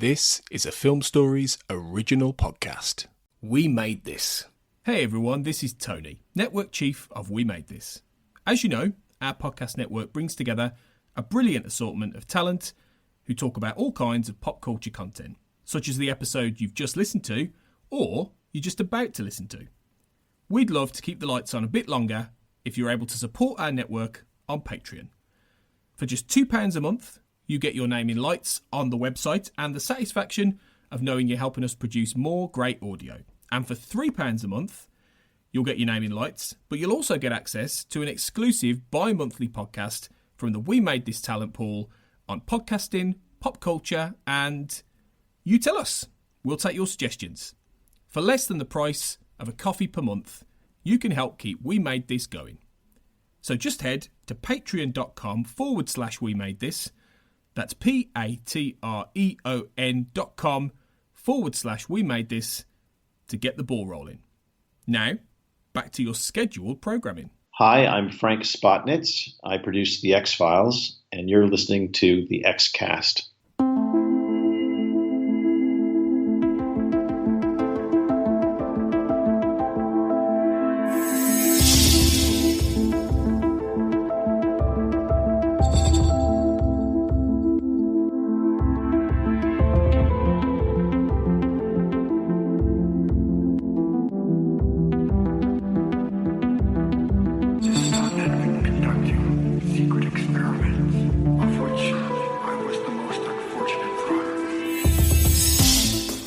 This is a Film Stories original podcast. We Made This. Hey everyone, this is Tony, Network Chief of We Made This. As you know, our podcast network brings together a brilliant assortment of talent who talk about all kinds of pop culture content, such as the episode you've just listened to, or you're just about to listen to. We'd love to keep the lights on a bit longer if you're able to support our network on Patreon. For just £2 a month, you get your name in lights on the website and the satisfaction of knowing you're helping us produce more great audio. And for £3 a month, you'll get your name in lights, but you'll also get access to an exclusive bi-monthly podcast from the We Made This talent pool on podcasting, pop culture, and you tell us. We'll take your suggestions. For less than the price of a coffee per month, you can help keep We Made This going. So just head to patreon.com/We Made This. That's patreon.com/We Made This to get the ball rolling. Now, back to your scheduled programming. Hi, I'm Frank Spotnitz. I produce The X-Files, and you're listening to The X-Cast.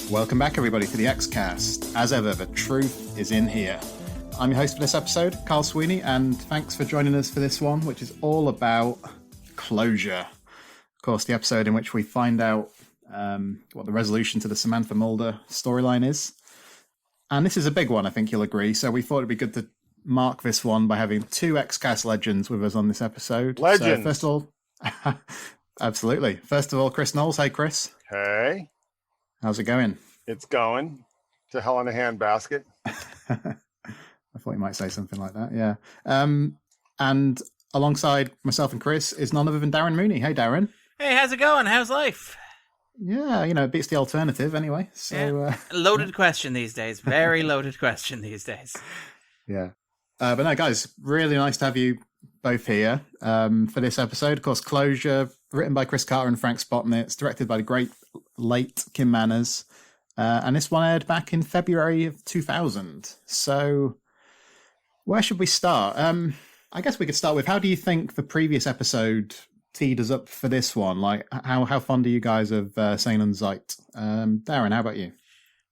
Welcome back, everybody, to the X-Cast. As ever, the truth is in here. I'm your host for this episode, Carl Sweeney, and thanks for joining us for this one, which is all about closure. Of course, the episode in which we find out what the resolution to the Samantha Mulder storyline is. And this is a big one, I think you'll agree, so we thought it'd be good to mark this one by having two X-Cast legends with us on this episode. Legends! So first of all, absolutely. First of all, Chris Knowles. Hey, Chris. Hey. How's it going? It's going to hell in a handbasket. I thought you might say something like that, yeah. And alongside myself and Chris is none other than Darren Mooney. Hey, Darren. Hey, how's it going? How's life? Yeah, it beats the alternative anyway. So yeah. Loaded question these days. Very loaded question these days. Yeah. But no, guys, really nice to have you both here for this episode. Of course, Closure, written by Chris Carter and Frank Spotnitz, directed by the great late Kim Manners. And this one aired back in February of 2000. So where should we start? I guess we could start with, how do you think the previous episode teed us up for this one? Like, how fond are you guys of Sein und Zeit? Darren, how about you?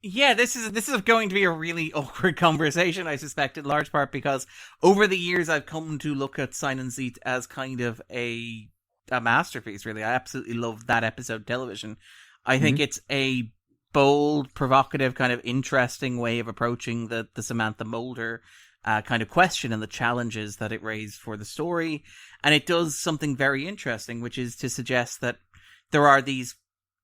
Yeah, this is going to be a really awkward conversation, I suspect, in large part because over the years I've come to look at Sein und Zeit as kind of a masterpiece, really. I absolutely love that episode of television. I think it's a bold, provocative, kind of interesting way of approaching the Samantha Mulder kind of question and the challenges that it raised for the story. And it does something very interesting, which is to suggest that there are these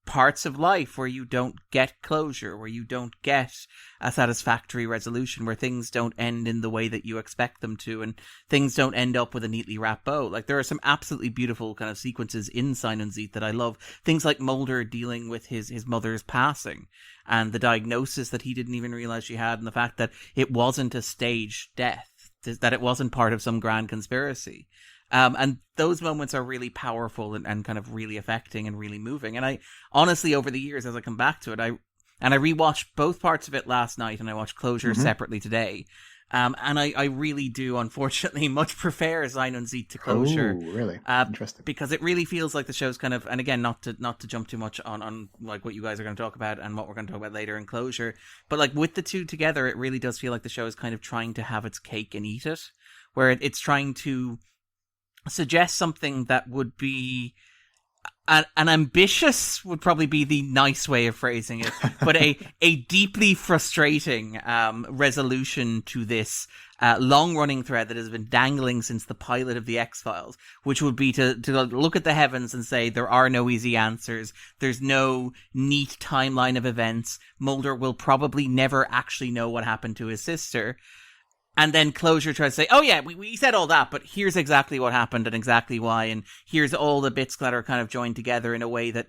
parts of life where you don't get closure, where you don't get a satisfactory resolution, where things don't end in the way that you expect them to, and things don't end up with a neatly wrapped bow. Like, there are some absolutely beautiful kind of sequences in Sein und Zeit that I love. Things like Mulder dealing with his mother's passing and the diagnosis that he didn't even realize she had, and the fact that it wasn't a staged death, that it wasn't part of some grand conspiracy. And those moments are really powerful and kind of really affecting and really moving. And I honestly, over the years, as I come back to it, I rewatched both parts of it last night, and I watched Closure separately today. And I really do, unfortunately, much prefer Sein und Zeit to Closure. Oh, really? Interesting. Because it really feels like the show's kind of, and again, not to jump too much on like what you guys are going to talk about and what we're going to talk about later in Closure, but like with the two together, it really does feel like the show is kind of trying to have its cake and eat it, where it's trying to suggest something that would be an ambitious would probably be the nice way of phrasing it, but a deeply frustrating resolution to this long-running thread that has been dangling since the pilot of The X-Files, which would be to look at the heavens and say there are no easy answers, there's no neat timeline of events, Mulder will probably never actually know what happened to his sister. And then Closure tries to say, oh yeah, we said all that, but here's exactly what happened and exactly why, and here's all the bits that are kind of joined together in a way that,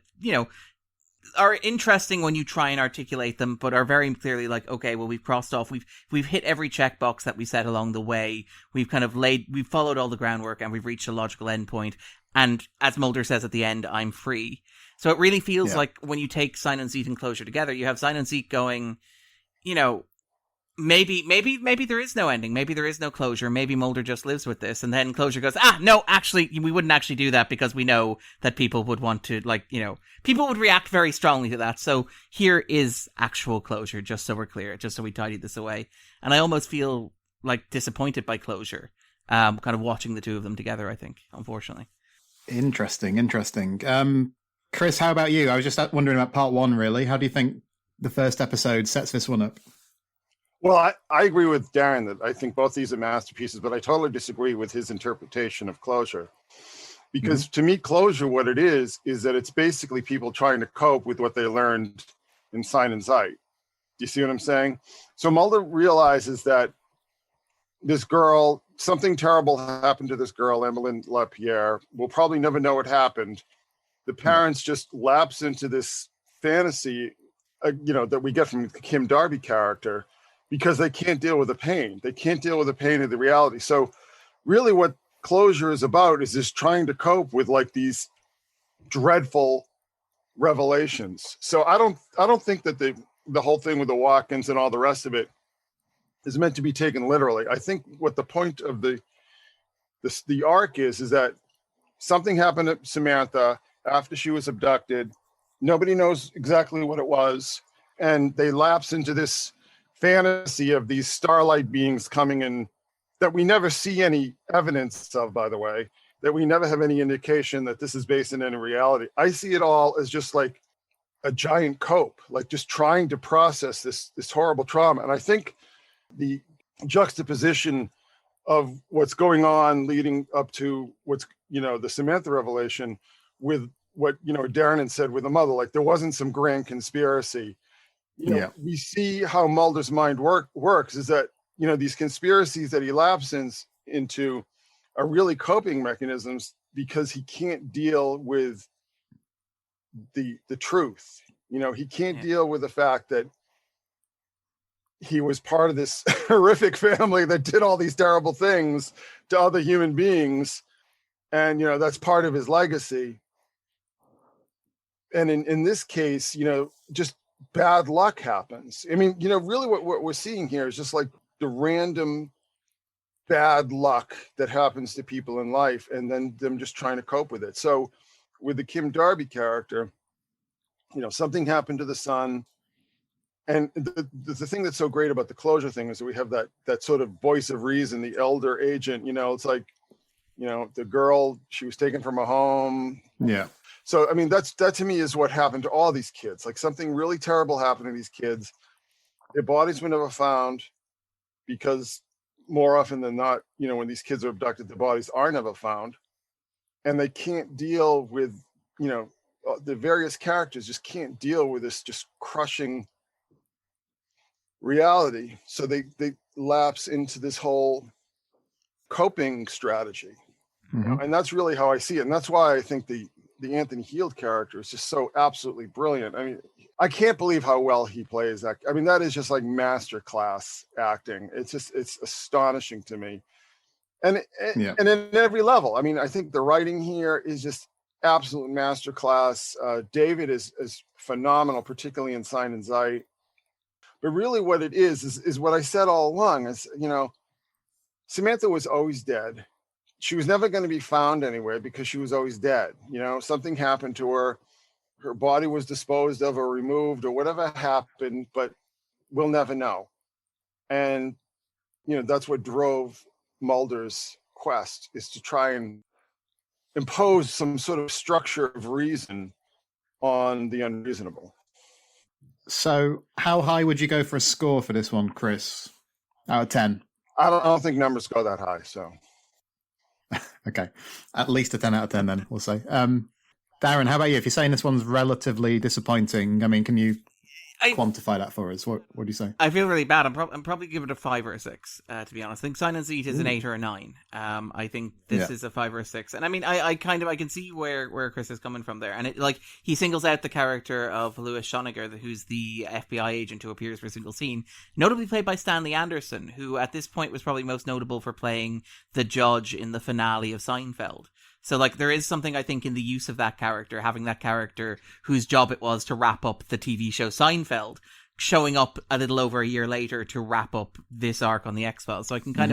are interesting when you try and articulate them, but are very clearly like, okay, well, we've crossed off, we've hit every checkbox that we set along the way. We've kind of we've followed all the groundwork, and we've reached a logical endpoint. And as Mulder says at the end, I'm free. So it really feels like when you take Sign and Seat and Closure together, you have Sign and Seat going, maybe there is no ending. Maybe there is no closure. Maybe Mulder just lives with this. And then Closure goes, no, actually, we wouldn't actually do that because we know that people would want to, people would react very strongly to that. So here is actual closure, just so we're clear, just so we tidied this away. And I almost feel disappointed by Closure, kind of watching the two of them together, I think, unfortunately. Interesting. Chris, how about you? I was just wondering about part one, really. How do you think the first episode sets this one up? Well, I agree with Darren that I think both these are masterpieces, but I totally disagree with his interpretation of Closure. Because to me, Closure, what it is that it's basically people trying to cope with what they learned in Sign and Sight. Do you see what I'm saying? So Mulder realizes that this girl, something terrible happened to this girl, Emmeline LaPierre. We'll probably never know what happened. The parents just lapse into this fantasy, that we get from the Kim Darby character, because they can't deal with the pain. They can't deal with the pain of the reality. So really what Closure is about is just trying to cope with these dreadful revelations. So I don't think that the whole thing with the walk-ins and all the rest of it is meant to be taken literally. I think what the point of the arc is that something happened to Samantha after she was abducted. Nobody knows exactly what it was. And they lapse into this fantasy of these starlight beings coming in that we never see any evidence of, by the way, that we never have any indication that this is based in any reality. I see it all as just like a giant cope, just trying to process this horrible trauma. And I think the juxtaposition of what's going on leading up to what's, the Samantha revelation with what, Darren had said with the mother, there wasn't some grand conspiracy. We see how Mulder's mind works is that, these conspiracies that he lapses into are really coping mechanisms because he can't deal with the truth. He can't deal with the fact that he was part of this horrific family that did all these terrible things to other human beings. And, that's part of his legacy. And in this case, just bad luck happens. I mean, really what we're seeing here is just the random bad luck that happens to people in life and then them just trying to cope with it. So with the Kim Darby character, something happened to the son. And the thing that's so great about the Closure thing is that we have that sort of voice of reason, the elder agent, it's the girl, she was taken from a home. Yeah. So, I mean, that to me is what happened to all these kids. Something really terrible happened to these kids. Their bodies were never found because more often than not, when these kids are abducted, their bodies are never found. And they can't deal with, the various characters just can't deal with this just crushing reality. So they lapse into this whole coping strategy. And that's really how I see it. And that's why I think the Anthony Heald character is just so absolutely brilliant. I mean, I can't believe how well he plays that. I mean, that is just masterclass acting. It's astonishing to me. And in every level. I mean, I think the writing here is just absolute masterclass. David is phenomenal, particularly in Sign and Sight. But really what it is what I said all along is, Samantha was always dead. She was never going to be found anywhere because she was always dead. Something happened to her. Her body was disposed of or removed or whatever happened, but we'll never know. And, that's what drove Mulder's quest, is to try and impose some sort of structure of reason on the unreasonable. So how high would you go for a score for this one, Chris? Out of 10? I don't think numbers go that high, so... Okay, at least a 10 out of 10 then, we'll say. Darren, how about you? If you're saying this one's relatively disappointing, I mean, can you quantify that for us. What do you say? I feel really bad. I'm probably give it a 5 or a 6. To be honest, I think Sign and Seat is an 8 or a 9. I think this is a 5 or a 6. And I mean, I can see where Chris is coming from there. And it, like, he singles out the character of Louis Schoniger, who's the FBI agent who appears for a single scene, notably played by Stanley Anderson, who at this point was probably most notable for playing the judge in the finale of Seinfeld. So, like, there is something, I think, in the use of that character, having that character whose job it was to wrap up the TV show Seinfeld, showing up a little over a year later to wrap up this arc on the X-Files. So I can kind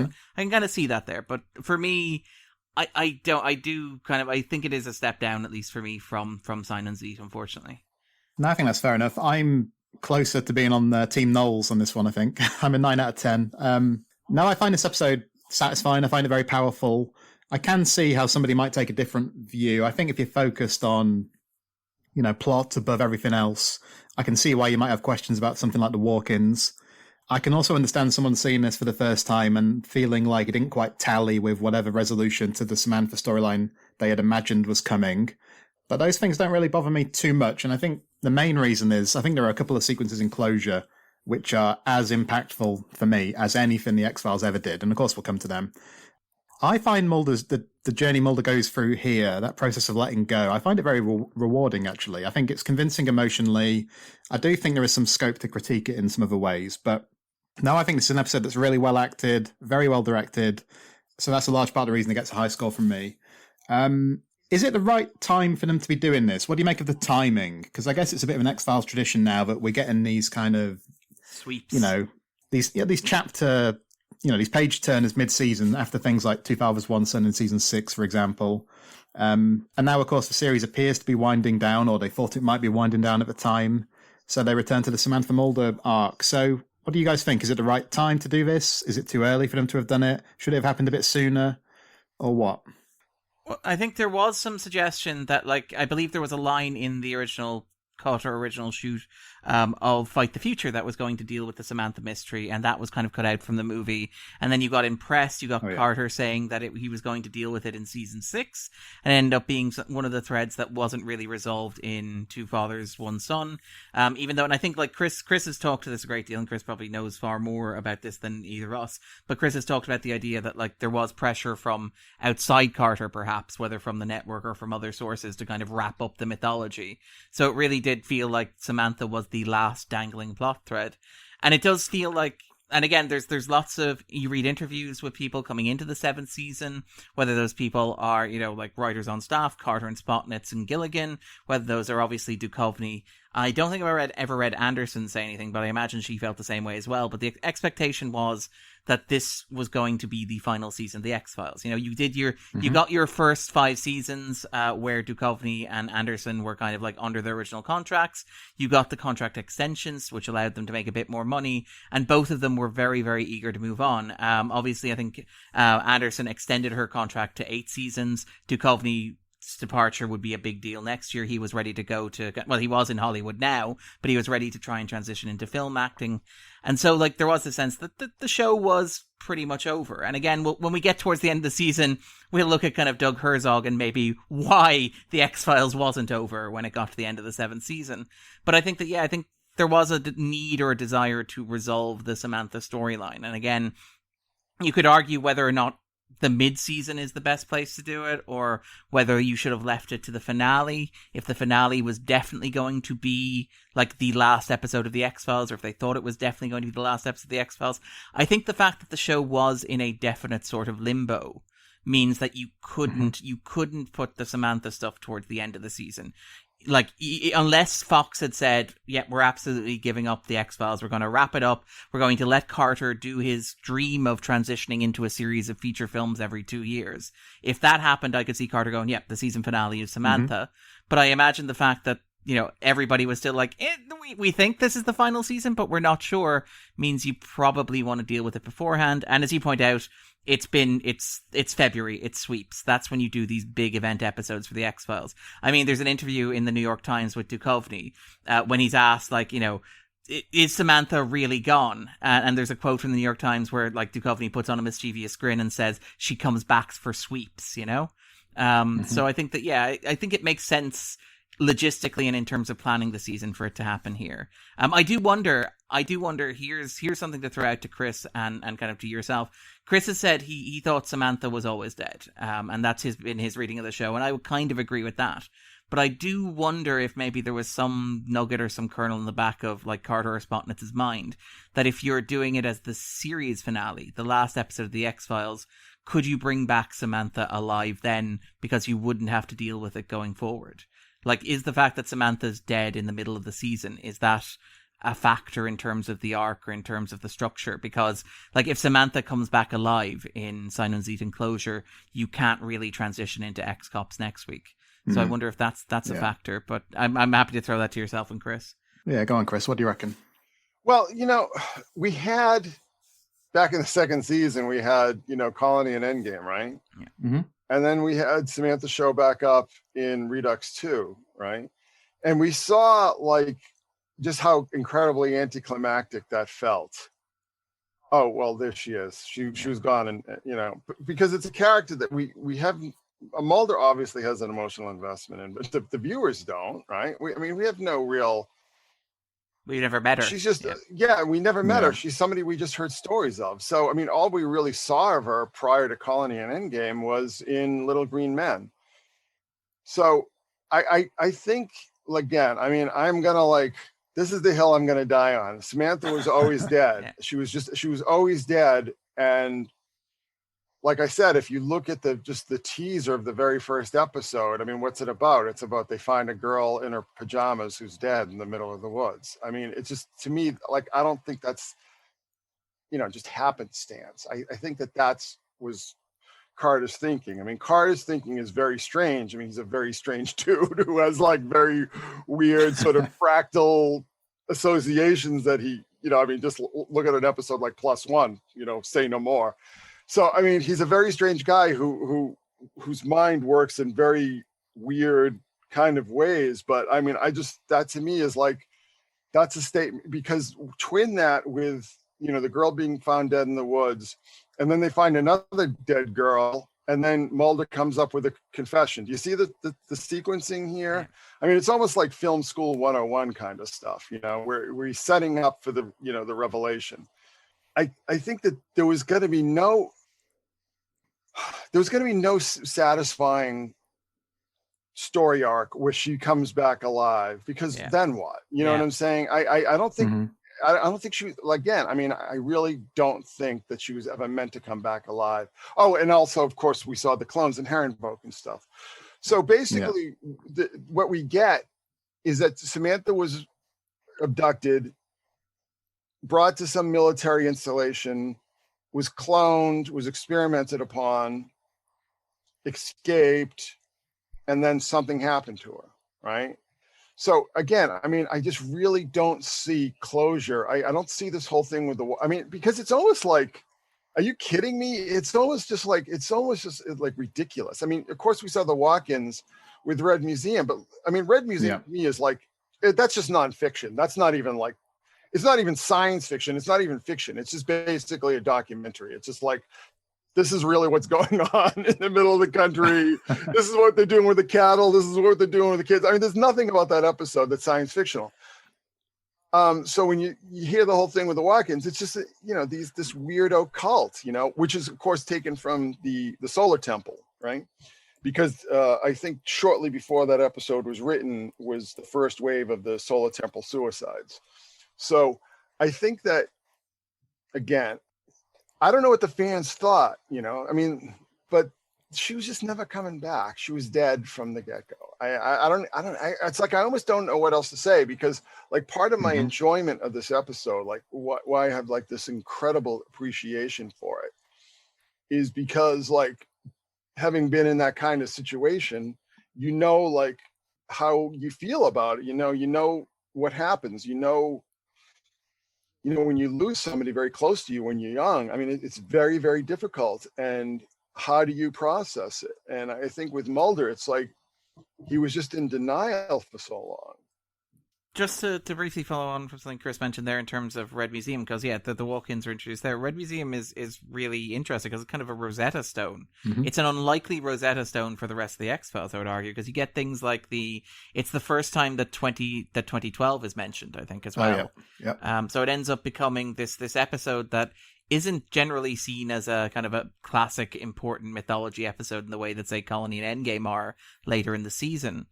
of see that there. But for me, I think it is a step down, at least for me, from Sign and Seat, unfortunately. No, I think that's fair enough. I'm closer to being on Team Knowles on this one, I think. I'm a 9 out of 10. No, I find this episode satisfying. I find it very powerful. I can see how somebody might take a different view. I think if you're focused on, plot above everything else, I can see why you might have questions about something like the walk-ins. I can also understand someone seeing this for the first time and feeling like it didn't quite tally with whatever resolution to the Samantha storyline they had imagined was coming. But those things don't really bother me too much. And I think the main reason is I think there are a couple of sequences in Closure which are as impactful for me as anything the X-Files ever did. And of course, we'll come to them. I find Mulder's the journey Mulder goes through here, that process of letting go, I find it very rewarding, actually. I think it's convincing emotionally. I do think there is some scope to critique it in some other ways. But no, I think this is an episode that's really well acted, very well directed. So that's a large part of the reason it gets a high score from me. Is it the right time for them to be doing this? What do you make of the timing? Because I guess it's a bit of an X-Files tradition now that we're getting these kind of sweeps, these chapter, these page turners mid-season after things like Two Fathers, One Son in season 6, for example. And now, of course, the series appears to be winding down, or they thought it might be winding down at the time. So they return to the Samantha Mulder arc. So what do you guys think? Is it the right time to do this? Is it too early for them to have done it? Should it have happened a bit sooner? Or what? Well, I think there was some suggestion that, I believe there was a line in the original cut or original shoot of Fight the Future that was going to deal with the Samantha mystery, and that was kind of cut out from the movie. And then you got impressed, you got Carter saying that he was going to deal with it in season 6, and it ended up being one of the threads that wasn't really resolved in Two Fathers, One Son. Even though, and I think Chris has talked to this a great deal, and Chris probably knows far more about this than either of us, but Chris has talked about the idea that there was pressure from outside Carter, perhaps, whether from the network or from other sources, to kind of wrap up the mythology. So it really did feel like Samantha was the last dangling plot thread. And it does feel like, and again, there's lots of, you read interviews with people coming into the 7th season, whether those people are, writers on staff, Carter and Spotnitz and Gilligan, whether those are obviously Duchovny. I don't think I've ever read Anderson say anything, but I imagine she felt the same way as well. But the expectation was that this was going to be the final season of the X-Files. You did you got your first 5 seasons where Duchovny and Anderson were kind of under their original contracts. You got the contract extensions, which allowed them to make a bit more money, and both of them were very, very eager to move on. Obviously, I think Anderson extended her contract to 8 seasons. Duchovny's departure would be a big deal next year. He was ready to go to, he was in Hollywood now, but he was ready to try and transition into film acting. And so, there was the sense that the show was pretty much over. And again, when we get towards the end of the season, we'll look at kind of Doug Herzog and maybe why the X-Files wasn't over when it got to the end of the 7th season. But I think that, I think there was a need or a desire to resolve the Samantha storyline. And again, you could argue whether or not the mid-season is the best place to do it, or whether you should have left it to the finale, if the finale was definitely going to be the last episode of the X-Files, or if they thought it was definitely going to be the last episode of the X-Files. I think the fact that the show was in a definite sort of limbo means that you couldn't put the Samantha stuff towards the end of the season. Unless Fox had said, we're absolutely giving up the X-Files, we're going to wrap it up, we're going to let Carter do his dream of transitioning into a series of feature films every 2 years. If that happened, I could see Carter going, the season finale is Samantha. But I imagine the fact that, everybody was still we think this is the final season, but we're not sure, means you probably want to deal with it beforehand. And as you point out, it's February, it's sweeps. That's when you do these big event episodes for the X-Files. I mean, there's an interview in the New York Times with Duchovny when he's asked, is Samantha really gone? And there's a quote from the New York Times where Duchovny puts on a mischievous grin and says, she comes back for sweeps, So I think that, I think it makes sense logistically and in terms of planning the season for it to happen here. I do wonder, here's something to throw out to Chris and kind of to yourself. Chris has said he thought Samantha was always dead. And that's been his reading of the show. And I would kind of agree with that. But I do wonder if maybe there was some nugget or some kernel in the back of like Carter or Spotnitz's mind that if you're doing it as the series finale, the last episode of the X-Files, could you bring back Samantha alive then because you wouldn't have to deal with it going forward? Like, is the fact that Samantha's dead in the middle of the season, is that a factor in terms of the arc or in terms of the structure? Because, like, if Samantha comes back alive in Sign and Seat and Closure, you can't really transition into X-Cops next week. So I wonder if that's a factor. But I'm happy to throw that to yourself and Chris. Yeah, go on, Chris. What do you reckon? Well, we had, back in the second season, we had, Colony and Endgame, right? Yeah. Mm-hmm. And then we had Samantha show back up in Redux 2, right? And we saw like just how incredibly anticlimactic that felt. Oh, well, there she is. She was gone. And, because it's a character that we have, Mulder obviously has an emotional investment in, but the viewers don't, right? We have no real... We never met her. She's just, we never met her. She's somebody we just heard stories of. So, all we really saw of her prior to Colony and Endgame was in Little Green Men. So I think, again, I'm going to this is the hill I'm going to die on. Samantha was always dead. She was always dead. And like I said, if you look at the teaser of the very first episode, what's it about? It's about they find a girl in her pajamas who's dead in the middle of the woods. It's just, to me, I don't think that's, just happenstance. I think that was Carter's thinking. Carter's thinking is very strange. He's a very strange dude who has very weird sort of fractal associations that he, just look at an episode like Plus One, say no more. So, he's a very strange guy whose mind works in very weird kind of ways. But that to me is that's a statement, because twin that with, the girl being found dead in the woods, and then they find another dead girl, and then Mulder comes up with a confession. Do you see the sequencing here? It's almost like film school 101 kind of stuff, where he's setting up for the, the revelation. I think that there was going to be no satisfying story arc where she comes back alive, because then what? You know what I'm saying? I don't think I don't think she was, again, I really don't think that she was ever meant to come back alive. Oh, and also, of course, we saw the clones and Herrenbock and stuff. So basically, what we get is that Samantha was abducted, brought to some military installation, was cloned, was experimented upon, escaped, and then something happened to her, right? So again, I just really don't see closure. I don't see this whole thing with because it's almost like, are you kidding me? It's almost just ridiculous. Of course we saw the walk-ins with Red Museum, but Red Museum to me is that's just nonfiction. That's not even it's not even science fiction. It's not even fiction. It's just basically a documentary. It's just this is really what's going on in the middle of the country. This is what they're doing with the cattle. This is what they're doing with the kids. There's nothing about that episode that's science fictional. So when you hear the whole thing with the walk-ins, it's just, this weirdo cult, which is of course taken from the Solar Temple, right? Because I think shortly before that episode was written was the first wave of the Solar Temple suicides. So I think that, again, I don't know what the fans thought, but she was just never coming back. She was dead from the get-go. It's I almost don't know what else to say, because part of my enjoyment of this episode, why I have this incredible appreciation for it, is because having been in that kind of situation, how you feel about it, you know what happens, when you lose somebody very close to you when you're young, it's very, very difficult. And how do you process it? And I think with Mulder, it's he was just in denial for so long. Just to briefly follow on from something Chris mentioned there in terms of Red Museum, because the walk-ins are introduced there. Red Museum is really interesting because it's kind of a Rosetta Stone. Mm-hmm. It's an unlikely Rosetta Stone for the rest of the X-Files, I would argue, because you get things like it's the first time that 2012 is mentioned, I think, as well. Oh, yeah. Yep. So it ends up becoming this episode that isn't generally seen as a kind of a classic important mythology episode in the way that, say, Colony and Endgame are later in the season,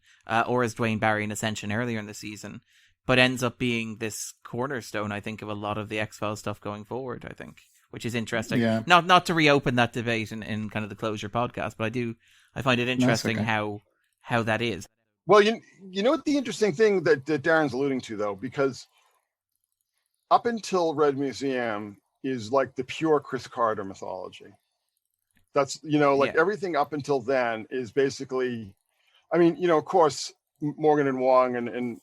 or as Dwayne Barry and Ascension earlier in the season, but ends up being this cornerstone, I think, of a lot of the X-Files stuff going forward, I think, which is interesting. Yeah. Not to reopen that debate in kind of the Closure podcast, but I find it interesting how that is. Well, you know what the interesting thing that Darren's alluding to, though, because up until Red Museum is like the pure Chris Carter mythology. That's, everything up until then is basically, I mean, of course, Morgan and Wong and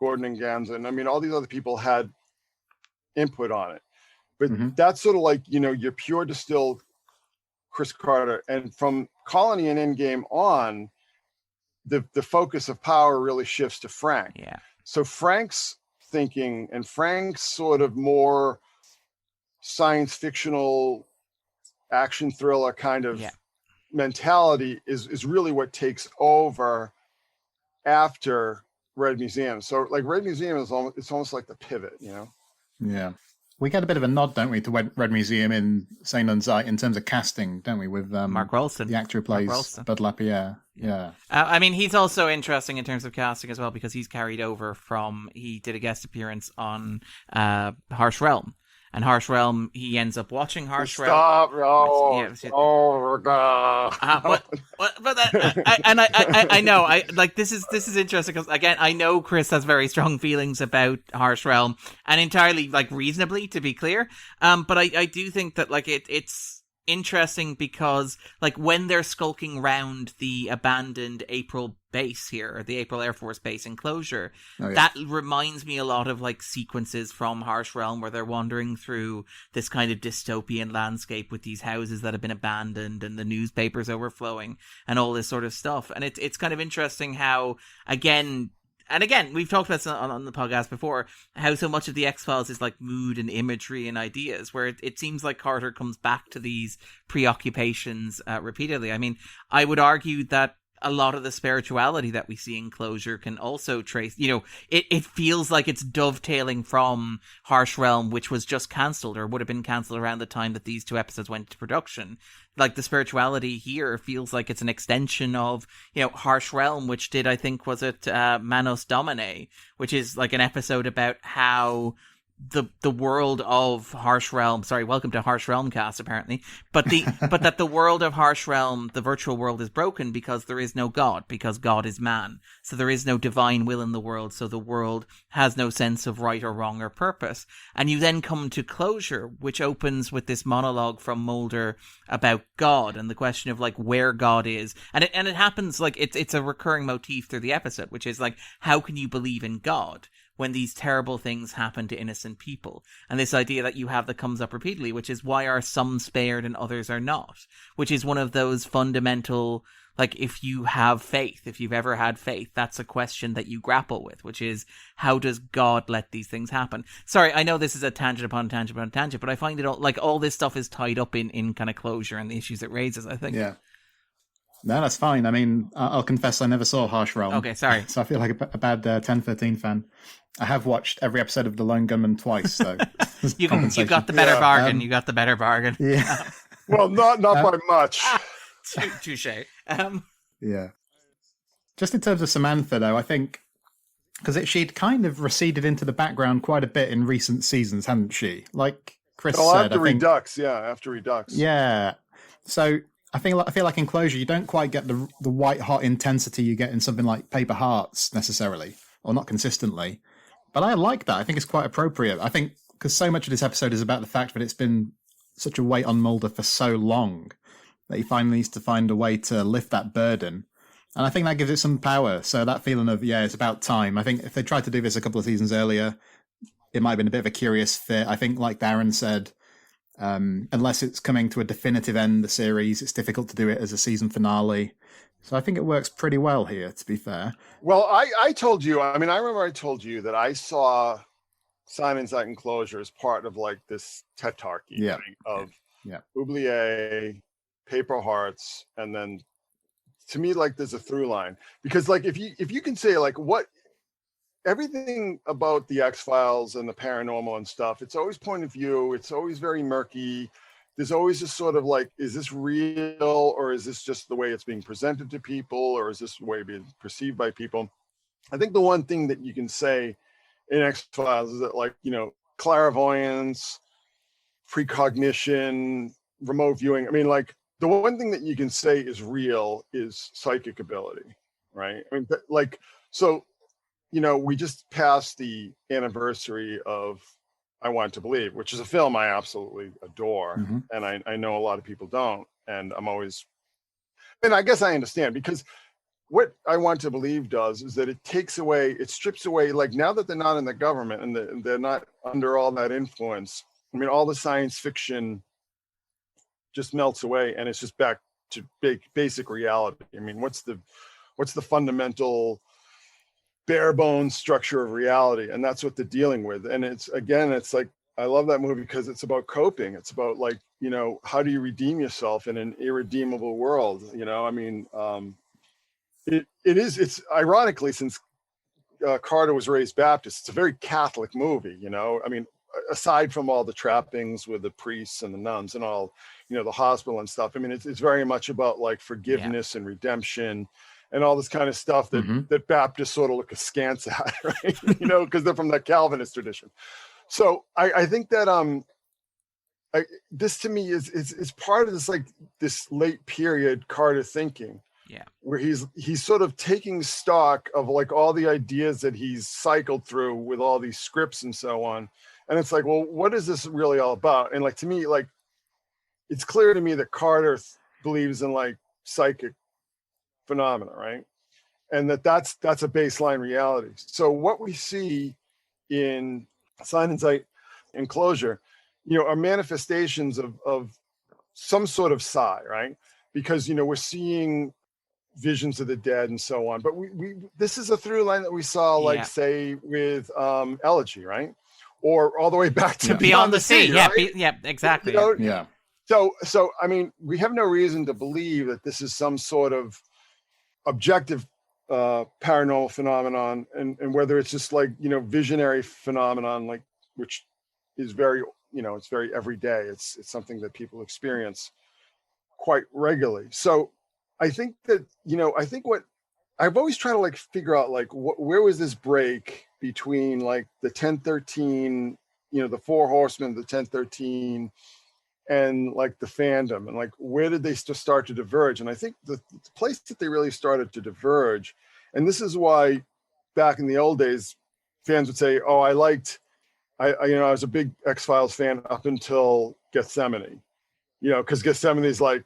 Gordon and Gamzon, I mean, all these other people had input on it. But that's sort of like, your pure distilled Chris Carter. And from Colony and Endgame on, the focus of power really shifts to Frank. Yeah. So Frank's thinking and Frank's sort of more science fictional action thriller kind of mentality is really what takes over after Red Museum. So like Red Museum is almost like the pivot, Yeah. We get a bit of a nod, don't we, to Red Museum in Saint Zeit in terms of casting, don't we, with Mark Rolston, the actor who plays Bud Lapierre. Yeah. I mean, he's also interesting in terms of casting as well because he's carried over he did a guest appearance on Harsh Realm. And Harsh Realm, he ends up watching Harsh Realm. Stop! Oh God! I know. This is interesting because again, I know Chris has very strong feelings about Harsh Realm, and entirely reasonably, to be clear. But I do think that it's interesting because when they're skulking round the abandoned April base here, or the April Air Force base in Closure, that reminds me a lot of sequences from Harsh Realm where they're wandering through this kind of dystopian landscape with these houses that have been abandoned and the newspapers overflowing and all this sort of stuff. And it's kind of interesting how again, we've talked about this on the podcast before, how so much of the X-Files is mood and imagery and ideas, where it seems like Carter comes back to these preoccupations repeatedly. I mean, I would argue that a lot of the spirituality that we see in Closure can also trace, it feels like it's dovetailing from Harsh Realm, which was just cancelled or would have been cancelled around the time that these two episodes went into production. The spirituality here feels like it's an extension of, Harsh Realm, which did, I think, was it Manos Domine, which is an episode about how the world of Harsh Realm, sorry, welcome to Harsh Realm cast apparently, but that the world of Harsh Realm, the virtual world, is broken because there is no God, because God is man. So there is no divine will in the world, so the world has no sense of right or wrong or purpose. And you then come to Closure, which opens with this monologue from Mulder about God and the question of where God is. And it happens it's a recurring motif through the episode, which is how can you believe in God when these terrible things happen to innocent people? And this idea that you have that comes up repeatedly, which is why are some spared and others are not? Which is one of those fundamental, if you have faith, if you've ever had faith, that's a question that you grapple with, which is how does God let these things happen? Sorry, I know this is a tangent upon tangent upon tangent, but I find it all this stuff is tied up in kind of Closure and the issues it raises, I think. Yeah. No, that's fine. I mean, I'll confess I never saw Harsh Realm. Okay, sorry. So I feel like a bad 1013 fan. I have watched every episode of The Lone Gunman twice, so you got the better bargain. You got the better bargain. Yeah. Well, not by much. Touche. Yeah. Just in terms of Samantha, though, I think because she'd kind of receded into the background quite a bit in recent seasons, hadn't she? Like Chris said, after Redux, after Redux. Yeah. So I feel like in Closure, you don't quite get the white hot intensity you get in something like Paper Hearts necessarily, or not consistently. But I like that. I think it's quite appropriate. I think because so much of this episode is about the fact that it's been such a weight on Mulder for so long that he finally needs to find a way to lift that burden. And I think that gives it some power. So that feeling of, it's about time. I think if they tried to do this a couple of seasons earlier, it might have been a bit of a curious fit. I think, like Darren said, unless it's coming to a definitive end, the series, it's difficult to do it as a season finale. So I think it works pretty well here, to be fair. Well, I told you, I remember I told you that I saw Simon Sight and Closure as part of like this tetrarchy of Oublié, Paper Hearts, and then to me, like there's a through line. Because like if you can say like what everything about the X-Files and the paranormal and stuff, it's always point of view, it's always very murky. There's always this sort of like, is this real, or is this just the way it's being presented to people, or is this the way it's being perceived by people? I think the one thing that you can say in X-Files is that, like, you know, clairvoyance, precognition, remote viewing. I mean, like, the one thing that you can say is real is psychic ability, right? I mean, like, so, you know, we just passed the anniversary of I Want to Believe, which is a film I absolutely adore. Mm-hmm. And I know a lot of people don't. And I'm always, and I guess I understand, because what I Want to Believe does is that it takes away, it strips away, like now that they're not in the government and they're not under all that influence, I mean, all the science fiction just melts away and it's just back to basic reality. I mean, what's the fundamental bare bones structure of reality? And that's what they're dealing with. And it's, again, it's like, I love that movie because it's about coping. It's about, like, you know, how do you redeem yourself in an irredeemable world? You know, I mean, it's ironically, since Carter was raised Baptist, it's a very Catholic movie, you know, I mean, aside from all the trappings with the priests and the nuns and all, you know, the hospital and stuff. I mean, it's very much about like forgiveness and redemption and all this kind of stuff that, that Baptists sort of look askance at, right? You know, because they're from that Calvinist tradition. So I think that this to me is part of this, like this late period Carter thinking, where he's sort of taking stock of like all the ideas that he's cycled through with all these scripts and so on. And it's like, well, what is this really all about? And like, to me, like, it's clear to me that Carter believes in like psychic phenomena, right? And that's a baseline reality. So what we see in Sign and Sight and Closure, you know, are manifestations of some sort of psi, right? Because, you know, we're seeing visions of the dead and so on. But we this is a through line that we saw, like, say, with Elegy, right? Or all the way back to Beyond the Sea, right? Yeah, exactly. You know? So I mean, we have no reason to believe that this is some sort of objective paranormal phenomenon, and whether it's just like, you know, visionary phenomenon, like, which is very, you know, it's very everyday. It's something that people experience quite regularly. So I think that, you know, I think what I've always tried to like figure out, like, where was this break between like the 1013, you know, the Four Horsemen of the 1013, and like the fandom, and like where did they start to diverge? And I think the place that they really started to diverge, and this is why back in the old days fans would say, oh, I was a big X-Files fan up until Gethsemane, you know, because Gethsemane is like,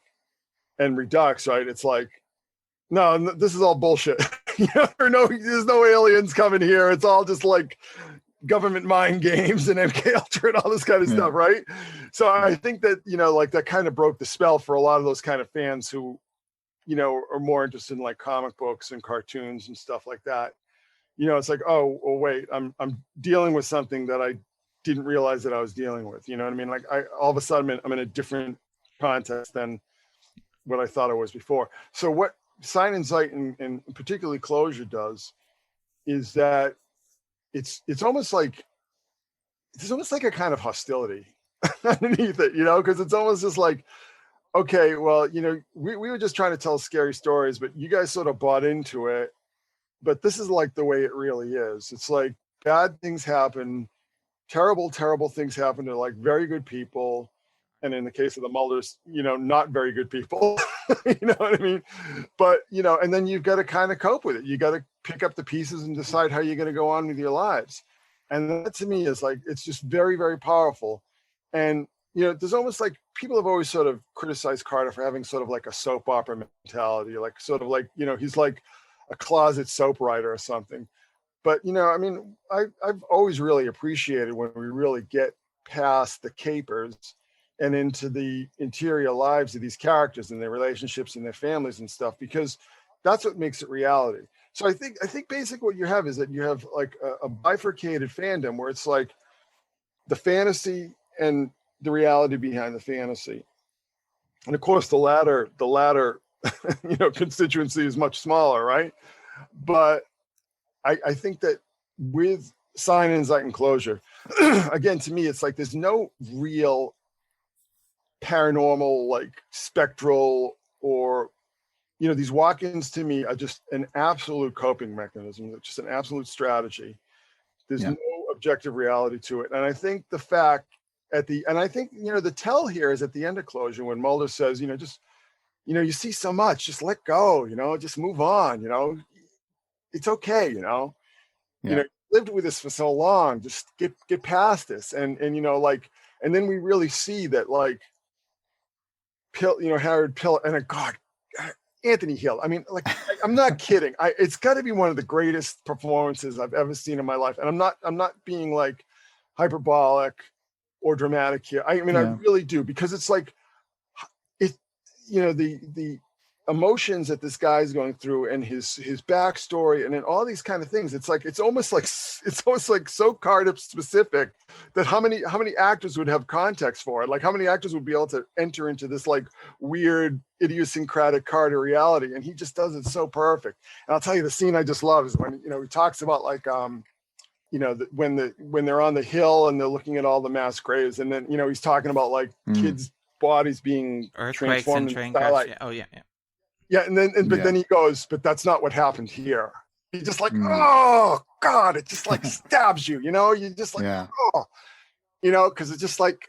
and Redux, right? It's like, no, this is all bullshit. You know, there's no aliens coming here. It's all just like government mind games and MK Ultra and all this kind of stuff, right? So I think that, you know, like that kind of broke the spell for a lot of those kind of fans who, you know, are more interested in like comic books and cartoons and stuff like that. You know, it's like, oh wait, I'm dealing with something that I didn't realize that I was dealing with. You know what I mean? Like all of a sudden I'm in a different context than what I thought I was before. So what Sign and Sight and particularly Closure does is that it's almost like a kind of hostility underneath it, you know, because it's almost just like, okay, well, you know, we were just trying to tell scary stories, but you guys sort of bought into it. But this is like the way it really is. It's like bad things happen, terrible things happen to like very good people. And in the case of the Mulders, you know, not very good people, you know what I mean? But, you know, and then you've got to kind of cope with it. You got to pick up the pieces and decide how you're going to go on with your lives. And that to me is like, it's just very, very powerful. And, you know, there's almost like people have always sort of criticized Carter for having sort of like a soap opera mentality, like sort of like, you know, he's like a closet soap writer or something. But, you know, I mean, I've always really appreciated when we really get past the capers and into the interior lives of these characters and their relationships and their families and stuff, because That's what makes it reality. So I think basically what you have is that you have like a bifurcated fandom where it's like the fantasy and the reality behind the fantasy. And of course the latter, constituency is much smaller, right? But I think that with Sign, Insight, and Closure, again, to me, it's like there's no real paranormal, like spectral, or these walk-ins to me are just an absolute coping mechanism. It's just an absolute strategy. There's no objective reality to it. And I think the fact the tell here is at the end of Closure when Mulder says, you see so much, just let go, just move on, it's okay, you lived with this for so long, just get past this. And then we really see that like Harold Pill and God, Anthony Hill. I mean, like, I'm not kidding. It's got to be one of the greatest performances I've ever seen in my life. And I'm not being like hyperbolic or dramatic here. I mean, I really do, because it's like, the emotions that this guy's going through and his backstory and then all these kind of things. It's almost like so card specific that how many actors would have context for it? Like how many actors would be able to enter into this like weird idiosyncratic card of reality? And he just does it so perfect. And I'll tell you, the scene I just love is when, he talks about like, when they're on the hill and they're looking at all the mass graves. And then, he's talking about like kids' bodies being earthquakes transformed and train into crashes. starlight. Oh yeah. Yeah, but then he goes, but that's not what happened here. He's just like, oh God, it just like stabs you, you just like, oh, because it's just like,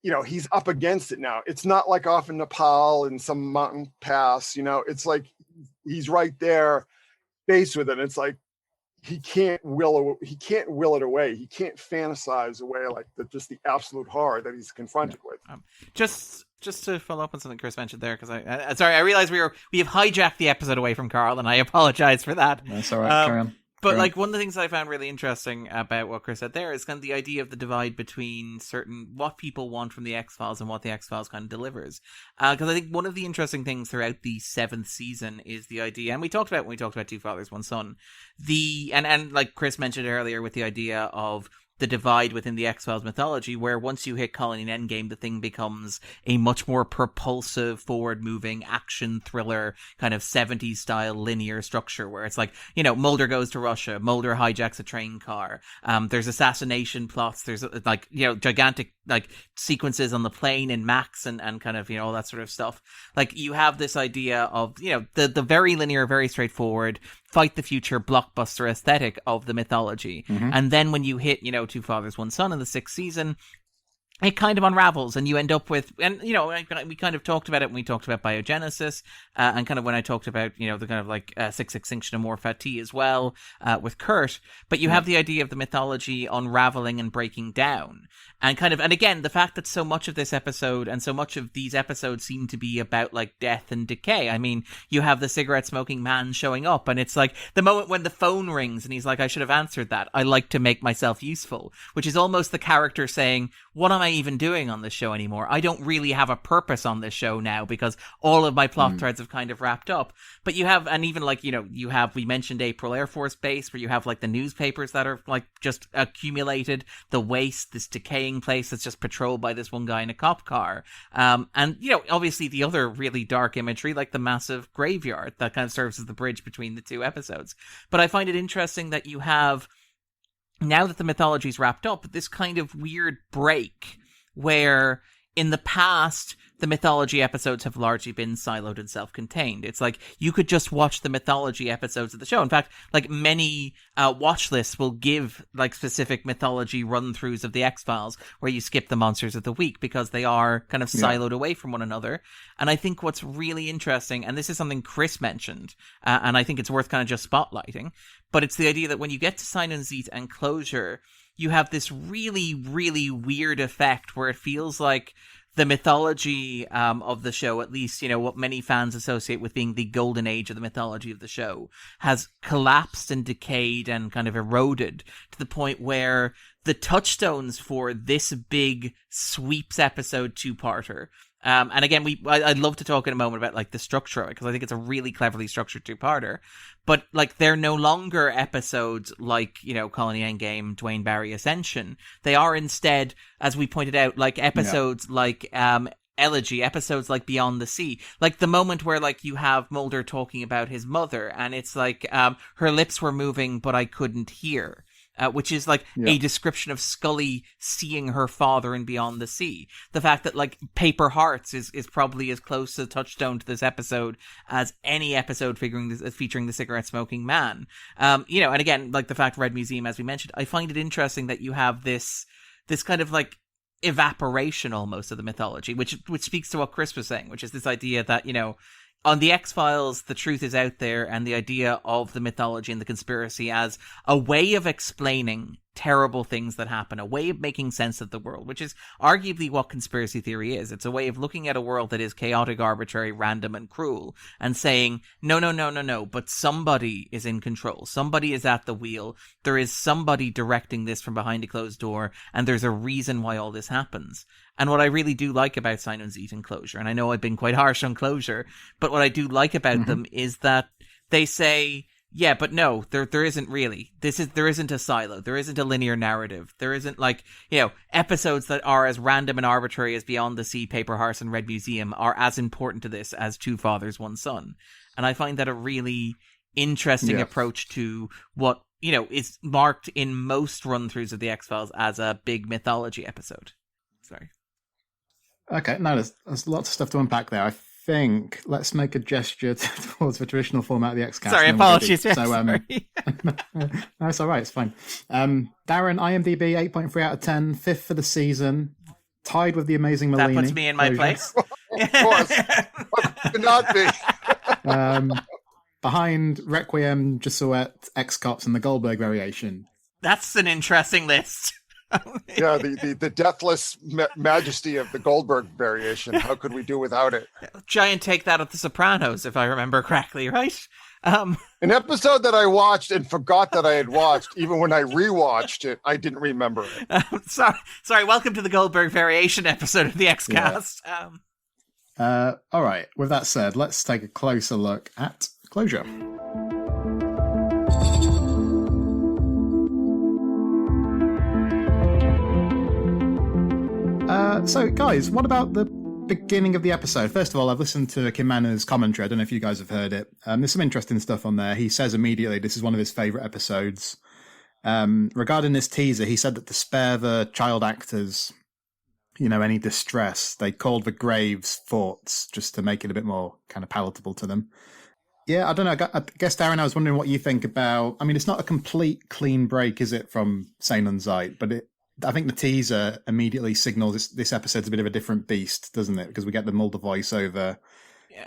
he's up against it now. It's not like off in Nepal in some mountain pass, it's like he's right there faced with it. It's like he can't will it away. He can't fantasize away like just the absolute horror that he's confronted with. Just to follow up on something Chris mentioned there, because I realized we have hijacked the episode away from Carl, and I apologize for that. That's all right. Carry on. But like one of the things I found really interesting about what Chris said there is kind of the idea of the divide between what people want from the X-Files and what the X-Files kind of delivers. Because I think one of the interesting things throughout the 7th season is the idea, and we talked about when we talked about Two Fathers, One Son, and like Chris mentioned earlier with the idea of the divide within the X-Files mythology, where once you hit Colony and Endgame, the thing becomes a much more propulsive, forward-moving action thriller, kind of 70s style linear structure, where it's like, Mulder goes to Russia, Mulder hijacks a train car, there's assassination plots, there's like, gigantic like sequences on the plane in Max and kind of, all that sort of stuff. Like you have this idea of, the very linear, very straightforward, fight the future blockbuster aesthetic of the mythology. Mm-hmm. And then when you hit, Two Fathers, One Son in the 6th season, it kind of unravels and you end up with, and we kind of talked about it when we talked about biogenesis, and kind of when I talked about, the kind of like Sixth Extinction of More Fati as well, with Kurt, but you have the idea of the mythology unraveling and breaking down. And kind of, and again, the fact that so much of this episode and so much of these episodes seem to be about like death and decay. I mean, you have the cigarette smoking man showing up and it's like the moment when the phone rings and he's like, I should have answered that. I like to make myself useful, which is almost the character saying, what am I even doing on this show anymore? I don't really have a purpose on this show now because all of my plot threads have kind of wrapped up. But you have, and even like, we mentioned April Air Force Base where you have like the newspapers that are like just accumulated, the waste, this decaying place that's just patrolled by this one guy in a cop car. And, obviously the other really dark imagery, like the massive graveyard that kind of serves as the bridge between the two episodes. But I find it interesting that you have, now that the mythology's wrapped up, this kind of weird break where in the past, the mythology episodes have largely been siloed and self-contained. It's like you could just watch the mythology episodes of the show. In fact, like many watch lists will give like specific mythology run-throughs of the X-Files where you skip the monsters of the week because they are kind of siloed away from one another. And I think what's really interesting, and this is something Chris mentioned, and I think it's worth kind of just spotlighting, but it's the idea that when you get to Sign and Zete and Closure, you have this really, really weird effect where it feels like the mythology of the show, at least, what many fans associate with being the golden age of the mythology of the show, has collapsed and decayed and kind of eroded to the point where the touchstones for this big sweeps episode two-parter And again, I'd love to talk in a moment about like the structure of it, because I think it's a really cleverly structured two-parter. But like, they're no longer episodes like, you know, Colony Endgame, Dwayne Barry Ascension. They are instead, as we pointed out, like episodes like Elegy, episodes like Beyond the Sea, like the moment where like you have Mulder talking about his mother, and it's like her lips were moving but I couldn't hear. Which is like a description of Scully seeing her father in Beyond the Sea. The fact that like Paper Hearts is probably as close to the touchstone to this episode as any episode featuring the cigarette smoking man. You know, and again, like the fact Red Museum, as we mentioned, I find it interesting that you have this kind of like evaporation almost of the mythology, which speaks to what Chris was saying, which is this idea that, you know, on the X-Files, the truth is out there, and the idea of the mythology and the conspiracy as a way of explaining terrible things that happen, a way of making sense of the world, which is arguably what conspiracy theory is. It's a way of looking at a world that is chaotic, arbitrary, random, and cruel, and saying, no, but somebody is in control. Somebody is at the wheel. There is somebody directing this from behind a closed door, and there's a reason why all this happens. And what I really do like about Sinus Eat and Closure, and I know I've been quite harsh on Closure, but what I do like about them is that they say, yeah, but no, there isn't really. There isn't a silo. There isn't a linear narrative. There isn't like, you know, episodes that are as random and arbitrary as Beyond the Sea, Paper Hearts, and Red Museum are as important to this as Two Fathers, One Son. And I find that a really interesting approach to what, you know, is marked in most run-throughs of the X-Files as a big mythology episode. Sorry. Okay, no, there's lots of stuff to unpack there. I think let's make a gesture towards the traditional format of the X-Cast. Sorry, apologies. So, no, it's all right. It's fine. Darren, IMDb 8.3 out of 10, fifth for the season, tied with the amazing Marlene. That puts me in my place. Of course, what could not be. Behind Requiem, Jesuit, X-Cops, and the Goldberg variation. That's an interesting list. Yeah, the deathless majesty of the Goldberg variation. How could we do without it? Giant take that of The Sopranos, if I remember correctly, right? An episode that I watched and forgot that I had watched. Even when I rewatched it, I didn't remember it. Sorry. Welcome to the Goldberg variation episode of the X-Cast. Yeah. All right. With that said, let's take a closer look at Closure. So, guys, what about the beginning of the episode? First of all, I've listened to Kim Manner's commentary. I don't know if you guys have heard it. There's some interesting stuff on there. He says immediately this is one of his favourite episodes. Regarding this teaser, he said that to spare the child actors, you know, any distress, they called the graves forts just to make it a bit more kind of palatable to them. Yeah, I don't know. I guess, Darren, I was wondering what you think about... I mean, it's not a complete clean break, is it, from Sein und Zeit, but I think the teaser immediately signals this episode's a bit of a different beast, doesn't it? Because we get the Mulder voiceover,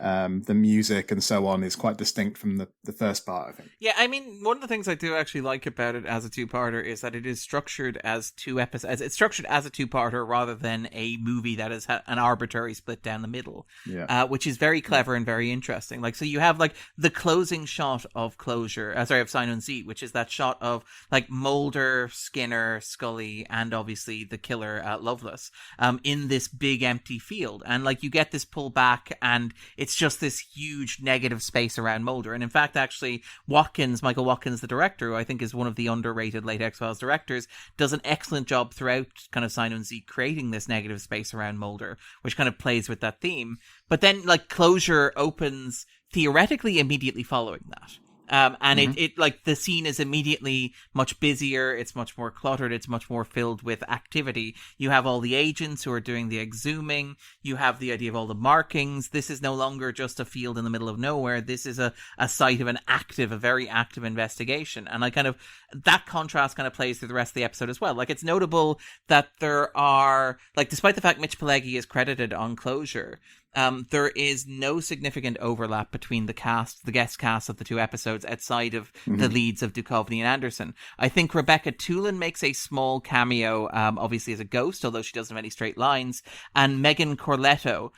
the music and so on is quite distinct from the first part, I think. Yeah, I mean, one of the things I do actually like about it as a two-parter is that it is structured as two episodes. It's structured as a two-parter rather than a movie that is an arbitrary split down the middle, which is very clever and very interesting. Like, so you have like the closing shot of Closure, of Sein und Zeit, which is that shot of like Mulder, Skinner, Scully, and obviously the killer Loveless in this big empty field, and like you get this pull back and it's just this huge negative space around Mulder. And in fact, actually, Michael Watkins, the director, who I think is one of the underrated late X-Files directors, does an excellent job throughout kind of Sein und Zeit creating this negative space around Mulder, which kind of plays with that theme. But then, like, Closure opens theoretically immediately following that. And it like the scene is immediately much busier. It's much more cluttered. It's much more filled with activity. You have all the agents who are doing the exhuming. You have the idea of all the markings. This is no longer just a field in the middle of nowhere. This is a site of a very active investigation. And that contrast kind of plays through the rest of the episode as well. Like, it's notable that there are, like, despite the fact Mitch Pileggi is credited on Closure, there is no significant overlap between the guest cast of the two episodes outside of the leads of Duchovny and Anderson. I think Rebecca Tulin makes a small cameo, obviously as a ghost, although she doesn't have any straight lines. And Megan Corletto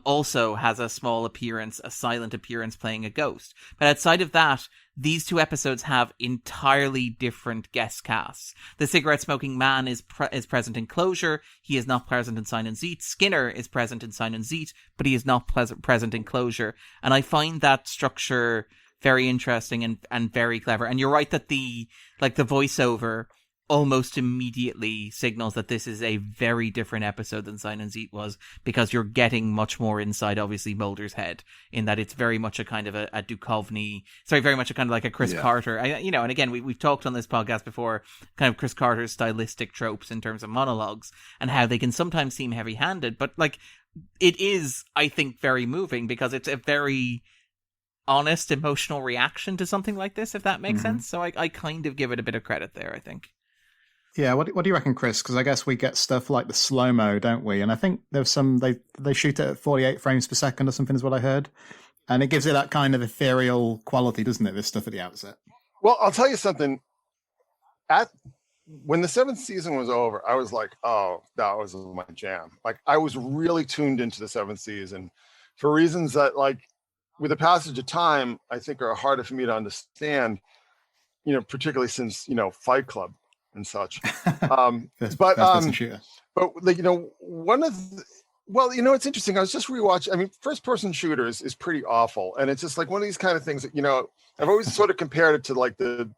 also has a small appearance, a silent appearance playing a ghost. But outside of that, these two episodes have entirely different guest casts. The cigarette-smoking man is present in Closure. He is not present in Sign and Seat. Skinner is present in Sign and Seat, but he is not present in Closure. And I find that structure very interesting and very clever. And you're right that the voiceover almost immediately signals that this is a very different episode than Sign and Seat was, because you're getting much more inside, obviously, Mulder's head, in that it's very much a kind of a Duchovny, very much a kind of like a Chris Carter. And again, we've talked on this podcast before, kind of Chris Carter's stylistic tropes in terms of monologues and how they can sometimes seem heavy-handed, but like it is, I think, very moving because it's a very honest, emotional reaction to something like this, if that makes sense. So I kind of give it a bit of credit there, I think. Yeah, what do you reckon, Chris? Because I guess we get stuff like the slow-mo, don't we? And I think there's some, they shoot it at 48 frames per second or something is what I heard. And it gives it that kind of ethereal quality, doesn't it, this stuff at the outset? Well, I'll tell you something. When the 7th season was over, I was like, oh, that was my jam. Like, I was really tuned into the 7th season for reasons that, like, with the passage of time, I think are harder for me to understand, particularly since, Fight Club and such. But like, one of the, it's interesting. I was just rewatching. I mean, first person shooters is pretty awful. And it's just like one of these kind of things that, I've always sort of compared it to like the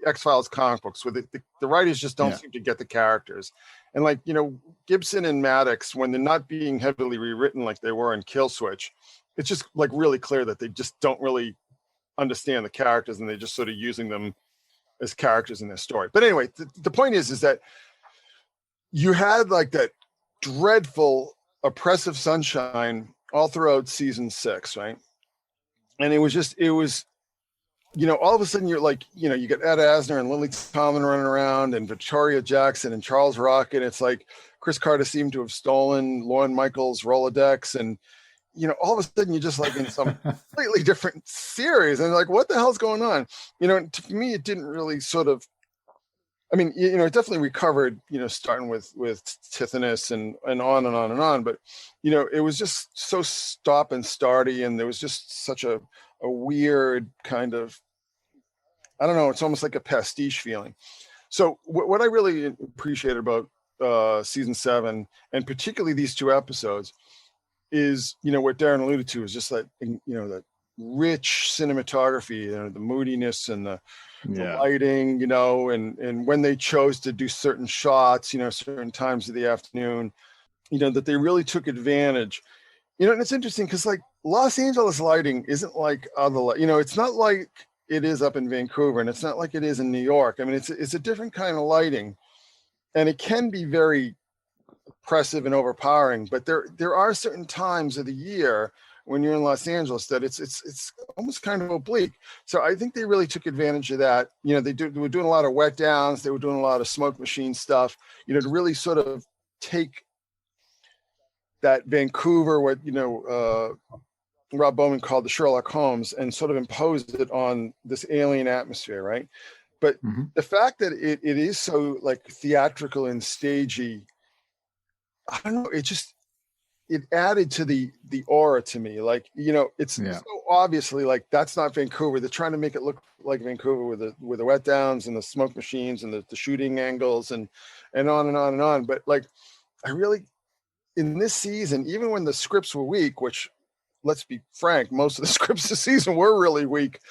X-Files comic books where the writers just don't seem to get the characters. And like, Gibson and Maddox, when they're not being heavily rewritten like they were in Kill Switch, it's just like really clear that they just don't really understand the characters and they're just sort of using them as characters in their story. But anyway, the point is that you had like that dreadful oppressive sunshine all throughout season 6, right? And it was all of a sudden you're like, you get Ed Asner and Lily Tomlin running around and Victoria Jackson and Charles Rocket. It's like Chris Carter seemed to have stolen Lorne Michaels' Rolodex, and all of a sudden you're just like in some completely different series, and like, what the hell's going on? To me, it didn't really sort of, I mean, it definitely recovered, starting with Tithonus and on and on and on. But, it was just so stop and starty, and there was just such a weird kind of, I don't know, it's almost like a pastiche feeling. So what I really appreciated about season 7, and particularly these 2 episodes, is what Darren alluded to is just that that rich cinematography, the moodiness and the lighting, and when they chose to do certain shots, certain times of the afternoon, that they really took advantage. And it's interesting because like Los Angeles lighting isn't like other it's not like it is up in Vancouver, and it's not like it is in New York. I mean, it's a different kind of lighting, and it can be very oppressive and overpowering, but there are certain times of the year when you're in Los Angeles that it's almost kind of oblique. So I think they really took advantage of that. They were doing a lot of wet downs, they were doing a lot of smoke machine stuff, to really sort of take that Vancouver, what Rob Bowman called the Sherlock Holmes, and sort of impose it on this alien atmosphere, right? But the fact that it is so like theatrical and stagey, I don't know, it added to the aura to me. Like, it's so obviously like that's not Vancouver. They're trying to make it look like Vancouver with the wet downs and the smoke machines and the shooting angles and on and on and on. But like, I really, in this season, even when the scripts were weak, which, let's be frank, most of the scripts this season were really weak,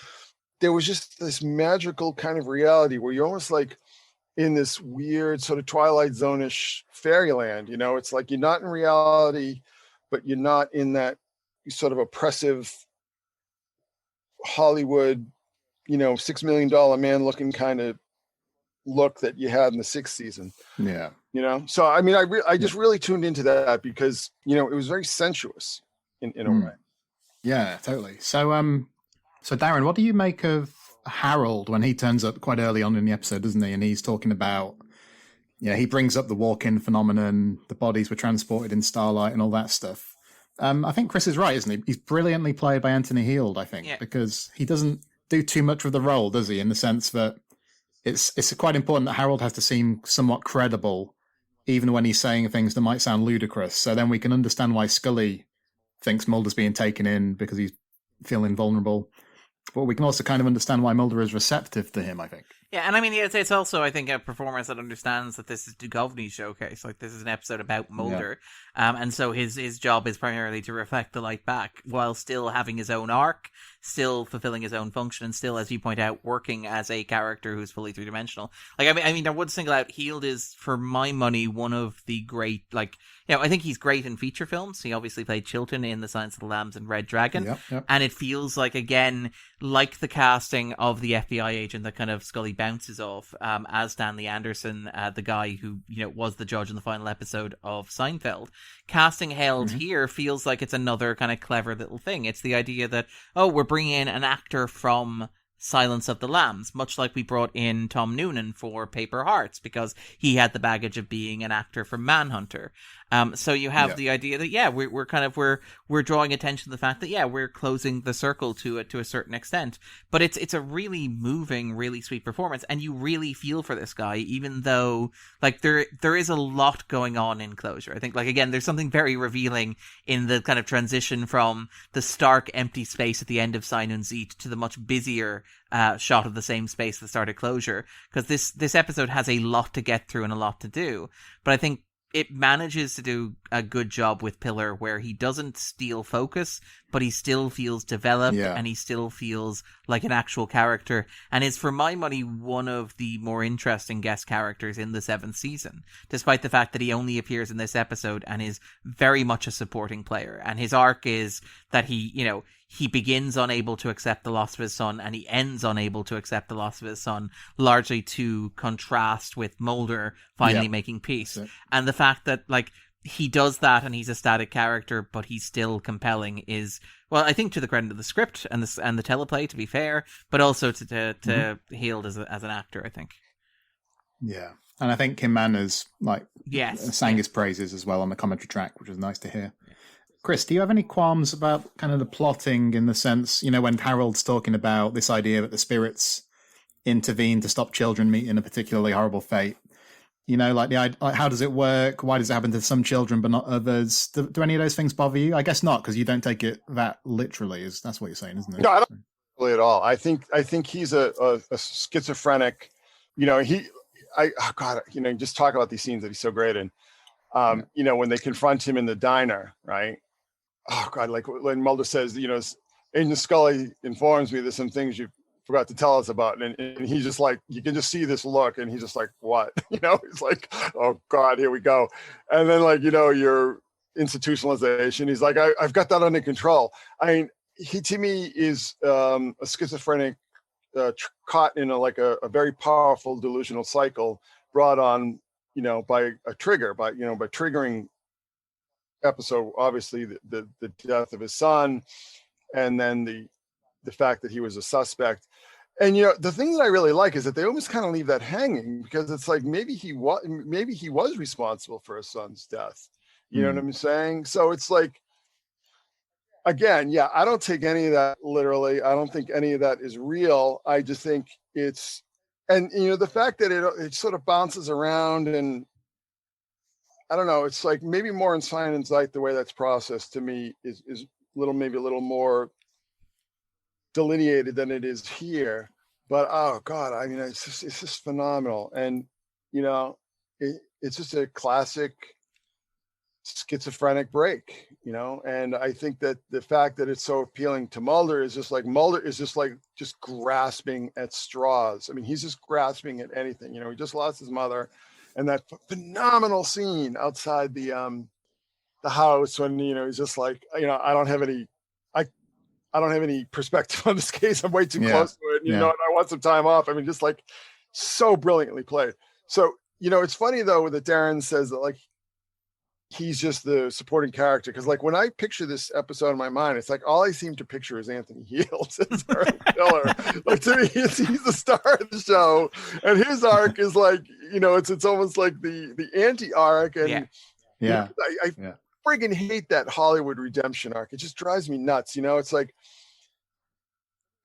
there was just this magical kind of reality where you're almost like in this weird sort of Twilight Zone-ish fairyland. It's like you're not in reality, but you're not in that sort of oppressive Hollywood, $6 million man looking kind of look that you had in the 6th season. Yeah. So I mean, I just really tuned into that because, it was very sensuous in a way. Yeah, totally. So Darren, what do you make of Harold when he turns up quite early on in the episode, doesn't he? And he's talking about, he brings up the walk-in phenomenon, the bodies were transported in starlight and all that stuff. I think Chris is right, isn't he? He's brilliantly played by Anthony Heald, I think, because he doesn't do too much of the role, does he? In the sense that it's quite important that Harold has to seem somewhat credible, even when he's saying things that might sound ludicrous. So then we can understand why Scully thinks Mulder's being taken in because he's feeling vulnerable. But we can also kind of understand why Mulder is receptive to him, I think. Yeah, and I mean, it's also, I think, a performance that understands that this is Duchovny's showcase. Like, this is an episode about Mulder, and so his job is primarily to reflect the light back while still having his own arc, still fulfilling his own function, and still, as you point out, working as a character who's fully three-dimensional. Like, I mean, I would single out Heald is, for my money, one of the great, like, I think he's great in feature films. He obviously played Chilton in The Silence of the Lambs and Red Dragon, and it feels like, again, like the casting of the FBI agent that kind of Scully bounces off, as Stanley Anderson, the guy who was the judge in the final episode of Seinfeld. Casting Heald here feels like it's another kind of clever little thing. It's the idea that, we're bringing in an actor from Silence of the Lambs, much like we brought in Tom Noonan for Paper Hearts, because he had the baggage of being an actor from Manhunter. So you have the idea that we're drawing attention to the fact that we're closing the circle to a certain extent, but it's a really moving, really sweet performance, and you really feel for this guy, even though like there is a lot going on in Closure. I think, like, again, there's something very revealing in the kind of transition from the stark empty space at the end of Sein und Siet to the much busier shot of the same space at the start of Closure, because this episode has a lot to get through and a lot to do, but I think it manages to do a good job with Pillar, where he doesn't steal focus, but he still feels developed, and he still feels like an actual character, and is, for my money, one of the more interesting guest characters in the 7th season, despite the fact that he only appears in this episode and is very much a supporting player. And his arc is that he begins unable to accept the loss of his son, and he ends unable to accept the loss of his son, largely to contrast with Mulder finally making peace. And the fact that, like, he does that and he's a static character, but he's still compelling is, well, I think to the credit of the script and the teleplay, to be fair, but also to Heald as an actor, I think. Yeah. And I think Kim Manners, sang his praises as well on the commentary track, which was nice to hear. Chris, do you have any qualms about kind of the plotting, in the sense, when Harold's talking about this idea that the spirits intervene to stop children meeting a particularly horrible fate? How does it work? Why does it happen to some children but not others? Do any of those things bother you? I guess not, because you don't take it that literally. That's what you're saying, isn't it? No, I don't really at all. I think he's a schizophrenic. Just talk about these scenes that he's so great in. When they confront him in the diner, right? Oh God, like when Mulder says, Agent Scully informs me there's some things you forgot to tell us about, and he's just like, you can just see this look, and he's just like, what? He's like, oh God, here we go. And then, like, your institutionalization, he's like, I've got that under control. I mean, he to me is a schizophrenic caught in a very powerful delusional cycle brought on by a trigger, by triggering episode, obviously the death of his son, and then the fact that he was a suspect. And the thing that I really like is that they almost kind of leave that hanging, because it's like maybe he was responsible for his son's death. You know what I'm saying? So it's like, again, I don't take any of that literally. I don't think any of that is real. I just think it's, and the fact that it sort of bounces around, and I don't know, it's like maybe more in Sein und Siet, the way that's processed to me is maybe a little more delineated than it is here. But oh God, I mean, it's just phenomenal. And it's just a classic schizophrenic break, and I think that the fact that it's so appealing to Mulder is just grasping at straws. I mean, he's just grasping at anything. He just lost his mother, and that phenomenal scene outside the house when he's just like, I don't have any perspective on this case. I'm way too close to it. And I want some time off. I mean, just like so brilliantly played. So it's funny though that Darren says that, like, he's just the supporting character, because like when I picture this episode in my mind, it's like all I seem to picture is Anthony Heald as our killer. Like, to me, he's the star of the show, and his arc is like, it's almost like the anti-arc. And I friggin' hate that Hollywood redemption arc. It just drives me nuts. It's like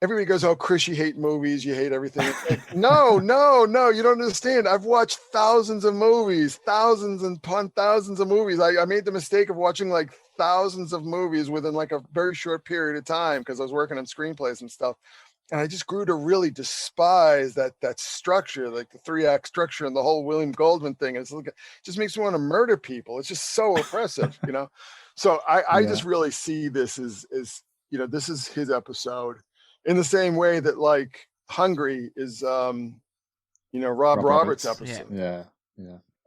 everybody goes, oh, Chris, you hate movies, you hate everything. Like, no, you don't understand. I've watched thousands of movies, thousands of movies. I made the mistake of watching like thousands of movies within like a very short period of time, because I was working on screenplays and stuff. And I just grew to really despise that structure, like the 3-act structure and the whole William Goldman thing. It's like, it just makes me want to murder people. It's just so oppressive, you know? So I just really see this as, you know, this is his episode in the same way that like Hungry is, you know, Rob Roberts' episode. Yeah.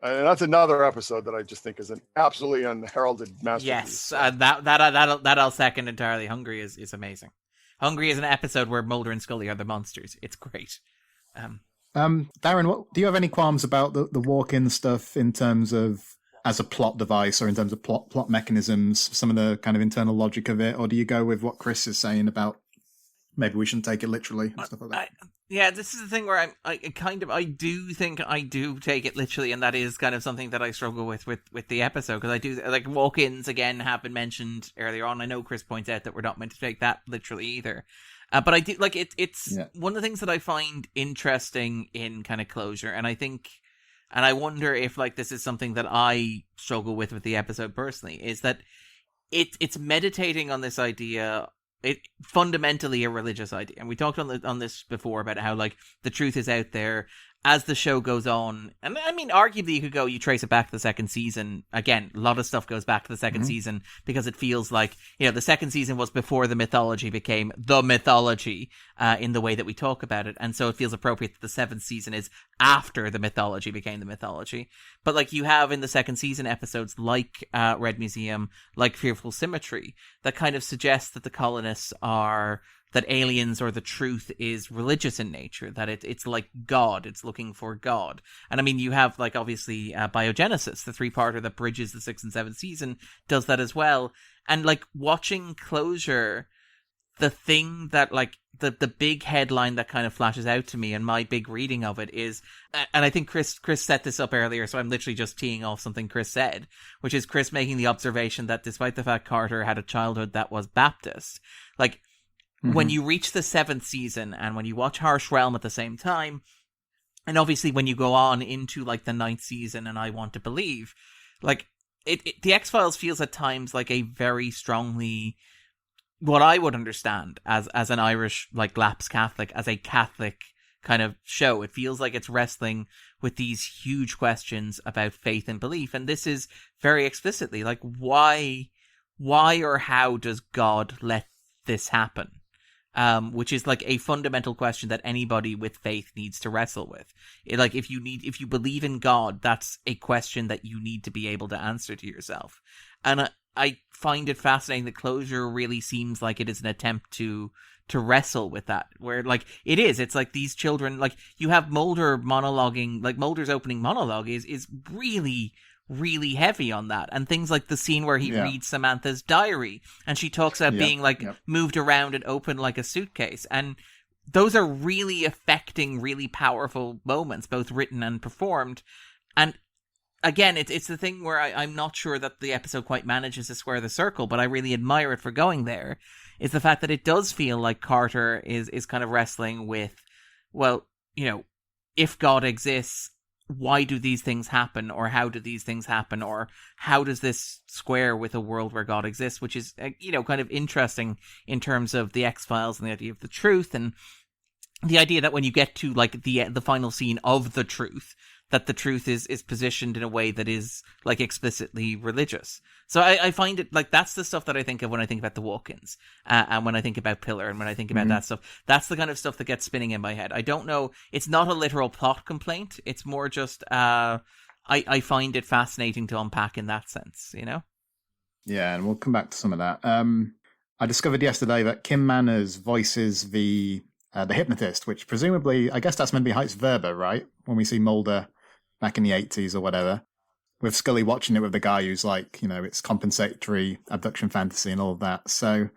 And that's another episode that I just think is an absolutely unheralded masterpiece. Yes, that I'll second entirely. Hungry is amazing. Hungry is an episode where Mulder and Scully are the monsters. It's great. Darren, do you have any qualms about the walk-in stuff in terms of as a plot device or in terms of plot mechanisms, some of the kind of internal logic of it, or do you go with what Chris is saying about maybe we shouldn't take it literally and stuff like that? Yeah, this is the thing where I do think I do take it literally, and that is kind of something that I struggle with the episode, because I do, like, walk-ins, again, have been mentioned earlier on. I know Chris points out that we're not meant to take that literally either. But I do, like, it's one of the things that I find interesting in kind of Closure, and I think, and I wonder if, like, this is something that I struggle with the episode personally, is that it's meditating on this idea. It fundamentally a religious idea, and we talked on this before about how, like, the truth is out there as the show goes on. And I mean, arguably you trace it back to the second season. Again, a lot of stuff goes back to the second season because it feels like, you know, the second season was before the mythology became the mythology in the way that we talk about it. And so it feels appropriate that the seventh season is after the mythology became the mythology. But, like, you have in the second season episodes like Red Museum, like Fearful Symmetry, that kind of suggest that the colonists are, that aliens or the truth is religious in nature, that it's like God, it's looking for God. And I mean, you have, like, obviously Biogenesis, the 3-parter that bridges the 6th and 7th season, does that as well. And, like, watching Closure, the thing that, like, the big headline that kind of flashes out to me and my big reading of it is, and I think Chris set this up earlier, so I'm literally just teeing off something Chris said, which is Chris making the observation that despite the fact Carter had a childhood that was Baptist, like, when you reach the 7th season and when you watch Harsh Realm at the same time, and obviously when you go on into, like, the 9th season and I Want to Believe, like, the X-Files feels at times like a very strongly, what I would understand as an Irish, like, lapsed Catholic, as a Catholic kind of show. It feels like it's wrestling with these huge questions about faith and belief. And this is very explicitly, like, why or how does God let this happen? Which is, like, a fundamental question that anybody with faith needs to wrestle with. Like, if you believe in God, that's a question that you need to be able to answer to yourself. And I find it fascinating that Closure really seems like it is an attempt to wrestle with that, where, like, it's like these children, like, you have Mulder monologuing, like, Mulder's opening monologue is really, really heavy on that, and things like the scene where he reads Samantha's diary and she talks about being, like, moved around and open like a suitcase, and those are really affecting, really powerful moments, both written and performed. And again, it's the thing where I'm not sure that the episode quite manages to square the circle, but I really admire it for going there, is the fact that it does feel like Carter is kind of wrestling with, well, you know, if God exists, why do these things happen, or how do these things happen, or how does this square with a world where God exists, which is, you know, kind of interesting in terms of the X-Files and the idea of the truth, and the idea that when you get to, like, the final scene of the truth, that the truth is positioned in a way that is, like, explicitly religious. So I find it, like, that's the stuff that I think of when I think about the walk-ins, and when I think about Pillar, and when I think about that stuff. That's the kind of stuff that gets spinning in my head. I don't know, it's not a literal plot complaint, it's more just, I find it fascinating to unpack in that sense, you know? Yeah, and we'll come back to some of that. I discovered yesterday that Kim Manners voices the hypnotist, which presumably, I guess that's meant to be Heights Verba, right? When we see Mulder back in the 80s or whatever, with Scully watching it with the guy who's like, you know, it's compensatory abduction fantasy and all of that. So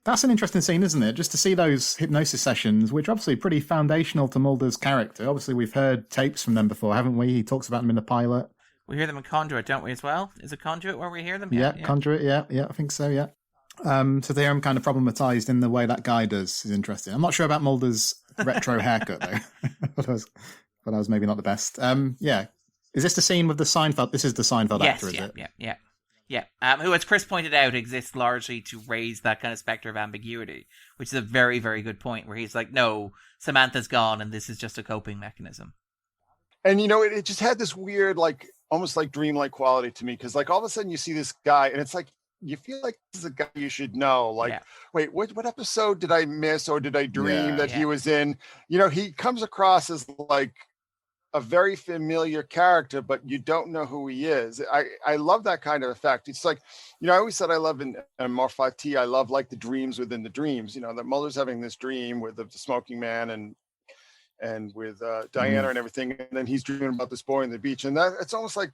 that's an interesting scene, isn't it? Just to see those hypnosis sessions, which are obviously pretty foundational to Mulder's character. Obviously, we've heard tapes from them before, haven't we? He talks about them in the pilot. We hear them in Conduit, don't we, as well? Is it Conduit where we hear them? Yeah, Conduit, yeah, I think so, yeah. So they are kind of problematized in the way that guy does is interesting. I'm not sure about Mulder's retro haircut, though. But I was maybe not the best. Yeah. Is this the scene with the Seinfeld? This is the Seinfeld actor, is it? Yeah. Yeah, who, as Chris pointed out, exists largely to raise that kind of specter of ambiguity, which is a very, very good point, where he's like, no, Samantha's gone, and this is just a coping mechanism. And, you know, it just had this weird, like, almost like dreamlike quality to me, because, like, all of a sudden you see this guy, and it's like, you feel like this is a guy you should know. Like, wait, what episode did I miss, or did I dream that he was in? You know, he comes across as, like, a very familiar character, but you don't know who he is. I love that kind of effect. It's like, you know, I always said I love in Morph-5T, I love like the dreams within the dreams, you know, that Mulder's having this dream with the smoking man and with Diana and everything. And then he's dreaming about this boy on the beach. And that it's almost like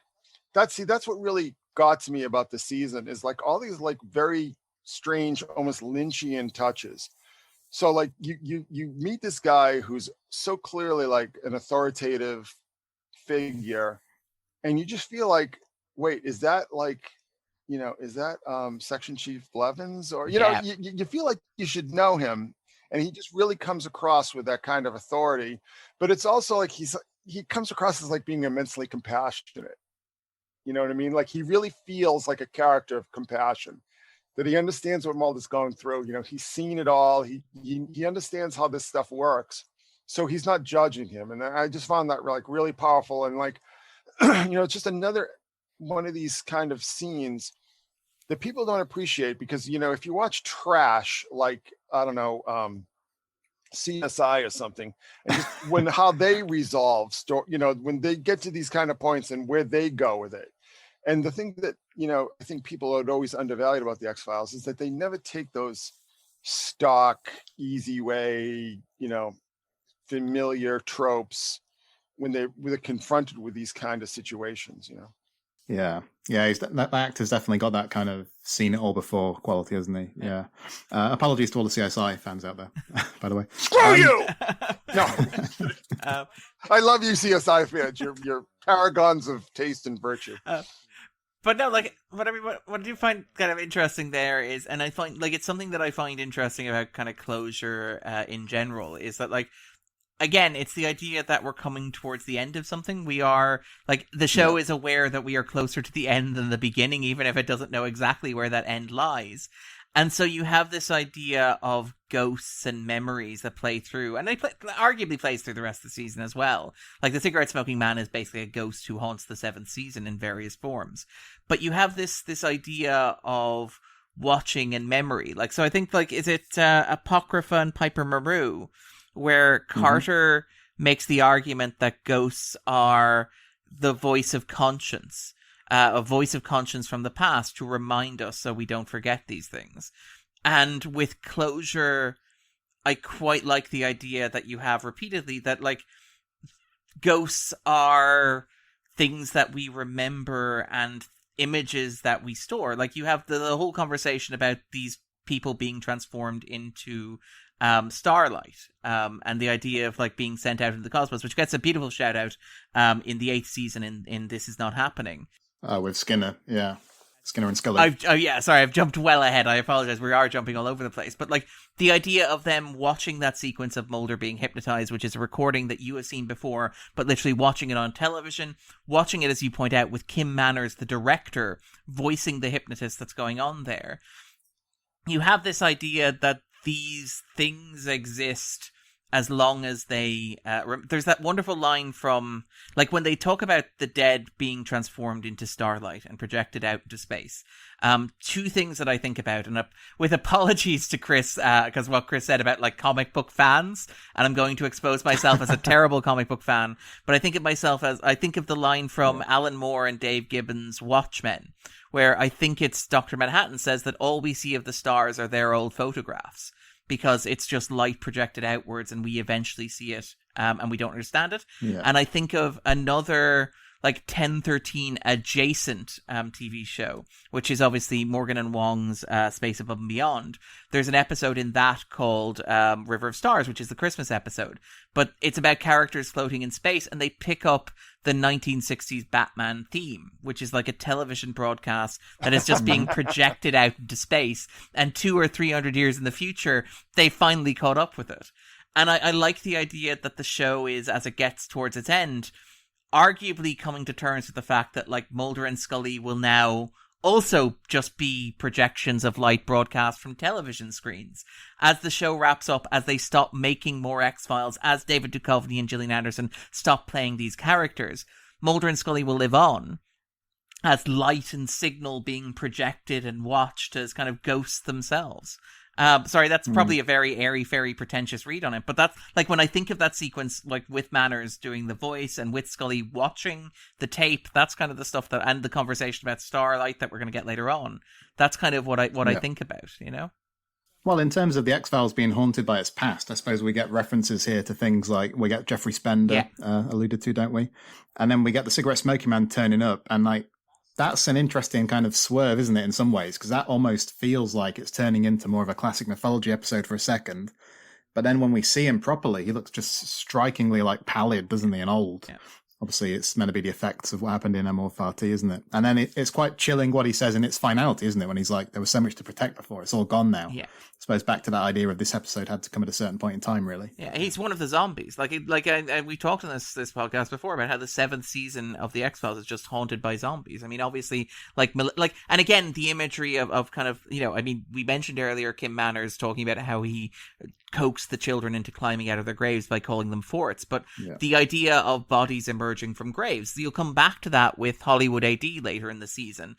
that's what really got to me about the season, is like all these like very strange, almost Lynchian touches. So like you meet this guy who's so clearly like an authoritative figure, and you just feel like, wait, is that like, you know, is that Section Chief Blevins, or you know, you feel like you should know him, and he just really comes across with that kind of authority. But it's also like he comes across as like being immensely compassionate. You know what I mean? Like he really feels like a character of compassion, that he understands what Mulder's going through. You know, he's seen it all. He understands how this stuff works. So he's not judging him. And I just found that like really powerful. And like, you know, it's just another one of these kind of scenes that people don't appreciate, because, you know, if you watch trash, like, I don't know, CSI or something, and just when how they resolve you know, when they get to these kind of points and where they go with it. And the thing that, you know, I think people had always undervalued about the X-Files is that they never take those stock, easy way, you know, familiar tropes when they're confronted with these kind of situations, you know. Yeah, that actor's definitely got that kind of seen it all before quality, hasn't he? Yeah. Apologies to all the CSI fans out there, by the way. Screw you! No. I love you, CSI fans. You're paragons of taste and virtue. But no, like, what I do find kind of interesting there is, and I find, like, it's something that I find interesting about kind of closure in general, is that, like, again, it's the idea that we're coming towards the end of something. We are, like, the show is aware that we are closer to the end than the beginning, even if it doesn't know exactly where that end lies. And so you have this idea of ghosts and memories that play through, and they arguably plays through the rest of the season as well. Like, the cigarette smoking man is basically a ghost who haunts the 7th season in various forms. But you have this idea of watching and memory. Like, so I think, like, is it Apocrypha and Piper Maru, where Carter makes the argument that ghosts are the voice of conscience. A voice of conscience from the past to remind us so we don't forget these things. And with closure, I quite like the idea that you have repeatedly that, like, ghosts are things that we remember and images that we store. Like, you have the whole conversation about these people being transformed into Starlight, and the idea of, like, being sent out into the cosmos, which gets a beautiful shout out in the 8th season in This Is Not Happening. With Skinner, yeah. Skinner and Scully. I've jumped well ahead. I apologize. We are jumping all over the place. But, like, the idea of them watching that sequence of Mulder being hypnotized, which is a recording that you have seen before, but literally watching it on television, watching it, as you point out, with Kim Manners, the director, voicing the hypnotist that's going on there. You have this idea that these things exist as long as they... there's that wonderful line from... Like, when they talk about the dead being transformed into Starlight and projected out into space. Two things that I think about, and with apologies to Chris, because what Chris said about, like, comic book fans, and I'm going to expose myself as a terrible comic book fan, but I think of myself as... I think of the line from Alan Moore and Dave Gibbons' Watchmen, where I think it's Dr. Manhattan says that all we see of the stars are their old photographs, because it's just light projected outwards and we eventually see it and we don't understand it. Yeah. And I think of another, like, 1013 adjacent TV show, which is obviously Morgan and Wong's Space Above and Beyond. There's an episode in that called River of Stars, which is the Christmas episode. But it's about characters floating in space, and they pick up the 1960s Batman theme, which is like a television broadcast that is just being projected out into space. And 200 or 300 years in the future, they finally caught up with it. And I like the idea that the show is, as it gets towards its end, arguably coming to terms with the fact that, like, Mulder and Scully will now also just be projections of light broadcast from television screens. As the show wraps up, as they stop making more X-Files, as David Duchovny and Gillian Anderson stop playing these characters, Mulder and Scully will live on as light and signal being projected and watched as kind of ghosts themselves. Sorry, that's probably a very airy-fairy pretentious read on it, but that's, like, when I think of that sequence, like, with Manners doing the voice and with Scully watching the tape, that's kind of the stuff that, and the conversation about Starlight that we're going to get later on, that's kind of what I think about, you know? Well, in terms of the X-Files being haunted by its past, I suppose we get references here to things like, we get Jeffrey Spender alluded to, don't we? And then we get the cigarette smoking man turning up, and, like, that's an interesting kind of swerve, isn't it, in some ways? Because that almost feels like it's turning into more of a classic mythology episode for a second. But then when we see him properly, he looks just strikingly, like, pallid, doesn't he, and old. Yeah. Obviously, it's meant to be the effects of what happened in Amor Fati, isn't it? And then it's quite chilling what he says in its finality, isn't it? When he's like, there was so much to protect before. It's all gone now. Yeah. I suppose back to that idea of this episode had to come at a certain point in time, really. Yeah, he's one of the zombies. We talked on this podcast before about how the 7th season of the X-Files is just haunted by zombies. I mean, obviously, and again, the imagery of kind of, you know, I mean, we mentioned earlier Kim Manners talking about how he coaxed the children into climbing out of their graves by calling them forts. But the idea of bodies emerging from graves, you'll come back to that with Hollywood AD later in the season.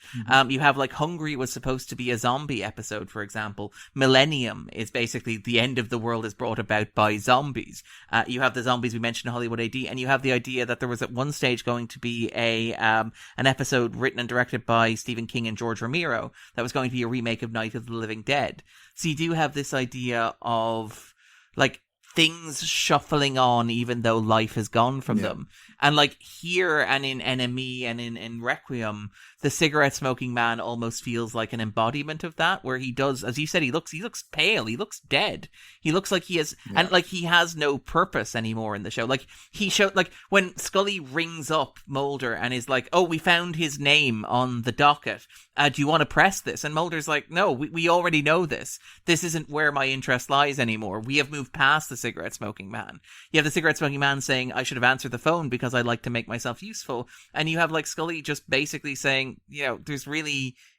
You have, like, Hungry was supposed to be a zombie episode, for example. Millennium is basically the end of the world is brought about by zombies. You have the zombies we mentioned in Hollywood AD, and you have the idea that there was at one stage going to be an episode written and directed by Stephen King and George Romero that was going to be a remake of Night of the Living Dead. So you do have this idea of, like, things shuffling on even though life has gone from them. And, like, here and in Enemy and in Requiem, the cigarette smoking man almost feels like an embodiment of that, where he does, as you said, he looks pale, he looks dead, he looks like he has and, like, he has no purpose anymore in the show. Like, he showed, like, when Scully rings up Mulder and is like, oh, we found his name on the docket, do you want to press this? And Mulder's like, no, we already know this isn't where my interest lies anymore, we have moved past the cigarette smoking man. You have the cigarette smoking man saying, I should have answered the phone because I like to make myself useful, and you have, like, Scully just basically saying, you know,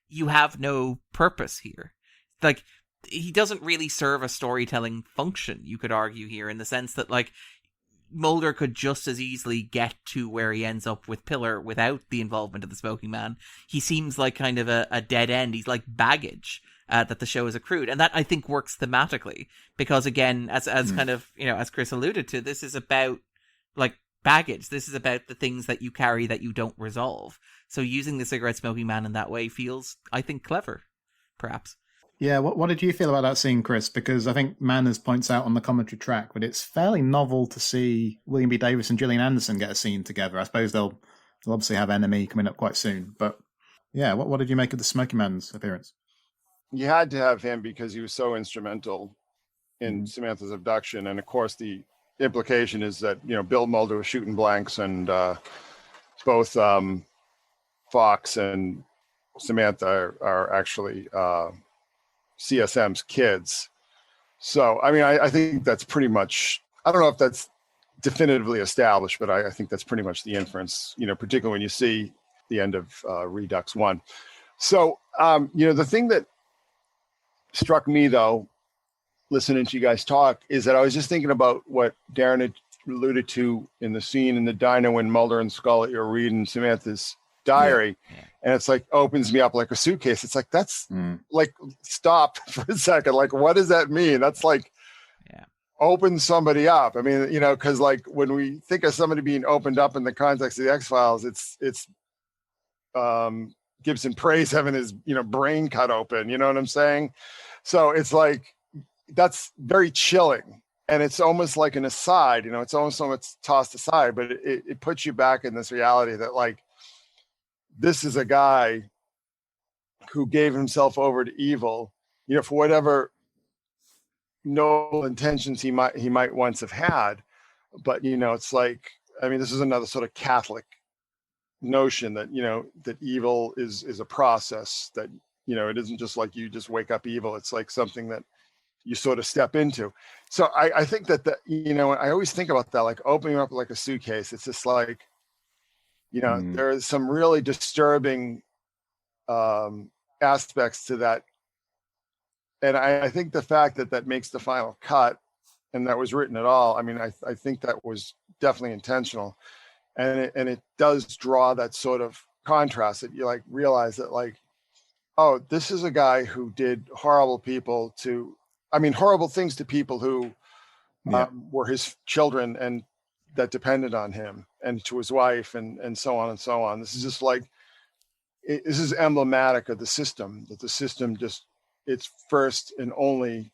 you have no purpose here. Like, he doesn't really serve a storytelling function, you could argue here, in the sense that, like, Mulder could just as easily get to where he ends up with Pillar without the involvement of the smoking man. He seems like kind of a dead end. He's like baggage that the show has accrued. And that, I think, works thematically. Because, again, as kind of, you know, as Chris alluded to, this is about, like, baggage. This is about the things that you carry that you don't resolve. So using the cigarette smoking man in that way feels, I think, clever, perhaps. Yeah, what did you feel about that scene, Chris? Because I think Manners points out on the commentary track, but it's fairly novel to see William B. Davis and Gillian Anderson get a scene together. I suppose they'll obviously have Enemy coming up quite soon. But yeah, what did you make of the smoking man's appearance? You had to have him because he was so instrumental in Samantha's abduction. And of course, the implication is that, you know, Bill Mulder was shooting blanks, and both Fox and Samantha are actually CSM's kids. So, I mean, I think that's pretty much, I don't know if that's definitively established, but I think that's pretty much the inference, you know, particularly when you see the end of Redux 1. So, you know, the thing that struck me, though, listening to you guys talk, is that I was just thinking about what Darren had alluded to in the scene in the diner when Mulder and Scully are reading Samantha's diary. And it's like opens me up like a suitcase. It's like, that's like, stop for a second. Like, what does that mean? That's like, open somebody up. I mean, you know, because like when we think of somebody being opened up in the context of the X-Files, it's Gibson Praise having his, you know, brain cut open. You know what I'm saying? So it's like, that's very chilling. And it's almost like an aside, you know, it's almost tossed aside, but it puts you back in this reality that, like, this is a guy who gave himself over to evil, you know, for whatever noble intentions he might once have had. But, you know, it's like, I mean, this is another sort of Catholic notion that, you know, that evil is a process, that, you know, it isn't just like you just wake up evil. It's like something that you sort of step into. So I think that, you know, I always think about that, like opening up like a suitcase. It's just like, you know, there is some really disturbing aspects to that. And I think the fact that makes the final cut and that was written at all, I mean, I think that was definitely intentional. And it does draw that sort of contrast that you like realize that like, oh, this is a guy who did horrible things to people who were his children and that depended on him, and to his wife and so on and so on. This is just like, this is emblematic of the system, that the system just, its first and only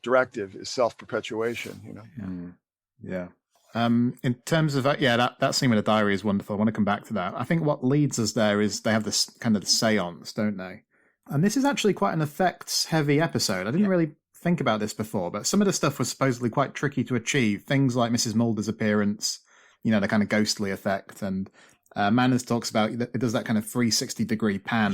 directive is self-perpetuation, you know? Yeah. In terms of that scene with the diary is wonderful. I want to come back to that. I think what leads us there is they have this kind of the seance, don't they? And this is actually quite an effects-heavy episode. I didn't really think about this before, but some of the stuff was supposedly quite tricky to achieve. Things like Mrs. Mulder's appearance, you know, the kind of ghostly effect, and Manners talks about it does that kind of 360-degree pan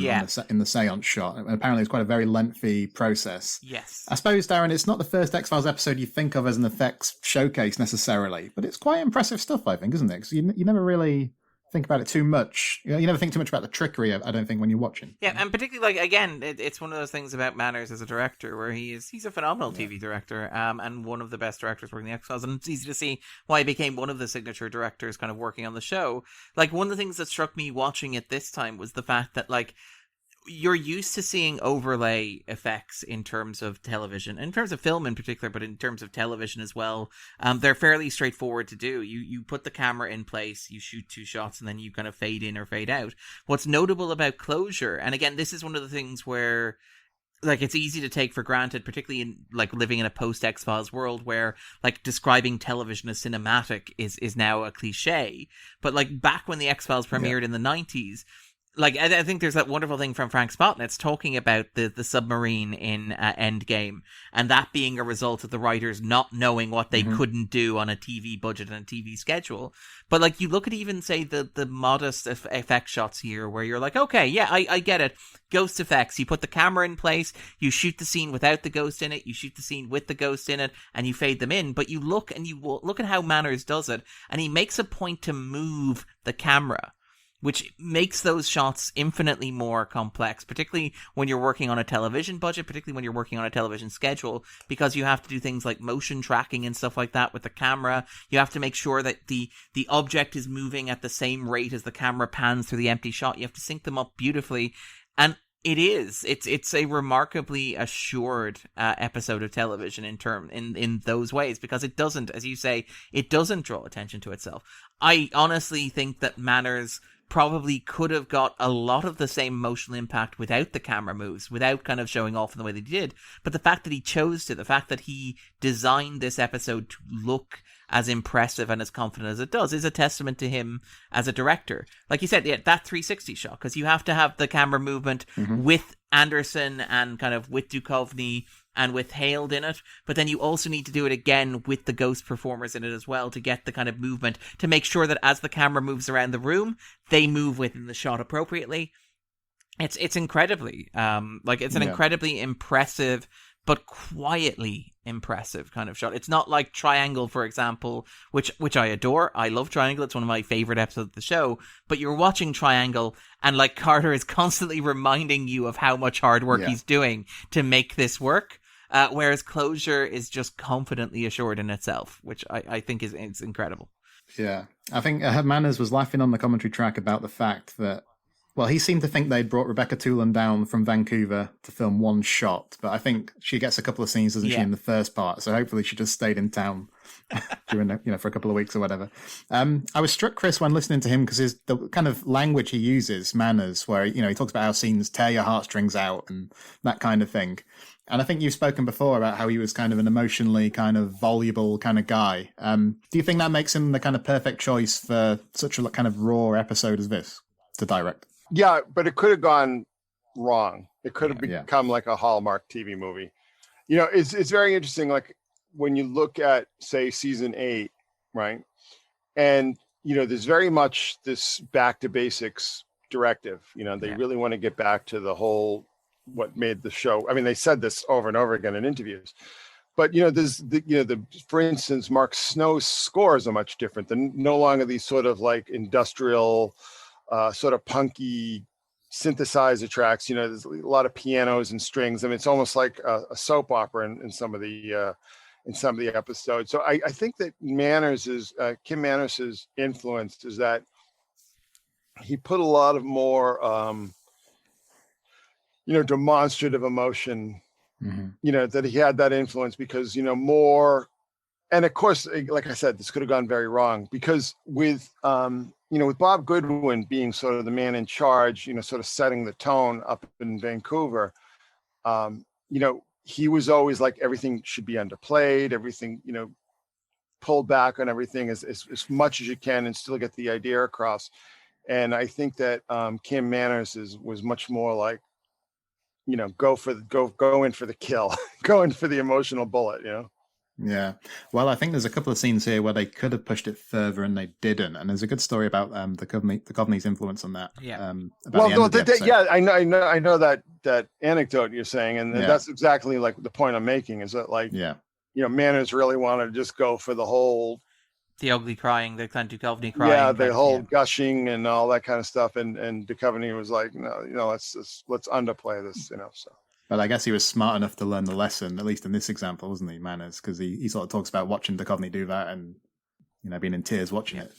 in the seance shot. And apparently it's quite a very lengthy process. Yes. I suppose, Darren, it's not the first X-Files episode you think of as an effects showcase necessarily, but it's quite impressive stuff, I think, isn't it? Because you never really think about it too much. You never think too much about the trickery, I don't think, when you're watching. Yeah, and particularly, like, again, it's one of those things about Manners as a director where he's a phenomenal TV director, and one of the best directors working the X-Files, and it's easy to see why he became one of the signature directors kind of working on the show. Like, one of the things that struck me watching it this time was the fact that, like, you're used to seeing overlay effects in terms of television, in terms of film in particular, but in terms of television as well. They're fairly straightforward to do. You put the camera in place, you shoot two shots, and then you kind of fade in or fade out. What's notable about Closure, and again, this is one of the things where, like, it's easy to take for granted, particularly in, like, living in a post-X-Files world where, like, describing television as cinematic is now a cliche. But, like, back when the X-Files premiered in the 90s, like, I think there's that wonderful thing from Frank Spotnitz talking about the submarine in Endgame, and that being a result of the writers not knowing what they couldn't do on a TV budget and a TV schedule. But, like, you look at even, say, the modest effect shots here where you're like, okay, yeah, I get it. Ghost effects. You put the camera in place, you shoot the scene without the ghost in it, you shoot the scene with the ghost in it, and you fade them in. But you look at how Manners does it, and he makes a point to move the camera, which makes those shots infinitely more complex, particularly when you're working on a television budget, particularly when you're working on a television schedule, because you have to do things like motion tracking and stuff like that with the camera. You have to make sure that the object is moving at the same rate as the camera pans through the empty shot. You have to sync them up beautifully. And it's a remarkably assured episode of television in those ways, because it doesn't, as you say, it doesn't draw attention to itself. I honestly think that Manners probably could have got a lot of the same emotional impact without the camera moves, without kind of showing off in the way they did. But the fact that he chose to, the fact that he designed this episode to look as impressive and as confident as it does, is a testament to him as a director. Like you said, that 360 shot, because you have to have the camera movement with Anderson and kind of with Duchovny and with Haled in it, but then you also need to do it again with the ghost performers in it as well to get the kind of movement, to make sure that as the camera moves around the room, they move within the shot appropriately. It's incredibly, it's an incredibly impressive, but quietly impressive kind of shot. It's not like Triangle, for example, which I adore. I love Triangle. It's one of my favorite episodes of the show. But you're watching Triangle, and like Carter is constantly reminding you of how much hard work he's doing to make this work. Whereas Closure is just confidently assured in itself, which I think is incredible. Yeah. I think Manners was laughing on the commentary track about the fact that, well, he seemed to think they'd brought Rebecca Toolan down from Vancouver to film one shot, but I think she gets a couple of scenes, doesn't she, in the first part? So hopefully she just stayed in town during, for a couple of weeks or whatever. I was struck, Chris, when listening to him, because the kind of language he uses, Manners, where he talks about how scenes tear your heartstrings out and that kind of thing. And I think you've spoken before about how he was kind of an emotionally kind of voluble kind of guy. Do you think that makes him the kind of perfect choice for such a kind of raw episode as this to direct? Yeah, but it could have gone wrong. It could have become like a Hallmark TV movie. It's very interesting. Like when you look at, say, season 8, right? And, there's very much this back to basics directive. They really want to get back to the whole, what made the show. I mean, they said this over and over again in interviews. But, there's for instance, Mark Snow's scores are much different. They're no longer these sort of like industrial, sort of punky, synthesizer tracks. There's a lot of pianos and strings. I mean, it's almost like a soap opera in some of the episodes. So I think that Kim Manners' influence is that he put a lot of more demonstrative emotion. That he had that influence because more. And of course, like I said, this could have gone very wrong because with Bob Goodwin being sort of the man in charge, sort of setting the tone up in Vancouver, he was always like everything should be underplayed, everything, pulled back on everything as much as you can and still get the idea across. And I think that Kim Manners was much more like, go in for the kill, go in for the emotional bullet, Yeah. Well, I think there's a couple of scenes here where they could have pushed it further and they didn't. And there's a good story about the Coveney's influence on that. Yeah. I know that anecdote you're saying, and that's exactly like the point I'm making. Is that like, Manners really wanted to just go for the whole, the ugly crying, the kind of Duchovny crying. Yeah, the whole gushing and all that kind of stuff. And Duchovny was like, no, let's underplay this, so. But I guess he was smart enough to learn the lesson, at least in this example, wasn't he, Manners? Because he sort of talks about watching Duchovny do that and, being in tears watching it,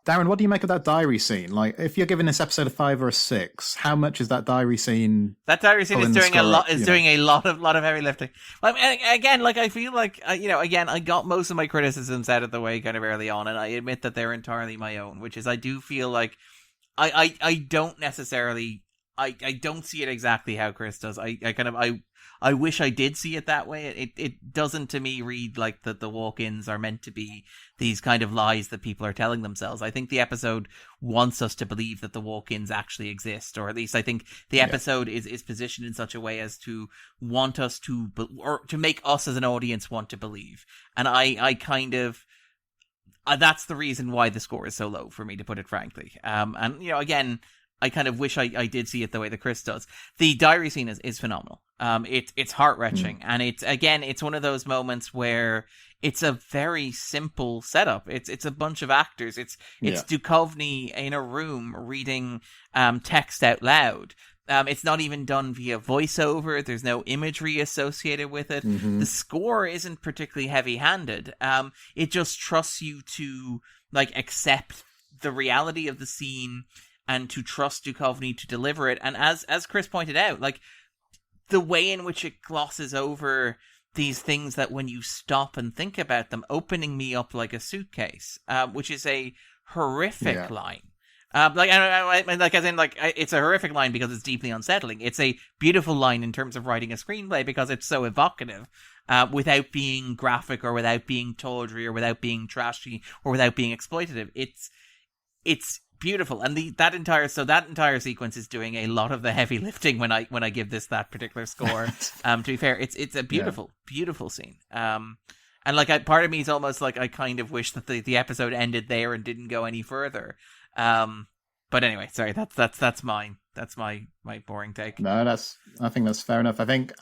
Darren, what do you make of that diary scene? Like, if you're giving this episode a 5 or a 6, how much is that diary scene? That diary scene is doing a lot. Doing a lot of heavy lifting. Well, I mean, again, like I feel like I got most of my criticisms out of the way kind of early on, and I admit that they're entirely my own. Which is, I do feel like I don't necessarily. I don't see it exactly how Chris does. I wish I did see it that way. It doesn't to me read like that the walk-ins are meant to be these kind of lies that people are telling themselves. I think the episode wants us to believe that the walk-ins actually exist, or at least I think the episode is positioned in such a way as to want us to, or to make us as an audience want to believe. And I kind of, that's the reason why the score is so low for me, to put it frankly. And again, I kind of wish I did see it the way that Chris does. The diary scene is phenomenal. It's heart-wrenching, and it's one of those moments where it's a very simple setup. It's a bunch of actors. It's Duchovny in a room reading text out loud. It's not even done via voiceover. There's no imagery associated with it. The score isn't particularly heavy-handed. It just trusts you to like accept the reality of the scene and to trust Duchovny to deliver it. And as Chris pointed out, like the way in which it glosses over these things that when you stop and think about them, opening me up like a suitcase, which is a horrific line. It's a horrific line because it's deeply unsettling. It's a beautiful line in terms of writing a screenplay because it's so evocative, without being graphic or without being tawdry or without being trashy or without being exploitative. It's beautiful, and that entire sequence is doing a lot of the heavy lifting when I give this that particular score. To be fair, it's a beautiful scene. And like part of me is almost like I kind of wish that the episode ended there and didn't go any further. But anyway, sorry, that's mine. That's my boring take. No, I think that's fair enough. I think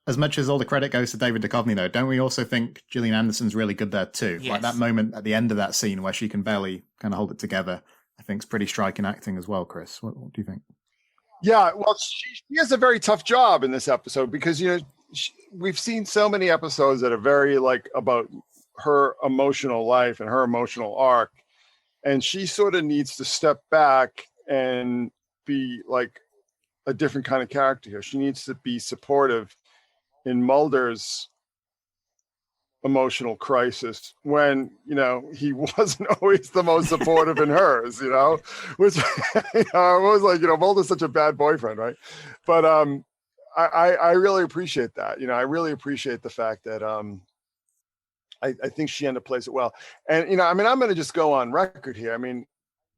as much as all the credit goes to David Duchovny, though, don't we also think Gillian Anderson's really good there too? Yes. Like that moment at the end of that scene where she can barely kind of hold it together. I think it's pretty striking acting as well, Chris. What do you think? Yeah, well, she has a very tough job in this episode because, we've seen so many episodes that are very like about her emotional life and her emotional arc. And she sort of needs to step back and be like a different kind of character here. She needs to be supportive in Mulder's emotional crisis when he wasn't always the most supportive in hers, which I was like, Mulder's such a bad boyfriend, right? But I really appreciate that. I really appreciate the fact that I think she plays it well. And I'm going to just go on record here. I mean,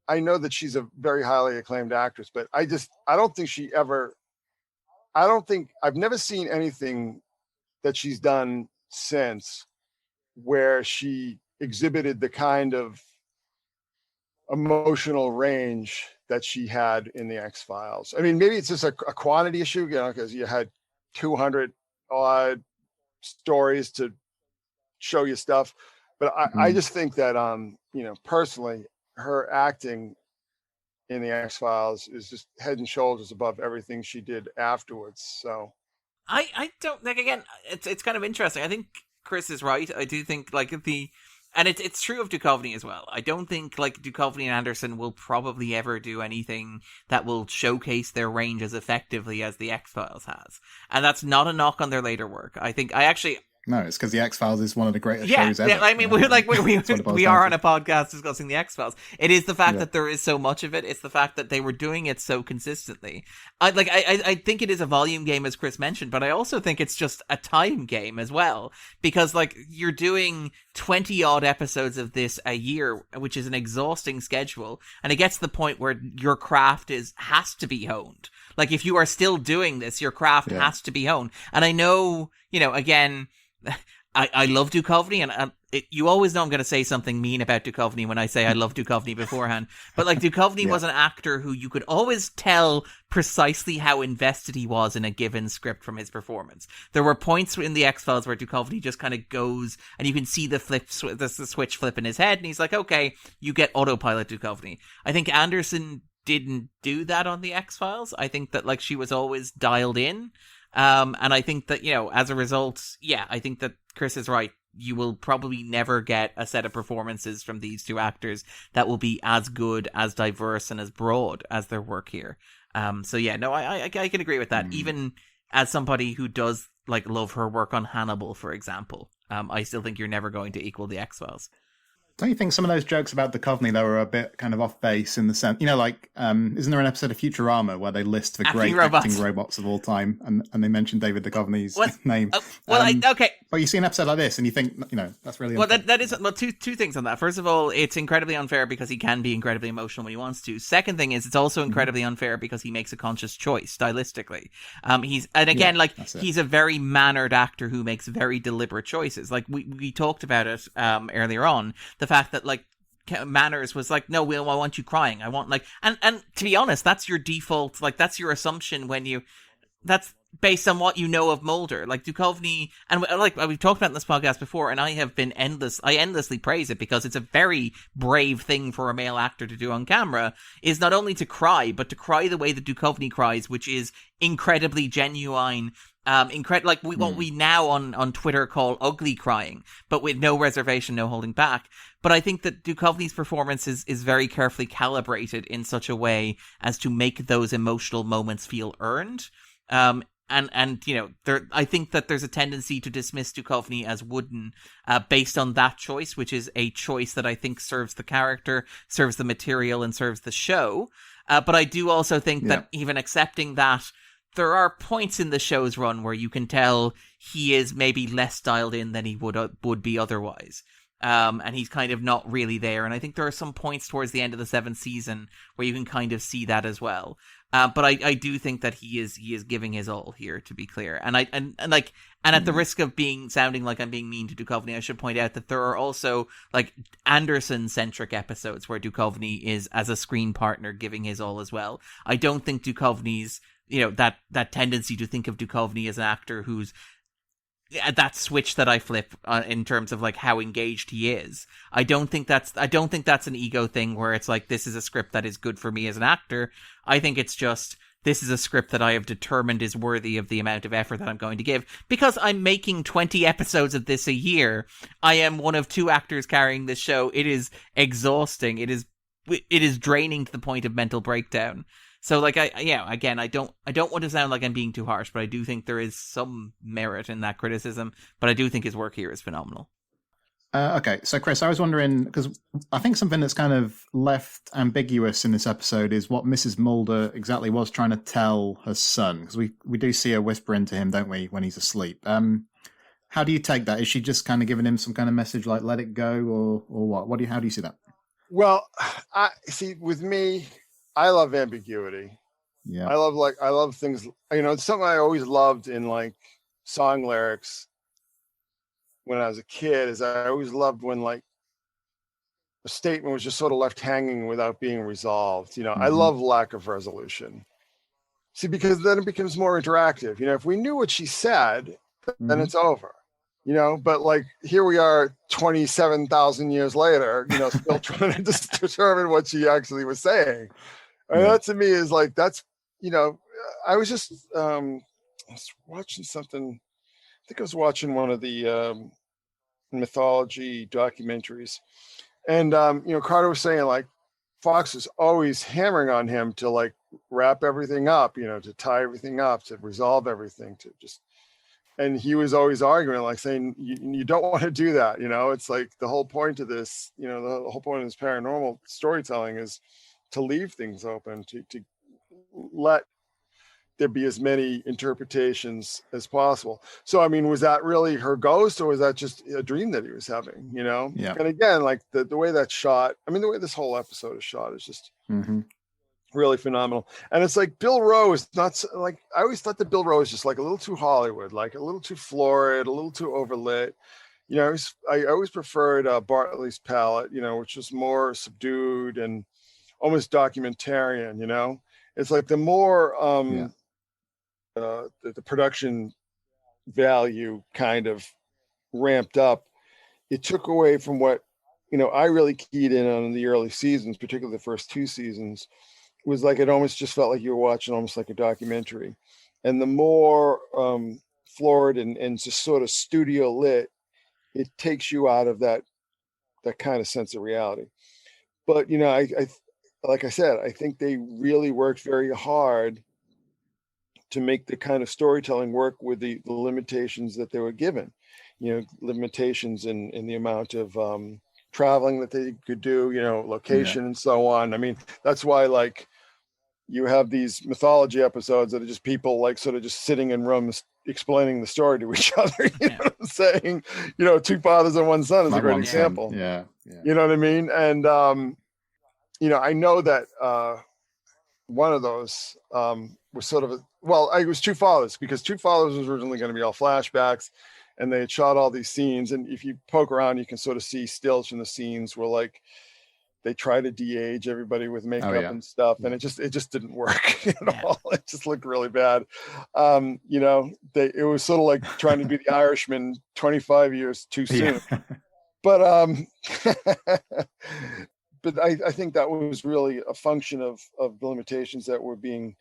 I know that she's a very highly acclaimed actress, but I've never seen anything that she's done since where she exhibited the kind of emotional range that she had in the X-Files. I mean, maybe it's just a quantity issue, because you had 200 odd stories to show you stuff. But I just think that, personally, her acting in the X-Files is just head and shoulders above everything she did afterwards. So I don't like, again, it's kind of interesting. I think Chris is right. I do think and it's true of Duchovny as well. I don't think like Duchovny and Anderson will probably ever do anything that will showcase their range as effectively as the X-Files has. And that's not a knock on their later work. No, it's because the X-Files is one of the greatest shows ever. Yeah, I mean, we are on a podcast discussing the X-Files. It is the fact that there is so much of it. It's the fact that they were doing it so consistently. I think it is a volume game, as Chris mentioned, but I also think it's just a time game as well. Because, like, you're doing 20-odd episodes of this a year, which is an exhausting schedule, and it gets to the point where your craft has to be honed. Like, if you are still doing this, your craft has to be honed. And I know, again... I love Duchovny, and you always know I'm going to say something mean about Duchovny when I say I love Duchovny beforehand. But like Duchovny was an actor who you could always tell precisely how invested he was in a given script from his performance. There were points in the X-Files where Duchovny just kind of goes, and you can see the switch flip in his head, and he's like, okay, you get autopilot Duchovny. I think Anderson didn't do that on the X-Files. I think that like she was always dialed in. And I think that, as a result, I think that Chris is right. You will probably never get a set of performances from these two actors that will be as good, as diverse, and as broad as their work here. I can agree with that. Even as somebody who does like love her work on Hannibal, for example, I still think you're never going to equal the X-Files. Don't you think some of those jokes about Duchovny, though, are a bit kind of off base in the sense, isn't there an episode of Futurama where they list the great acting robots of all time, and they mention David Duchovny's name? Okay. But you see an episode like this, and you think, that's really unfair. That is two things on that. First of all, it's incredibly unfair because he can be incredibly emotional when he wants to. Second thing is, it's also incredibly unfair because he makes a conscious choice stylistically. He's a very mannered actor who makes very deliberate choices. Like we talked about it earlier on. The fact that like Manners was like, no, Will, I want you crying. I want and to be honest, that's your default, like that's your assumption that's based on what you know of Mulder. Like Duchovny, and like we've talked about in this podcast before, and I endlessly praise it because it's a very brave thing for a male actor to do on camera, is not only to cry, but to cry the way that Duchovny cries, which is incredibly genuine. What we now on Twitter call ugly crying, but with no reservation, no holding back. But I think that Duchovny's performance is very carefully calibrated in such a way as to make those emotional moments feel earned. I think that there's a tendency to dismiss Duchovny as wooden, based on that choice, which is a choice that I think serves the character, serves the material, and serves the show. But I do also think that even accepting that, there are points in the show's run where you can tell he is maybe less dialed in than he would be otherwise. And he's kind of not really there. And I think there are some points towards the end of the 7th season where you can kind of see that as well. But I do think that he is giving his all here, to be clear. And at the risk of sounding like I'm being mean to Duchovny, I should point out that there are also like Anderson-centric episodes where Duchovny is, as a screen partner, giving his all as well. I don't think Duchovny's, that tendency to think of Duchovny as an actor who's that switch that I flip in terms of like how engaged he is. I don't think that's an ego thing where it's like, this is a script that is good for me as an actor. I think it's just, this is a script that I have determined is worthy of the amount of effort that I'm going to give. Because I'm making 20 episodes of this a year, I am one of 2 actors carrying this show. It is exhausting. It is draining to the point of mental breakdown. So, like, I don't want to sound like I'm being too harsh, but I do think there is some merit in that criticism. But I do think his work here is phenomenal. Okay, so Chris, I was wondering, because I think something that's kind of left ambiguous in this episode is what Mrs. Mulder exactly was trying to tell her son, because we do see her whispering to him, don't we, when he's asleep. How do you take that? Is she just kind of giving him some kind of message like "let it go" or what? How do you see that? Well, I see. With me, I love ambiguity. Yeah, I love things. It's something I always loved in like song lyrics. When I was a kid, is I always loved when like a statement was just sort of left hanging without being resolved. Mm-hmm. I love lack of resolution. See, because then it becomes more interactive. If we knew what she said, then it's over. But like here we are 27,000 years later, still trying to determine what she actually was saying. And that to me is like, that's, I was just I was watching something. I think I was watching one of the mythology documentaries, and Carter was saying like Fox was always hammering on him to like wrap everything up, to tie everything up, to resolve everything, to just, and he was always arguing, like saying you don't want to do that, it's like the whole point of this, the whole point of this paranormal storytelling is to leave things open, to let there be as many interpretations as possible. So, I mean, was that really her ghost, or was that just a dream that he was having, Yeah. And again, like the way that's shot, I mean, the way this whole episode is shot is just really phenomenal. And it's like Bill Rowe is not like, I always thought that Bill Rowe is just like a little too Hollywood, like a little too florid, a little too overlit. I always preferred Bartley's palette, which was more subdued and almost documentarian, It's like the more the production value kind of ramped up, it took away from what I really keyed in on in the early seasons, particularly the first 2 seasons. It was like it almost just felt like you were watching almost like a documentary. And the more florid and just sort of studio lit, it takes you out of that kind of sense of reality. But I like I said, I think they really worked very hard to make the kind of storytelling work with the limitations that they were given, limitations in the amount of traveling that they could do, location and so on. I mean, that's why like you have these mythology episodes that are just people like sort of just sitting in rooms explaining the story to each other, you know what I'm saying? 2 fathers and 1 son is a great example. Yeah. You know what I mean? And, I know that one of those was sort of it was 2 fathers, because 2 fathers was originally going to be all flashbacks, and they had shot all these scenes. And if you poke around, you can sort of see stills from the scenes where like they try to de-age everybody with makeup and stuff, and it just didn't work at all. It just looked really bad. It was sort of like trying to be the Irishman 25 years too soon. But but I think that was really a function of the limitations that were being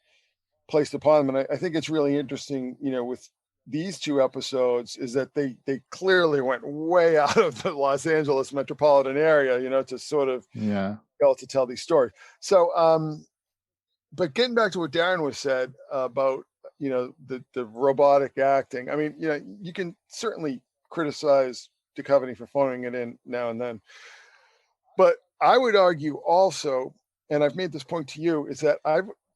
placed upon them. And I think it's really interesting, with these 2 episodes, is that they clearly went way out of the Los Angeles metropolitan area, to sort of be able to tell these stories. So, but getting back to what Darren was said about, the robotic acting. I mean, you can certainly criticize Duchovny for phoning it in now and then, but I would argue also, and I've made this point to you, is that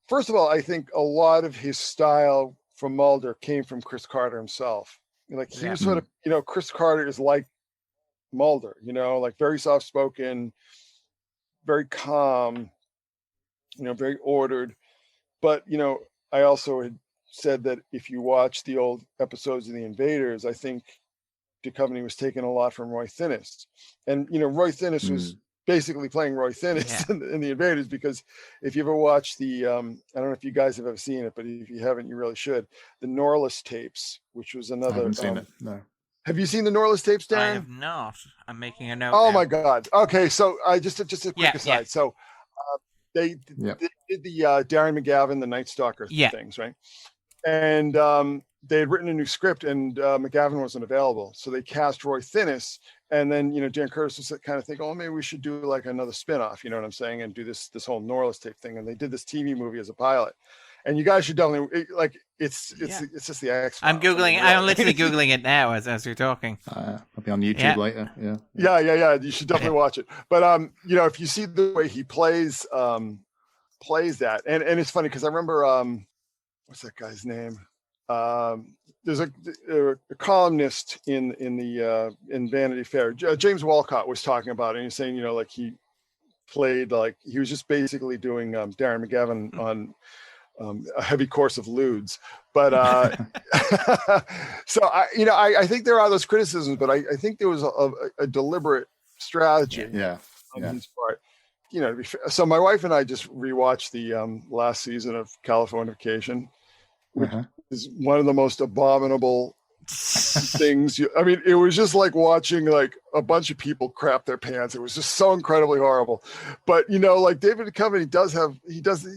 first of all, I think a lot of his style from Mulder came from Chris Carter himself. Like he was sort of, Chris Carter is like Mulder, like very soft-spoken, very calm, very ordered. But, I also had said that if you watch the old episodes of The Invaders, I think Duchovny was taking a lot from Roy Thinnis. And, Roy Thinnis was basically playing Roy Thinnis in The Invaders, because if you ever watched the, I don't know if you guys have ever seen it, but if you haven't, you really should. The Norliss tapes, which was another. I haven't seen it. No. Have you seen the Norliss tapes, Darren? I have not. I'm making a note. Oh now. My God. Okay, so just a quick aside. Yeah. So they did the Darren McGavin, the Night Stalker things, right? And they had written a new script, and McGavin wasn't available, so they cast Roy Thinnis. And then, Dan Curtis was kind of thinking, oh, maybe we should do like another spinoff, you know what I'm saying? And do this whole Norliss tape thing. And they did this TV movie as a pilot. And you guys should definitely, like, it's just the X. I'm Googling, I'm literally Googling it now as you're talking. I'll be on YouTube later. Yeah. You should definitely watch it. But, if you see the way he plays that, and it's funny because I remember, what's that guy's name? There's a columnist in Vanity Fair. James Walcott was talking about it, and he's saying, like he played like he was just basically doing Darren McGavin on a heavy course of lewds. But so I think there are those criticisms, but I think there was a deliberate strategy on his part. So my wife and I just rewatched the last season of Californication, which is one of the most abominable things. I mean, it was just like watching like a bunch of people crap their pants. It was just so incredibly horrible. But like Devicomte,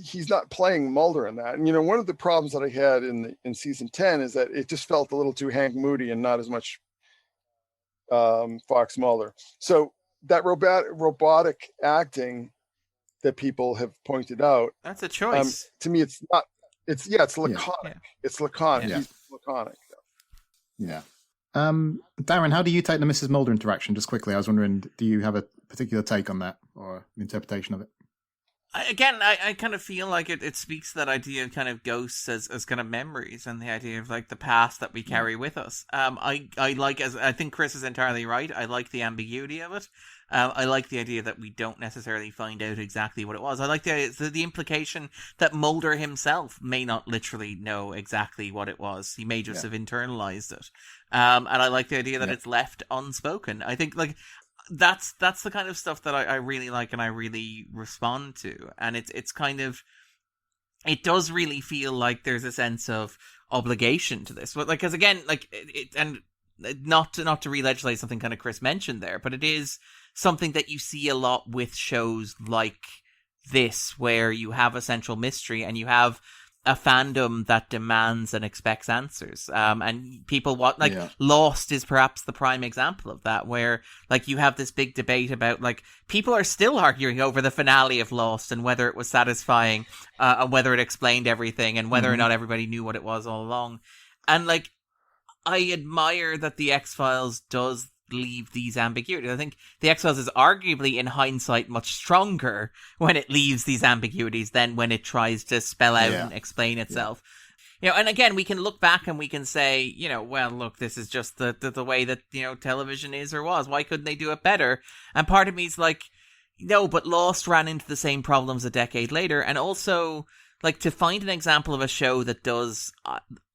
he's not playing Mulder in that. And one of the problems that I had in season 10 is that it just felt a little too Hank Moody and not as much Fox Mulder. So that robotic acting that people have pointed out, that's a choice. To me, it's not. It's laconic. Yeah. It's laconic. Yeah. He's laconic. Yeah. Darren, how do you take the Mrs. Mulder interaction? Just quickly, I was wondering, do you have a particular take on that or an interpretation of it? I kind of feel like it speaks to that idea of kind of ghosts as kind of memories and the idea of like the past that we carry with us. I think Chris is entirely right. I like the ambiguity of it. I like the idea that we don't necessarily find out exactly what it was. I like the implication that Mulder himself may not literally know exactly what it was. He may just have internalized it. And I like the idea that it's left unspoken. I think like that's the kind of stuff that I really like and I really respond to. And it's kind of, it does really feel like there's a sense of obligation to this. But like, because again, like and not to re-legislate something kind of Chris mentioned there, but it is something that you see a lot with shows like this, where you have a central mystery and you have a fandom that demands and expects answers. And people Lost is perhaps the prime example of that, where like you have this big debate about like people are still arguing over the finale of Lost and whether it was satisfying, and whether it explained everything and whether or not everybody knew what it was all along. And like, I admire that the X-Files does leave these ambiguities. I think the X-Files is arguably, in hindsight, much stronger when it leaves these ambiguities than when it tries to spell out and explain itself. And again, we can look back and we can say, well, look, this is just the way that, television is or was. Why couldn't they do it better? And part of me is like, no, but Lost ran into the same problems a decade later. And also, like, to find an example of a show that does...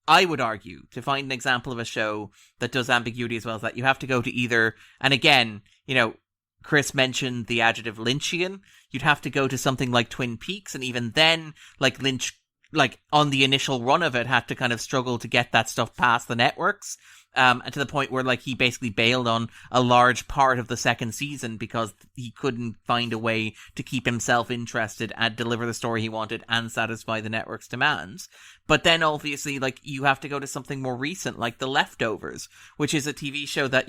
I would argue, to find an example of a show that does ambiguity as well as that, you have to go to either, and again, Chris mentioned the adjective Lynchian, you'd have to go to something like Twin Peaks, and even then, like Lynch, like on the initial run of it, had to kind of struggle to get that stuff past the networks, and to the point where like he basically bailed on a large part of the second season because he couldn't find a way to keep himself interested and deliver the story he wanted and satisfy the network's demands. But then obviously like you have to go to something more recent like The Leftovers, which is a TV show that,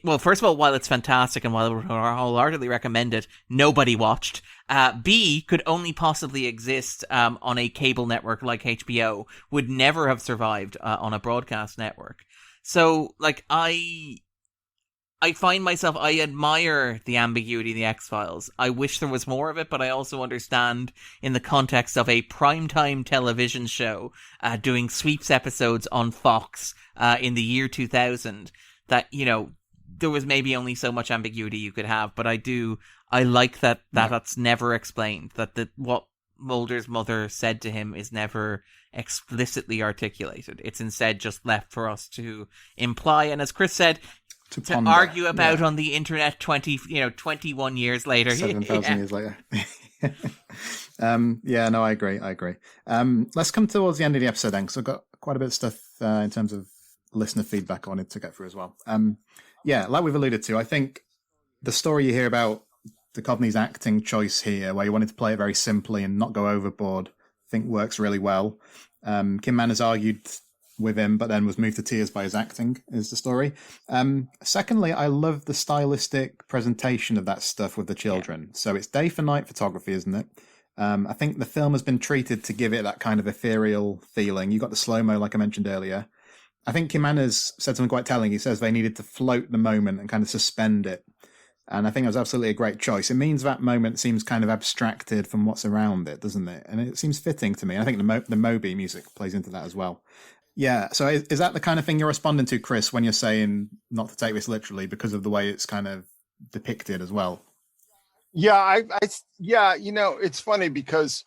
well, first of all, while it's fantastic and while I would wholeheartedly recommend it, nobody watched. B, could only possibly exist on a cable network like HBO, would never have survived on a broadcast network. So, like, I find myself, I admire the ambiguity in the X-Files. I wish there was more of it, but I also understand in the context of a primetime television show doing sweeps episodes on Fox in the year 2000 that, there was maybe only so much ambiguity you could have, but I like that that's never explained, that what Mulder's mother said to him is never explicitly articulated. It's instead just left for us to imply, and as Chris said, to argue about on the internet 21 years later. 7,000 years later. I agree. Let's come towards the end of the episode then, because I've got quite a bit of stuff in terms of listener feedback I wanted to get through as well. Like we've alluded to, I think the story you hear about Duchovny's acting choice here, where he wanted to play it very simply and not go overboard, I think works really well. Kim Manners argued with him, but then was moved to tears by his acting, is the story. Secondly, I love the stylistic presentation of that stuff with the children. Yeah. So it's day for night photography, isn't it? I think the film has been treated to give it that kind of ethereal feeling. You got the slow-mo, like I mentioned earlier. I think Kim Manners said something quite telling. He says they needed to float the moment and kind of suspend it. And I think it was absolutely a great choice. It means that moment seems kind of abstracted from what's around it, doesn't it? And it seems fitting to me. I think the Moby music plays into that as well. Yeah, so is that the kind of thing you're responding to, Chris, when you're saying not to take this literally because of the way it's kind of depicted as well? Yeah, it's funny because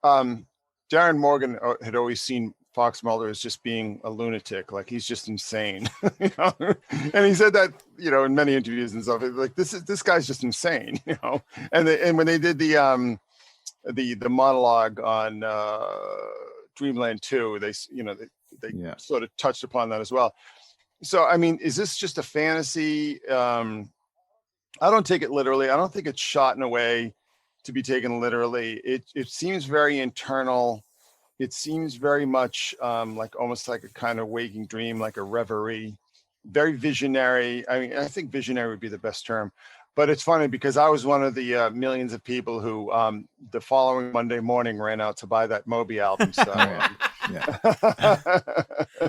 Darren Morgan had always seen Fox Mulder as just being a lunatic, like he's just insane, and he said that, in many interviews and stuff, like this guy's just insane, and when they did the monologue on Dreamland 2, they they sort of touched upon that as well. So, I mean, is this just a fantasy? I don't take it literally. I don't think it's shot in a way to be taken literally. It seems very internal. It seems very much like almost like a kind of waking dream, like a reverie, very visionary. I mean, I think visionary would be the best term. But it's funny because I was one of the millions of people who the following Monday morning ran out to buy that Moby album. So,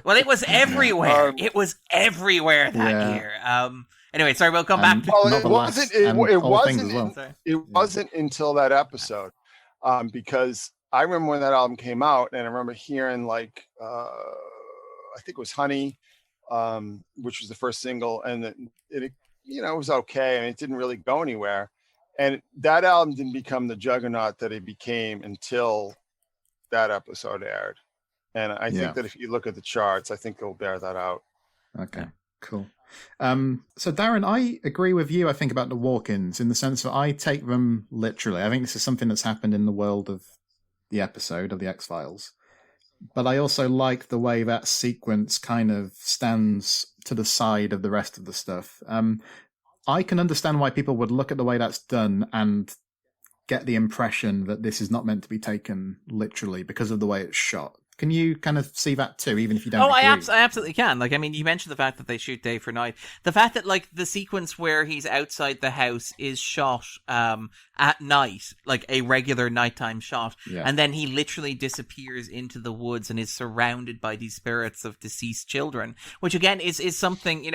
well, it was everywhere. It was everywhere that year. Anyway, sorry, we'll come back. It wasn't until that episode, because I remember when that album came out, and I remember hearing like I think it was Honey, which was the first single, and it was okay. I mean, it didn't really go anywhere, and that album didn't become the juggernaut that it became until that episode aired. And I think that if you look at the charts, I think it'll bear that out. Okay, cool. So Darren, I agree with you, I think, about the walk-ins in the sense that I take them literally. I think this is something that's happened in the world of the episode of the X-Files. But I also like the way that sequence kind of stands to the side of the rest of the stuff. I can understand why people would look at the way that's done and get the impression that this is not meant to be taken literally because of the way it's shot. Can you kind of see that too, even if you don't agree? I absolutely can. Like, I mean, you mentioned the fact that they shoot day for night. The fact that, like, the sequence where he's outside the house is shot at night, like a regular nighttime shot, and then he literally disappears into the woods and is surrounded by these spirits of deceased children, which, again, is something,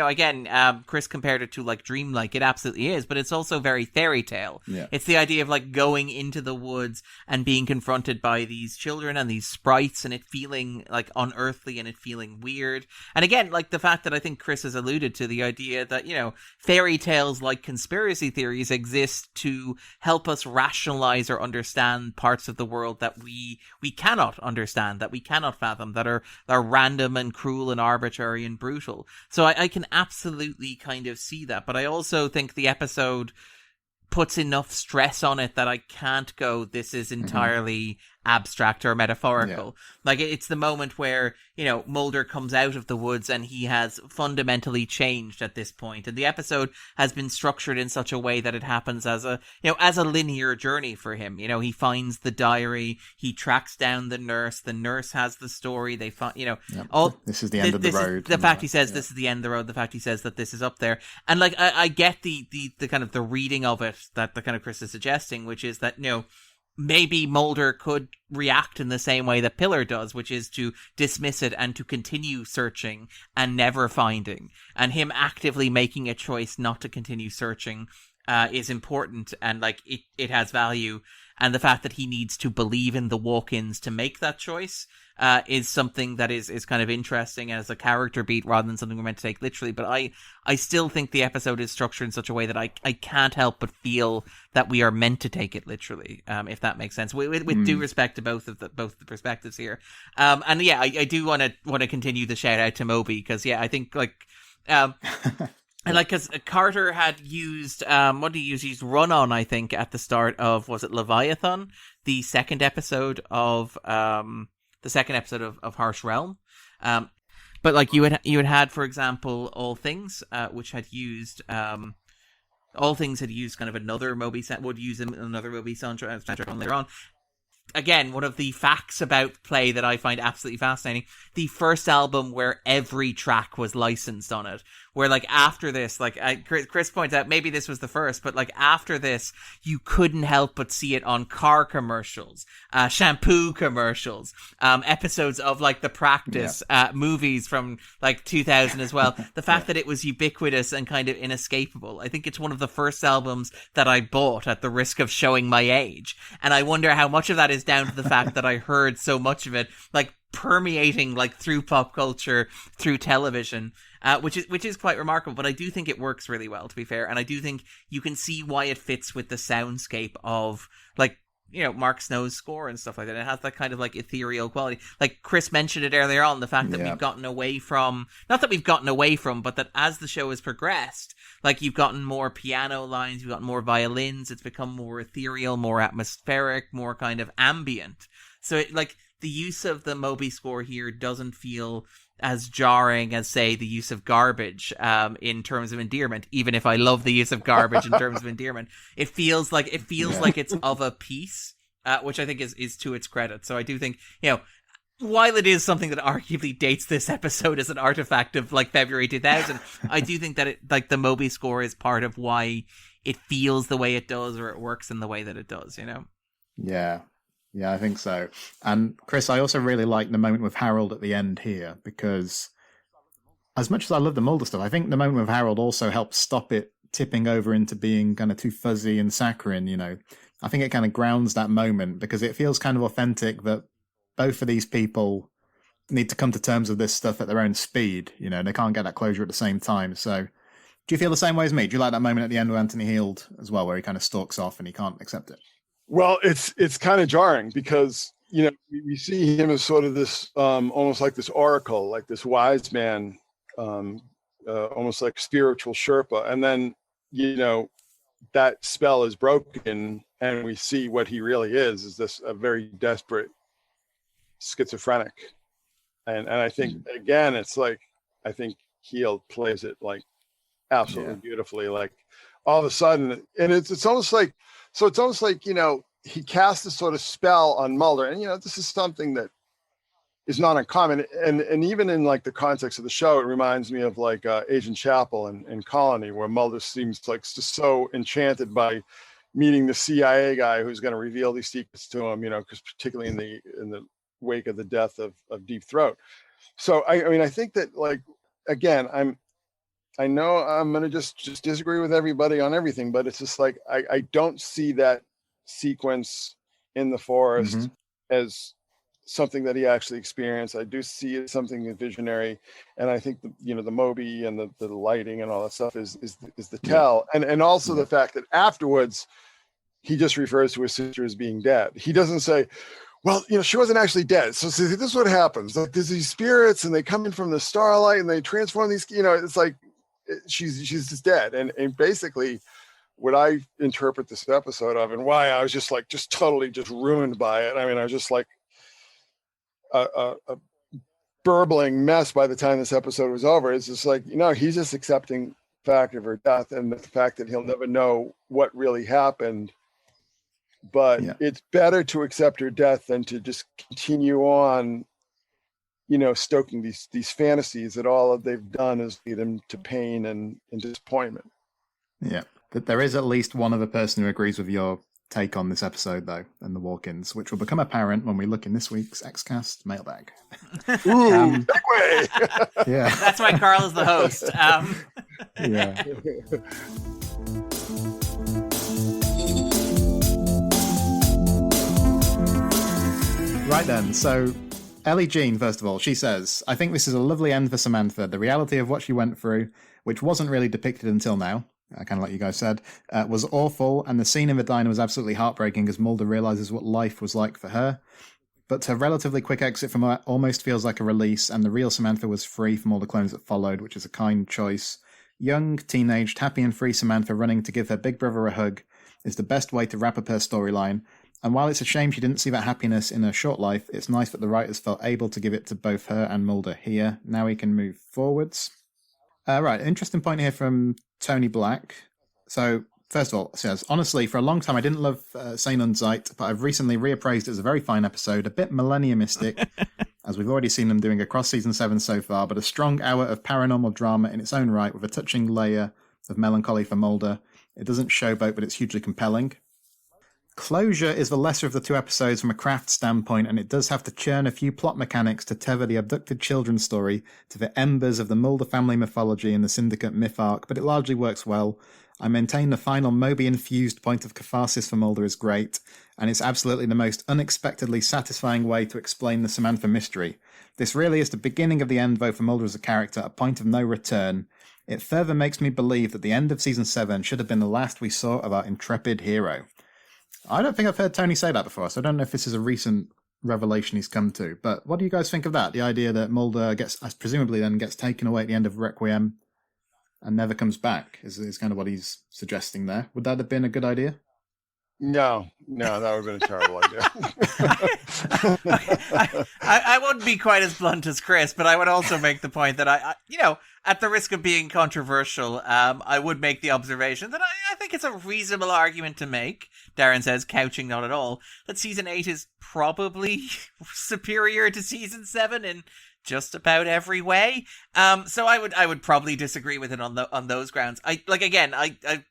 Chris compared it to, like, dreamlike. It absolutely is, but it's also very fairy tale. Yeah. It's the idea of, like, going into the woods and being confronted by these children and these sprites, and it feeling like unearthly and it feeling weird. And again, like the fact that I think Chris has alluded to the idea that, fairy tales like conspiracy theories exist to help us rationalize or understand parts of the world that we cannot understand, that we cannot fathom, that are random and cruel and arbitrary and brutal. So I can absolutely kind of see that. But I also think the episode puts enough stress on it that I can't go, this is entirely abstract or metaphorical. Like, it's the moment where, Mulder comes out of the woods and he has fundamentally changed at this point. And the episode has been structured in such a way that it happens as a linear journey for him. He finds the diary, he tracks down the nurse has the story, they find, this is the end of the road. The fact he says this is the end of the road, the fact he says that this is up there. And like, I get the kind of the reading of it that the kind of Chris is suggesting, which is that, maybe Mulder could react in the same way that Pillar does, which is to dismiss it and to continue searching and never finding. And him actively making a choice not to continue searching is important, and like it has value. And the fact that he needs to believe in the walk-ins to make that choice is something that is kind of interesting as a character beat rather than something we're meant to take literally. But I still think the episode is structured in such a way that I can't help but feel that we are meant to take it literally, if that makes sense. With due respect to both the perspectives here. And yeah, I do want to continue the shout out to Moby, because I think like and like, because Carter had used, what did he use? He used Run On, I think, at the start of, was it Leviathan? The second episode of Harsh Realm. But like you had, for example, All Things, which had used, All Things had used kind of another Moby would use another Moby soundtrack later on. Again, one of the facts about Play that I find absolutely fascinating, the first album where every track was licensed on it, where like after this, like Chris points out, maybe this was the first, but like after this, you couldn't help but see it on car commercials, shampoo commercials, episodes of like The Practice, movies from like 2000 as well. The fact that it was ubiquitous and kind of inescapable. I think it's one of the first albums that I bought at the risk of showing my age. And I wonder how much of that is down to the fact that I heard so much of it, like permeating like through pop culture, through television, which is quite remarkable. But I do think it works really well, to be fair, and I do think you can see why it fits with the soundscape of like Mark Snow's score and stuff like that. It has that kind of like ethereal quality. Like Chris mentioned it earlier on, the fact that we've gotten away from, not that we've gotten away from, but that as the show has progressed, like you've gotten more piano lines, you've gotten more violins, it's become more ethereal, more atmospheric, more kind of ambient. So it, like the use of the Moby score here doesn't feel as jarring as, say, the use of garbage in terms of endearment. Even if I love the use of garbage in terms of endearment, it feels like it's of a piece, which I think is to its credit. So I do think, while it is something that arguably dates this episode as an artifact of like February 2000, I do think that the Moby score is part of why it feels the way it does, or it works in the way that it does, Yeah, I think so. And Chris, I also really like the moment with Harold at the end here, because as much as I love the Mulder stuff, I think the moment with Harold also helps stop it tipping over into being kind of too fuzzy and saccharine, I think it kind of grounds that moment, because it feels kind of authentic that both of these people need to come to terms with this stuff at their own speed. They can't get that closure at the same time. So do you feel the same way as me? Do you like that moment at the end with Anthony Heald as well, where he kind of stalks off and he can't accept it? Well, it's kind of jarring because, we see him as sort of this, almost like this oracle, like this wise man, almost like spiritual Sherpa. And then, that spell is broken and we see what he really is this a very desperate schizophrenic. And I think, again, it's like, I think Heald plays it like absolutely beautifully. Like all of a sudden, and it's almost like, he casts this sort of spell on Mulder. And, this is something that is not uncommon. And even in like the context of the show, it reminds me of like Agent Chapel in Colony, where Mulder seems like just so enchanted by meeting the CIA guy who's going to reveal these secrets to him, because particularly in the wake of the death of Deep Throat. So, I think that, like, again, I know I'm going to just disagree with everybody on everything, but it's just like, I don't see that sequence in the forest as something that he actually experienced. I do see it something visionary, and I think the Moby and the lighting and all that stuff is the tell, and also the fact that afterwards he just refers to his sister as being dead. He doesn't say, well, she wasn't actually dead. So this is what happens. Like, there's these spirits and they come in from the starlight and they transform these, it's like she's just dead. And basically what I interpret this episode of, and why I was just totally ruined by it. I was just like a burbling mess by the time this episode was over. It's just like, he's just accepting the fact of her death and the fact that he'll never know what really happened. But it's better to accept her death than to just continue on, stoking these fantasies that all that they've done is lead them to pain and disappointment. Yeah, but there is at least one other person who agrees with your take on this episode, though, and the walk-ins, which will become apparent when we look in this week's XCast mailbag. Ooh, segue! Yeah, that's why Carl is the host. Yeah. Right then, so Ellie Jean, first of all, she says, I think this is a lovely end for Samantha. The reality of what she went through, which wasn't really depicted until now, kind of like you guys said, was awful, and the scene in the diner was absolutely heartbreaking as Mulder realizes what life was like for her. But her relatively quick exit from her almost feels like a release, and the real Samantha was free from all the clones that followed, which is a kind choice. Young, teenaged, happy and free Samantha running to give her big brother a hug is the best way to wrap up her storyline. And while it's a shame she didn't see that happiness in her short life, it's nice that the writers felt able to give it to both her and Mulder here. Now we can move forwards. Right, interesting point here from Tony Black. So, first of all, it says, honestly, for a long time I didn't love Sein und Zeit, but I've recently reappraised it as a very fine episode, a bit millenniumistic, as we've already seen them doing across season 7 so far, but a strong hour of paranormal drama in its own right, with a touching layer of melancholy for Mulder. It doesn't showboat, but it's hugely compelling. Closure is the lesser of the two episodes from a craft standpoint, and it does have to churn a few plot mechanics to tether the abducted children story to the embers of the Mulder family mythology and the Syndicate myth arc, but it largely works well. I maintain the final Moby-infused point of catharsis for Mulder is great, and it's absolutely the most unexpectedly satisfying way to explain the Samantha mystery. This really is the beginning of the end, though, for Mulder as a character, a point of no return. It further makes me believe that the end of Season 7 should have been the last we saw of our intrepid hero. I don't think I've heard Tony say that before, so I don't know if this is a recent revelation he's come to. But what do you guys think of that? The idea that Mulder presumably then gets taken away at the end of Requiem and never comes back is kind of what he's suggesting there. Would that have been a good idea? No, that would have been a terrible idea. I wouldn't be quite as blunt as Chris, but I would also make the point that I at the risk of being controversial, I would make the observation that I think it's a reasonable argument to make. Darren says, couching not at all, that season 8 is probably superior to season 7 in just about every way. So I would probably disagree with it on those grounds. I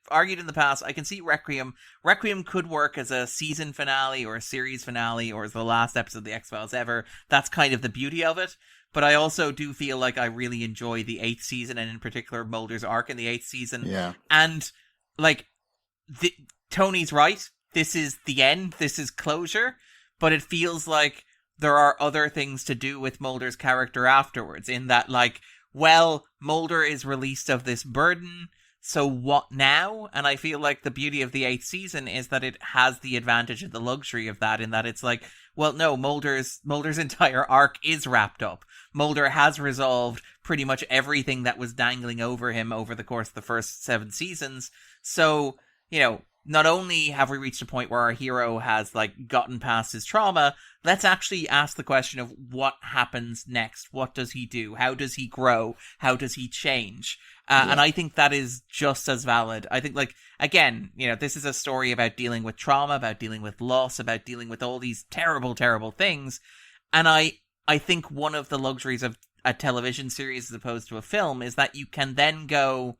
argued in the past, I can see Requiem. Requiem could work as a season finale or a series finale or as the last episode of the X-Files ever. That's kind of the beauty of it. But I also do feel like I really enjoy the 8th season, and in particular Mulder's arc in the 8th season. Yeah. And Tony's right. This is the end. This is closure. But it feels like there are other things to do with Mulder's character afterwards, in that, Mulder is released of this burden, so what now? And I feel like the beauty of the 8th season is that it has the advantage of the luxury of that, in that it's like, well, no, Mulder's entire arc is wrapped up. Mulder has resolved pretty much everything that was dangling over him over the course of the first 7 seasons. So, not only have we reached a point where our hero has gotten past his trauma, let's actually ask the question of what happens next. What does he do? How does he grow? How does he change? And I think that is just as valid. I think, again, this is a story about dealing with trauma, about dealing with loss, about dealing with all these terrible, terrible things. And I think one of the luxuries of a television series as opposed to a film is that you can then go,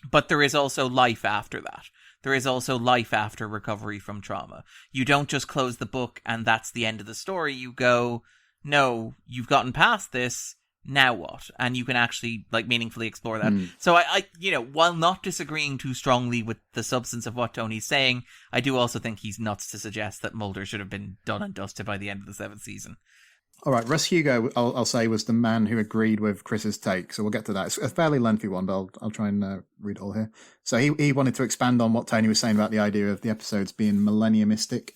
but there is also life after that. There is also life after recovery from trauma. You don't just close the book and that's the end of the story. You go, no, you've gotten past this, now what? And you can actually meaningfully explore that. So I while not disagreeing too strongly with the substance of what Tony's saying, I do also think he's nuts to suggest that Mulder should have been done and dusted by the end of the 7th season. All right, Russ Hugo, I'll say, was the man who agreed with Chris's take, so we'll get to that. It's a fairly lengthy one, but I'll try and read it all here. So he wanted to expand on what Tony was saying about the idea of the episodes being millenniumistic,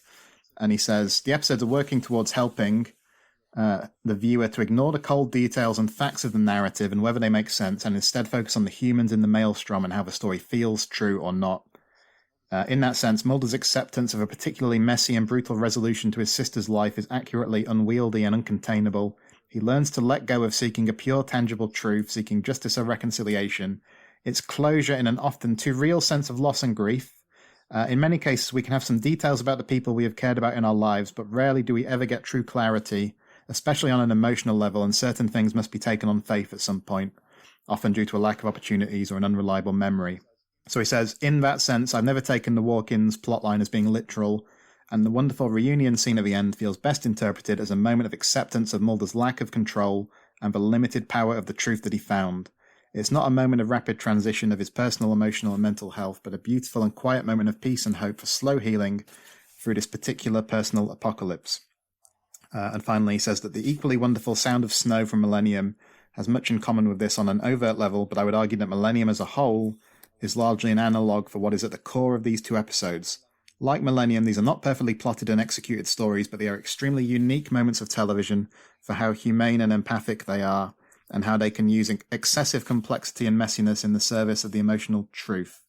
and he says, the episodes are working towards helping the viewer to ignore the cold details and facts of the narrative and whether they make sense, and instead focus on the humans in the maelstrom and how the story feels true or not. In that sense, Mulder's acceptance of a particularly messy and brutal resolution to his sister's life is accurately unwieldy and uncontainable. He learns to let go of seeking a pure, tangible truth, seeking justice or reconciliation. It's closure in an often too real sense of loss and grief. In many cases, we can have some details about the people we have cared about in our lives, but rarely do we ever get true clarity, especially on an emotional level, and certain things must be taken on faith at some point, often due to a lack of opportunities or an unreliable memory. So he says, in that sense, I've never taken the walk-ins plotline as being literal, and the wonderful reunion scene at the end feels best interpreted as a moment of acceptance of Mulder's lack of control and the limited power of the truth that he found. It's not a moment of rapid transition of his personal, emotional, and mental health, but a beautiful and quiet moment of peace and hope for slow healing through this particular personal apocalypse. And finally, he says that the equally wonderful Sound of Snow from Millennium has much in common with this on an overt level, but I would argue that Millennium as a whole is largely an analogue for what is at the core of these 2 episodes. Like Millennium, these are not perfectly plotted and executed stories, but they are extremely unique moments of television for how humane and empathic they are, and how they can use excessive complexity and messiness in the service of the emotional truth.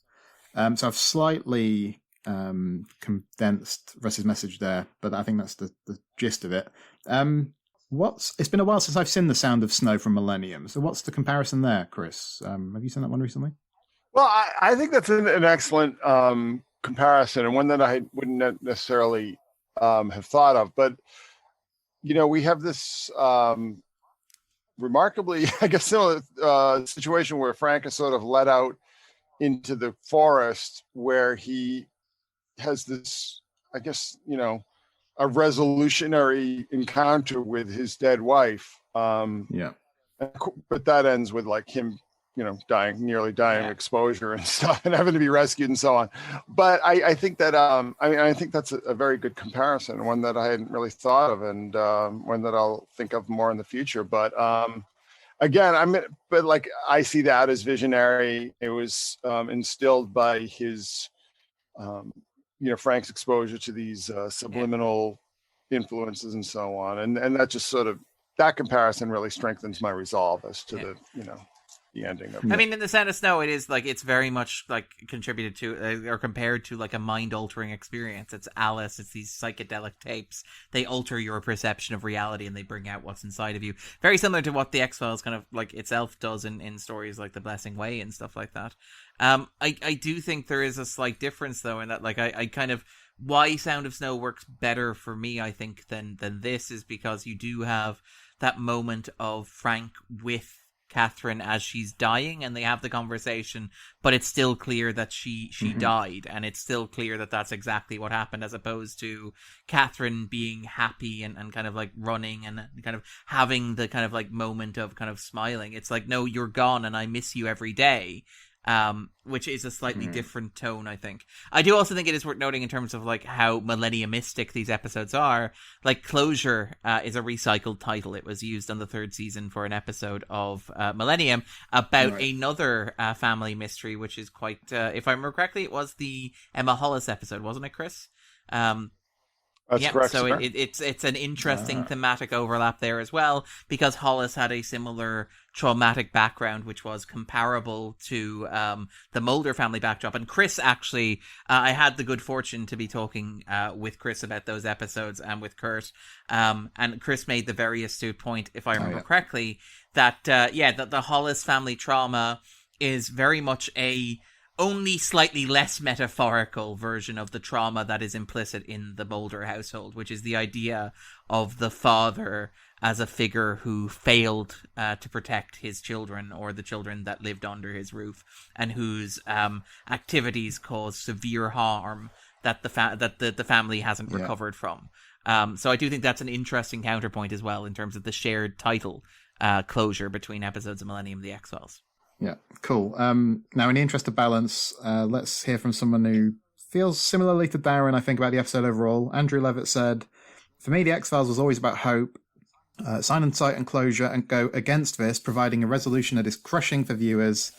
So I've slightly condensed Russ's message there, but I think that's the gist of it. It's been a while since I've seen The Sound of Snow from Millennium, so what's the comparison there, Chris? Have you seen that one recently? Well, I think that's an excellent comparison, and one that I wouldn't necessarily have thought of. But, we have this remarkably, I guess, similar situation where Frank is sort of let out into the forest where he has this, I guess, a resolutionary encounter with his dead wife. But that ends with him nearly dying of exposure and stuff, and having to be rescued and so on. But I think that I think that's a very good comparison, one that I hadn't really thought of, and one that I'll think of more in the future. But again, I see that as visionary. It was instilled by his Frank's exposure to these subliminal influences and so on, and that just sort of, that comparison really strengthens my resolve as to the the ending of I mean, in The Sound of Snow, it is like it's very much like contributed to or compared to like a mind-altering experience. It's Alice. It's these psychedelic tapes. They alter your perception of reality and they bring out what's inside of you. Very similar to what the X-Files kind of like itself does in stories like The Blessing Way and stuff like that. I do think there is a slight difference though in that like I kind of why Sound of Snow works better for me I think than this is because you do have that moment of Frank with Catherine as she's dying and they have the conversation, but it's still clear that she died, and it's still clear that that's exactly what happened, as opposed to Catherine being happy and kind of like running and kind of having the kind of like moment of kind of smiling. It's like, no, you're gone and I miss you every day. Which is a slightly different tone, I think. I do also think it is worth noting in terms of like how millenniumistic these episodes are. Like Closure is a recycled title. It was used on the third season for an episode of Millennium about another family mystery, which is quite, if I remember correctly, it was the Emma Hollis episode, wasn't it, Chris? That's correct. So sir. it's an interesting thematic overlap there as well, because Hollis had a similar traumatic background, which was comparable to the Mulder family backdrop. And Chris actually, I had the good fortune to be talking with Chris about those episodes and with Kurt. And Chris made the very astute point, if I remember correctly, that that the Hollis family trauma is very much a only slightly less metaphorical version of the trauma that is implicit in the Mulder household, which is the idea of the father as a figure who failed to protect his children or the children that lived under his roof, and whose activities caused severe harm that the family hasn't recovered from. So I do think that's an interesting counterpoint as well in terms of the shared title closure between episodes of Millennium and the X-Files. Yeah, cool. Now, in the interest of balance, let's hear from someone who feels similarly to Darren, I think, about the episode overall. Andrew Levitt said, "For me, the X-Files was always about hope. Sign and Sight and Closure and go against this, providing a resolution that is crushing for viewers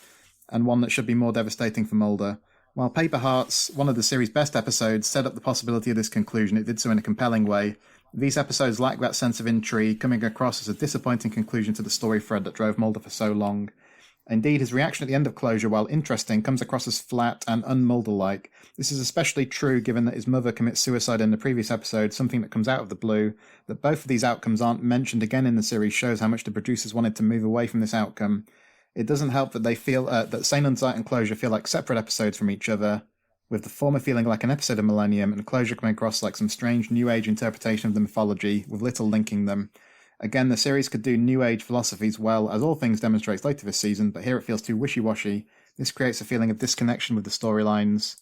and one that should be more devastating for Mulder. While Paper Hearts, one of the series' best episodes, set up the possibility of this conclusion, it did so in a compelling way. These episodes lack that sense of intrigue, coming across as a disappointing conclusion to the story thread that drove Mulder for so long. Indeed, his reaction at the end of Closure, while interesting, comes across as flat and un-Mulder-like. This is especially true given that his mother commits suicide in the previous episode, something that comes out of the blue. That both of these outcomes aren't mentioned again in the series shows how much the producers wanted to move away from this outcome. It doesn't help that they feel that Sane and Sight and Closure feel like separate episodes from each other, with the former feeling like an episode of Millennium and Closure coming across like some strange New Age interpretation of the mythology, with little linking them. Again, the series could do New Age philosophies well, as All Things demonstrates later this season, but here it feels too wishy-washy. This creates a feeling of disconnection with the storylines.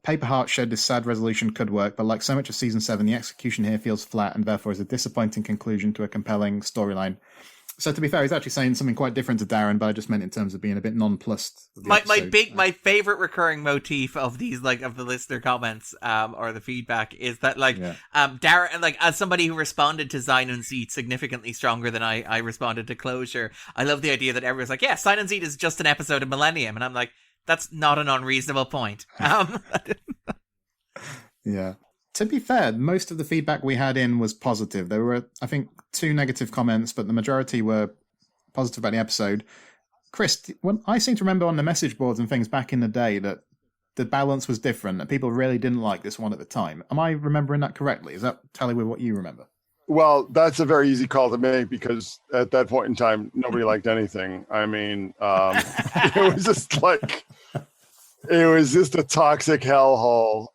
Paper Hearts showed this sad resolution could work, but like so much of Season 7, the execution here feels flat and therefore is a disappointing conclusion to a compelling storyline." So to be fair, he's actually saying something quite different to Darren, but I just meant in terms of being a bit nonplussed. My favorite recurring motif of these, like, of the listener comments, or the feedback is that, like, Darren, like, as somebody who responded to Sign and Seat significantly stronger than I responded to Closure, I love the idea that everyone's like, yeah, Sign and Seat is just an episode of Millennium, and I'm like, that's not an unreasonable point. Yeah. To be fair, most of the feedback we had in was positive. There were, I think, 2 negative comments, but the majority were positive about the episode. Chris, I seem to remember on the message boards and things back in the day that the balance was different, that people really didn't like this one at the time. Am I remembering that correctly? Is that tally with what you remember? Well, that's a very easzy call to make because at that point in time, nobody liked anything. I mean, it was just like... It was just a toxic hellhole.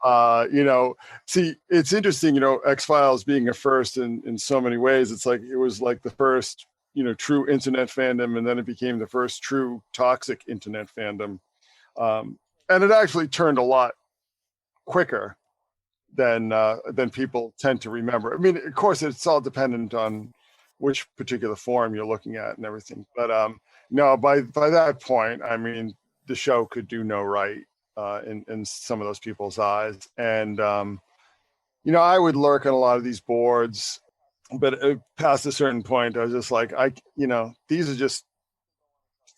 See, it's interesting, X-Files being a first in so many ways. It's like, it was like the first, true internet fandom, and then it became the first true toxic internet fandom. And it actually turned a lot quicker than people tend to remember. I mean, of course, it's all dependent on which particular forum you're looking at and everything. But no, by that point, I mean, the show could do no right in some of those people's eyes. And, I would lurk on a lot of these boards, but past a certain point, I was just like,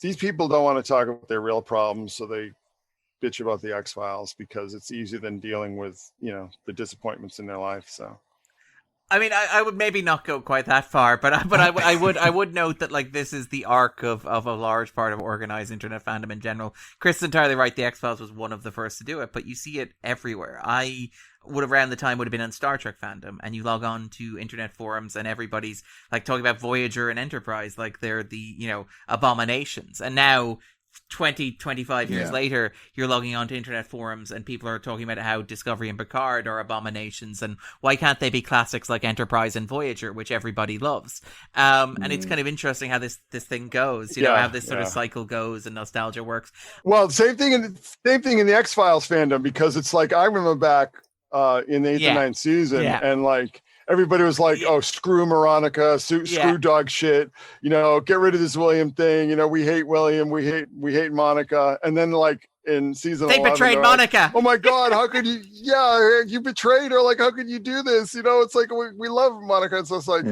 these people don't want to talk about their real problems. So they bitch about the X-Files because it's easier than dealing with, the disappointments in their life. So I mean, I would maybe not go quite that far, but I would note that like this is the arc of a large part of organized internet fandom in general. Chris is entirely right. The X-Files was one of the first to do it, but you see it everywhere. I would have around the time would have been on Star Trek fandom, and you log on to internet forums and everybody's like talking about Voyager and Enterprise like they're the abominations, and now 25 years later, you're logging onto internet forums and people are talking about how Discovery and Picard are abominations and why can't they be classics like Enterprise and Voyager, which everybody loves. And it's kind of interesting how this thing goes, how this sort of cycle goes and nostalgia works. Well, same thing in the X-Files fandom, because it's like I remember back in the 8th and 9th season and like everybody was like, "Oh, screw Veronica, screw dog shit. Get rid of this William thing. We hate William. We hate Monica." And then, like in season, they 11, betrayed Monica. Like, oh my God, how could you? Yeah, you betrayed her. Like, how could you do this? It's like we love Monica. It's just like,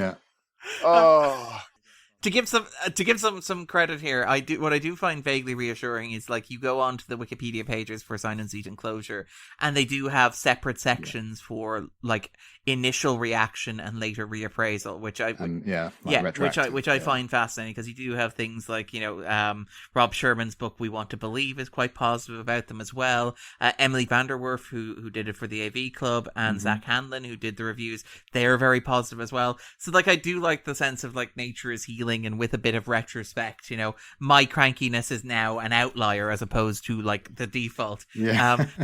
To give some credit here, what I do find vaguely reassuring is like you go onto the Wikipedia pages for Sign and Seat and Closure, and they do have separate sections for like initial reaction and later reappraisal, which I find fascinating, because you do have things like Rob Sherman's book We Want to Believe is quite positive about them as well. Emily Vanderwerf, who did it for the AV Club, and Zach Hanlon, who did the reviews, they're very positive as well. So like I do like the sense of like nature is healing, and with a bit of retrospect, my crankiness is now an outlier as opposed to like the default.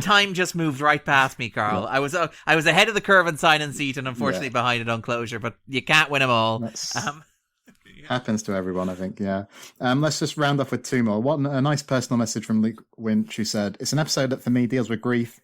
Time just moved right past me, Carl. I was ahead of the curve on Sign and Seat and unfortunately behind it on Closure, but you can't win them all. Happens to everyone, I think. Let's just round off with two more. A nice personal message from Luke Winch, who said, "It's an episode that for me deals with grief,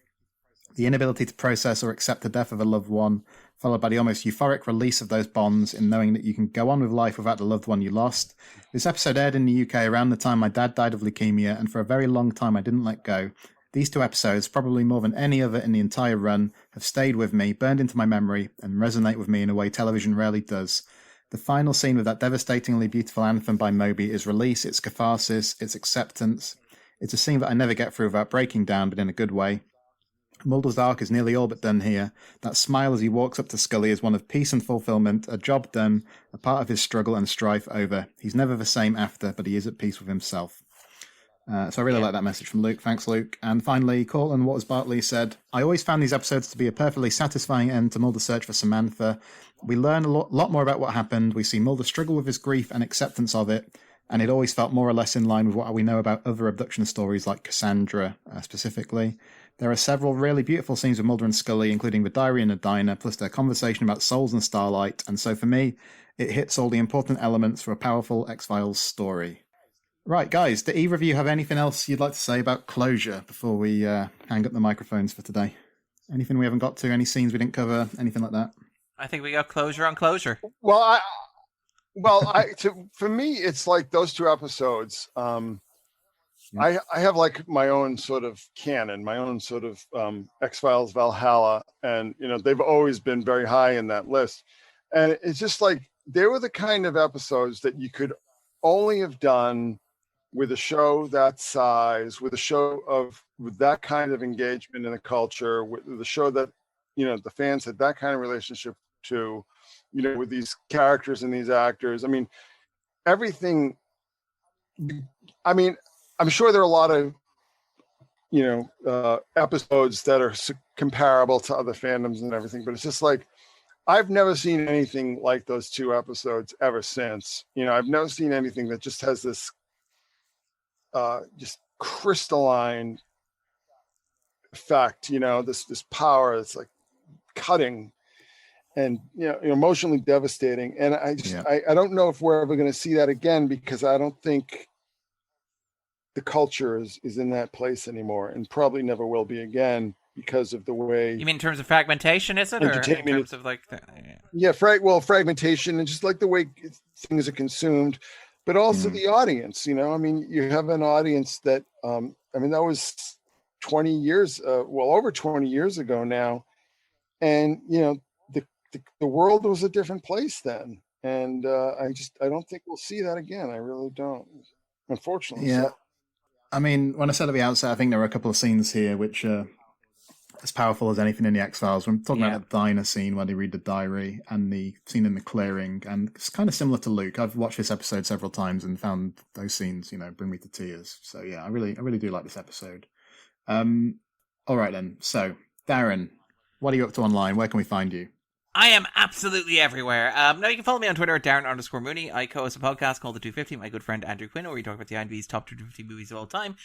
the inability to process or accept the death of a loved one, followed by the almost euphoric release of those bonds in knowing that you can go on with life without the loved one you lost. This episode aired in the UK around the time my dad died of leukemia, and for a very long time I didn't let go. These two episodes, probably more than any other in the entire run, have stayed with me, burned into my memory, and resonate with me in a way television rarely does. The final scene with that devastatingly beautiful anthem by Moby is release, it's catharsis, it's acceptance. It's a scene that I never get through without breaking down, but in a good way. Mulder's arc is nearly all but done here. That smile as he walks up to Scully is one of peace and fulfillment, a job done, a part of his struggle and strife over. He's never the same after, but he is at peace with himself." So I really like that message from Luke. Thanks, Luke. And finally, Cortlan, what has Bartley said? "I always found these episodes to be a perfectly satisfying end to Mulder's search for Samantha. We learn a lot more about what happened. We see Mulder struggle with his grief and acceptance of it. And it always felt more or less in line with what we know about other abduction stories like Cassandra specifically. There are several really beautiful scenes with Mulder and Scully, including the diary and the diner, plus their conversation about souls and Starlight. And so for me, it hits all the important elements for a powerful X-Files story." Right, guys, do either of you have anything else you'd like to say about Closure before we hang up the microphones for today? Anything we haven't got to? Any scenes we didn't cover? Anything like that? I think we got closure on Closure. Well, for me, it's like those two episodes. I have like my own sort of canon, my own sort of X-Files Valhalla, and they've always been very high in that list. And it's just like they were the kind of episodes that you could only have done with a show that size, with that kind of engagement in the culture, with the show that the fans had that kind of relationship to, with these characters and these actors. I mean, everything. I mean, I'm sure there are a lot of episodes that are comparable to other fandoms and everything, but it's just like I've never seen anything like those two episodes ever since. I've never seen anything that just has this just crystalline effect, this power that's like cutting and emotionally devastating. And I don't know if we're ever going to see that again, because I don't think the culture is in that place anymore, and probably never will be again because of the way. You mean in terms of fragmentation, is it, or in terms of like fragmentation and just like the way things are consumed, but also the audience. I mean, you have an audience that that was 20 years, over 20 years ago now, and the world was a different place then, and I don't think we'll see that again. I really don't, unfortunately. Yeah. So. I mean, when I said at the outset, I think there are a couple of scenes here which as powerful as anything in the X-Files. We're talking about the diner scene where they read the diary and the scene in the clearing, and it's kind of similar to Luke. I've watched this episode several times and found those scenes, bring me to tears. So yeah, I really do like this episode. All right then. So Darren, what are you up to online? Where can we find you? I am absolutely everywhere. Now you can follow me on Twitter at Darren_Mooney. I co-host a podcast called The 250, my good friend Andrew Quinn, where we talk about the IMDb's top 250 movies of all time.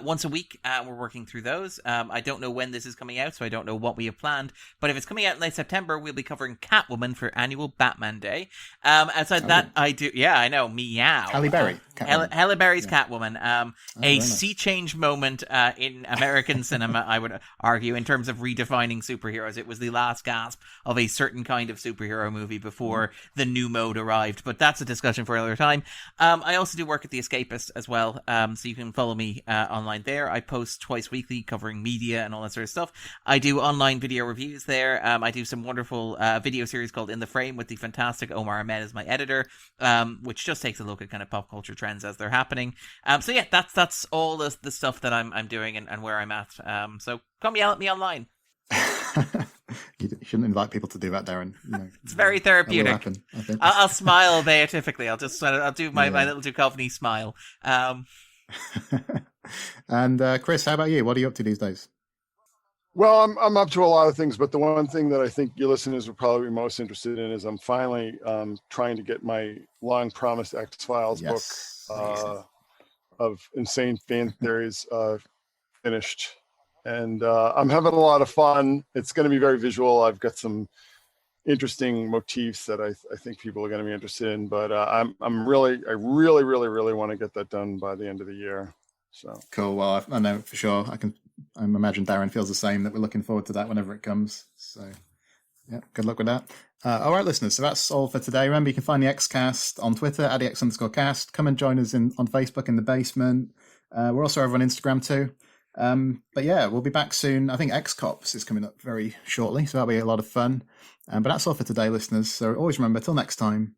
Once a week, we're working through those. I don't know when this is coming out, so I don't know what we have planned. But if it's coming out in late September, we'll be covering Catwoman for annual Batman Day. Outside that, I do... Yeah, I know. Meow. Halle Berry. Halle Berry's Catwoman. A sea change moment in American cinema, I would argue, in terms of redefining superheroes. It was the last gasp of a certain kind of superhero movie before the new mode arrived, but that's a discussion for another time. I also do work at The Escapist as well, so you can follow me online there. I post twice weekly covering media and all that sort of stuff. I do online video reviews there. I do some wonderful video series called In the Frame with the fantastic Omar Ahmed as my editor, which just takes a look at kind of pop culture trends as they're happening. So yeah, that's all the stuff that I'm doing and where I'm at. So come yell at me online. You shouldn't invite people to do that, Darren. It's very therapeutic. Happen, I think. I'll smile beatifically. I'll do my little Duchovny smile. And Chris, how about you? What are you up to these days? Well, I'm up to a lot of things, but the one thing that I think your listeners would probably be most interested in is I'm finally trying to get my long-promised X-Files book of insane fan theories finished. And I'm having a lot of fun. It's going to be very visual. I've got some interesting motifs that I think people are going to be interested in. But I really want to get that done by the end of the year. So cool. Well, I know for sure. I imagine Darren feels the same. That we're looking forward to that whenever it comes. So yeah, good luck with that. All right, listeners. So that's all for today. Remember, you can find the Xcast on Twitter at the X_cast. Come and join us on Facebook in the basement. We're also over on Instagram too. But yeah, we'll be back soon. I think X-Cops is coming up very shortly, so that'll be a lot of fun. But that's all for today, listeners. So always remember, till next time,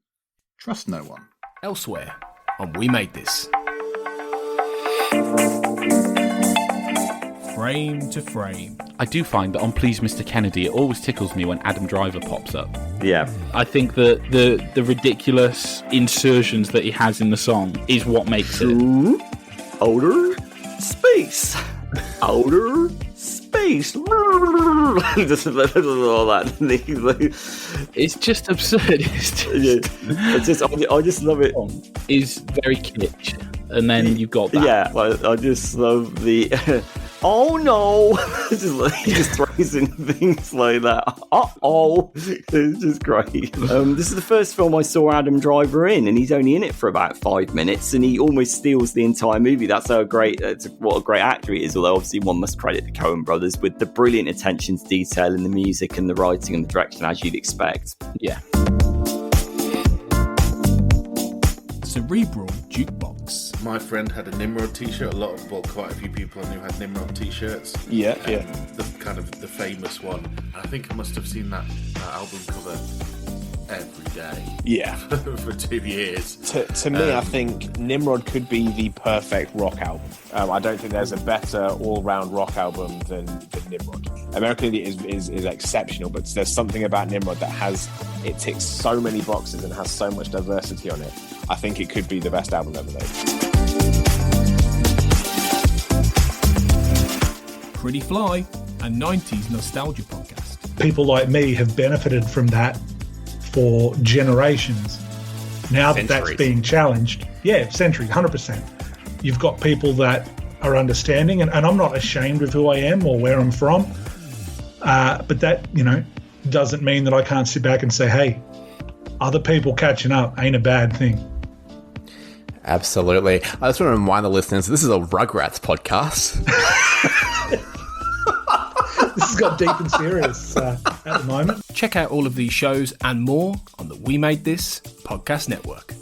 trust no one. Elsewhere on We Made This. Frame to frame. I do find that on Please Mr. Kennedy, it always tickles me when Adam Driver pops up. Yeah. I think that the ridiculous insertions that he has in the song is what makes it. Outer space. Outer space. Just all that. It's just absurd. I just love it. It's very kitsch. And then you've got that. Yeah, I just love the... oh no! He just throws in things like that. Uh-oh! It's just great. This is the first film I saw Adam Driver in, and he's only in it for about 5 minutes, and he almost steals the entire movie. That's what a great actor he is, although obviously one must credit the Coen brothers with the brilliant attention to detail in the music and the writing and the direction, as you'd expect. Yeah. Cerebral Jukebox. My friend had a Nimrod t-shirt. Quite a few people I knew had Nimrod t-shirts. Yeah. The famous one. And I think I must have seen that album cover every day. Yeah. For 2 years. To me, I think Nimrod could be the perfect rock album. I don't think there's a better all-round rock album than Nimrod. American Idiot is exceptional, but there's something about Nimrod that ticks so many boxes and has so much diversity on it. I think it could be the best album ever made. Pretty Fly, a 90s nostalgia podcast. People like me have benefited from that for generations. Now that that's being challenged, centuries, 100%. You've got people that are understanding, and I'm not ashamed of who I am or where I'm from, but that, doesn't mean that I can't sit back and say, hey, other people catching up ain't a bad thing. Absolutely. I just want to remind the listeners, this is a Rugrats podcast. This has got deep and serious at the moment. Check out all of these shows and more on the We Made This podcast network.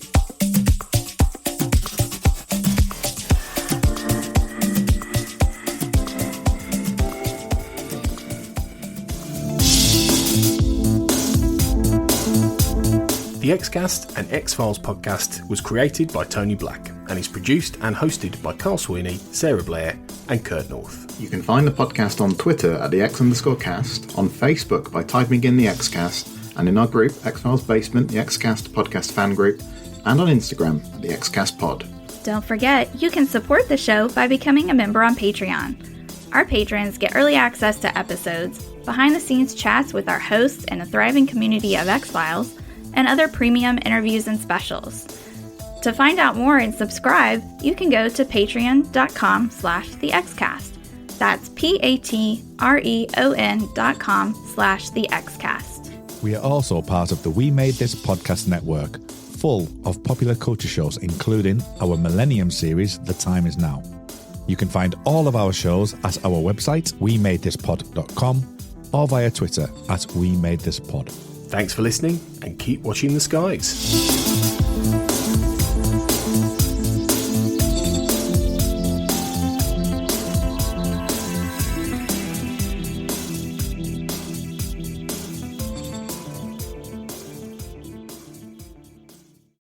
The Xcast and X-Files podcast was created by Tony Black and is produced and hosted by Carl Sweeney, Sarah Blair and Kurt North. You can find the podcast on Twitter at the X_cast, on Facebook by typing in the Xcast, and in our group, X-Files Basement, the Xcast podcast fan group, and on Instagram at the Xcast pod. Don't forget, you can support the show by becoming a member on Patreon. Our patrons get early access to episodes, behind-the-scenes chats with our hosts and a thriving community of X-Files, and other premium interviews and specials. To find out more and subscribe, you can go to patreon.com/thexcast. That's patreon.com/thexcast. We are also part of the We Made This podcast network, full of popular culture shows, including our Millennium series, The Time Is Now. You can find all of our shows at our website, wemadethispod.com, or via Twitter at wemadethispod. Thanks for listening and keep watching the skies.